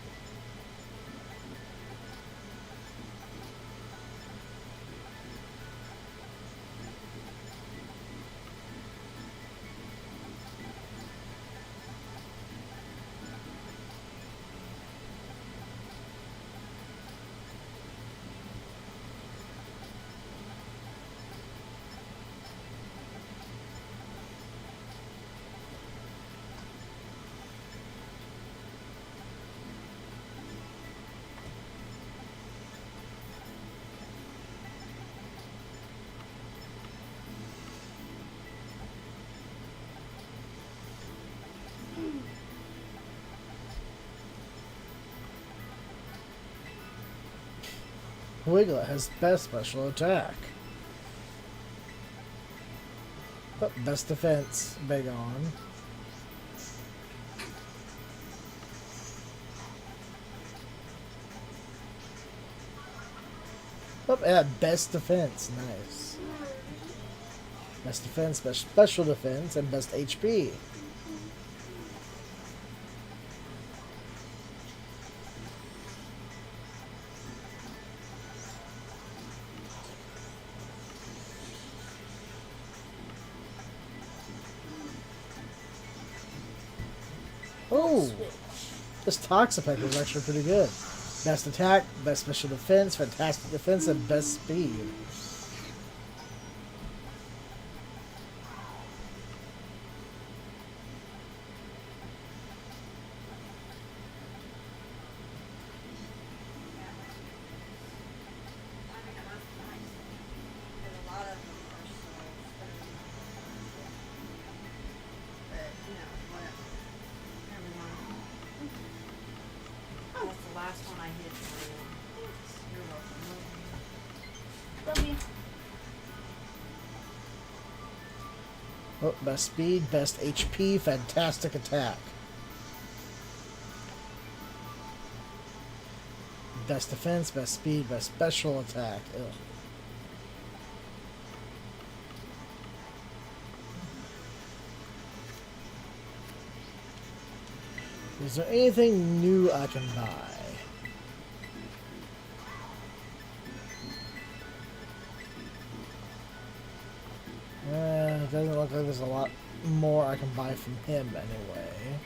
Wiglet has best special attack. Oh, best defense, big on. Oh, yeah, best defense, nice. Best defense, best special defense, and best HP. Oh, this Toxapeck is actually pretty good. Best attack, best special defense, fantastic defense, and best speed. That's the last one I hit for you. You're welcome. W. Oh, best speed, best HP, fantastic attack. Best defense, best speed, best special attack. Ugh. Is there anything new I can buy? It doesn't look like there's a lot more I can buy from him anyway.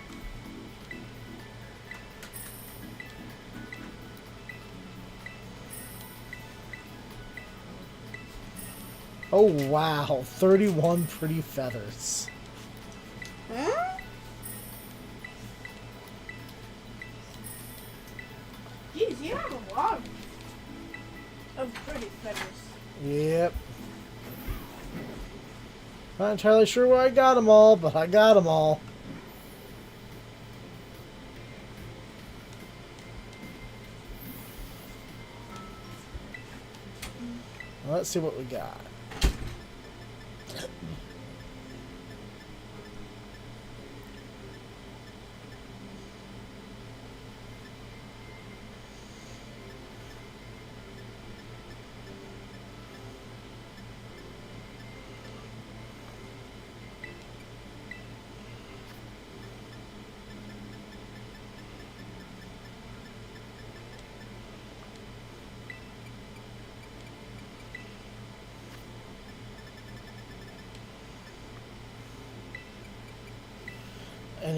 Oh wow, 31 pretty feathers. Huh? Jeez, you have a lot of pretty feathers. Yep. Not entirely sure where I got them all, but I got them all. Well, let's see what we got.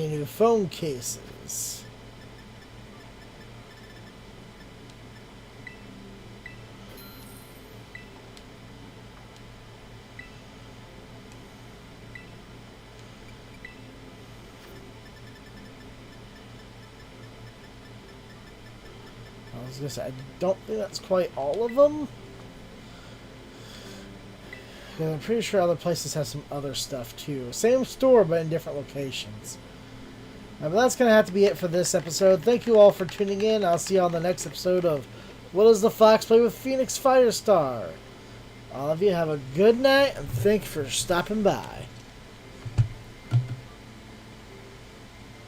Any new phone cases? I was gonna say, I don't think that's quite all of them. Yeah, I'm pretty sure other places have some other stuff too. Same store, but in different locations. But that's going to have to be it for this episode. Thank you all for tuning in. I'll see you on the next episode of What Does the Fox Play with Phoenix Firestar? All of you have a good night, and thank you for stopping by.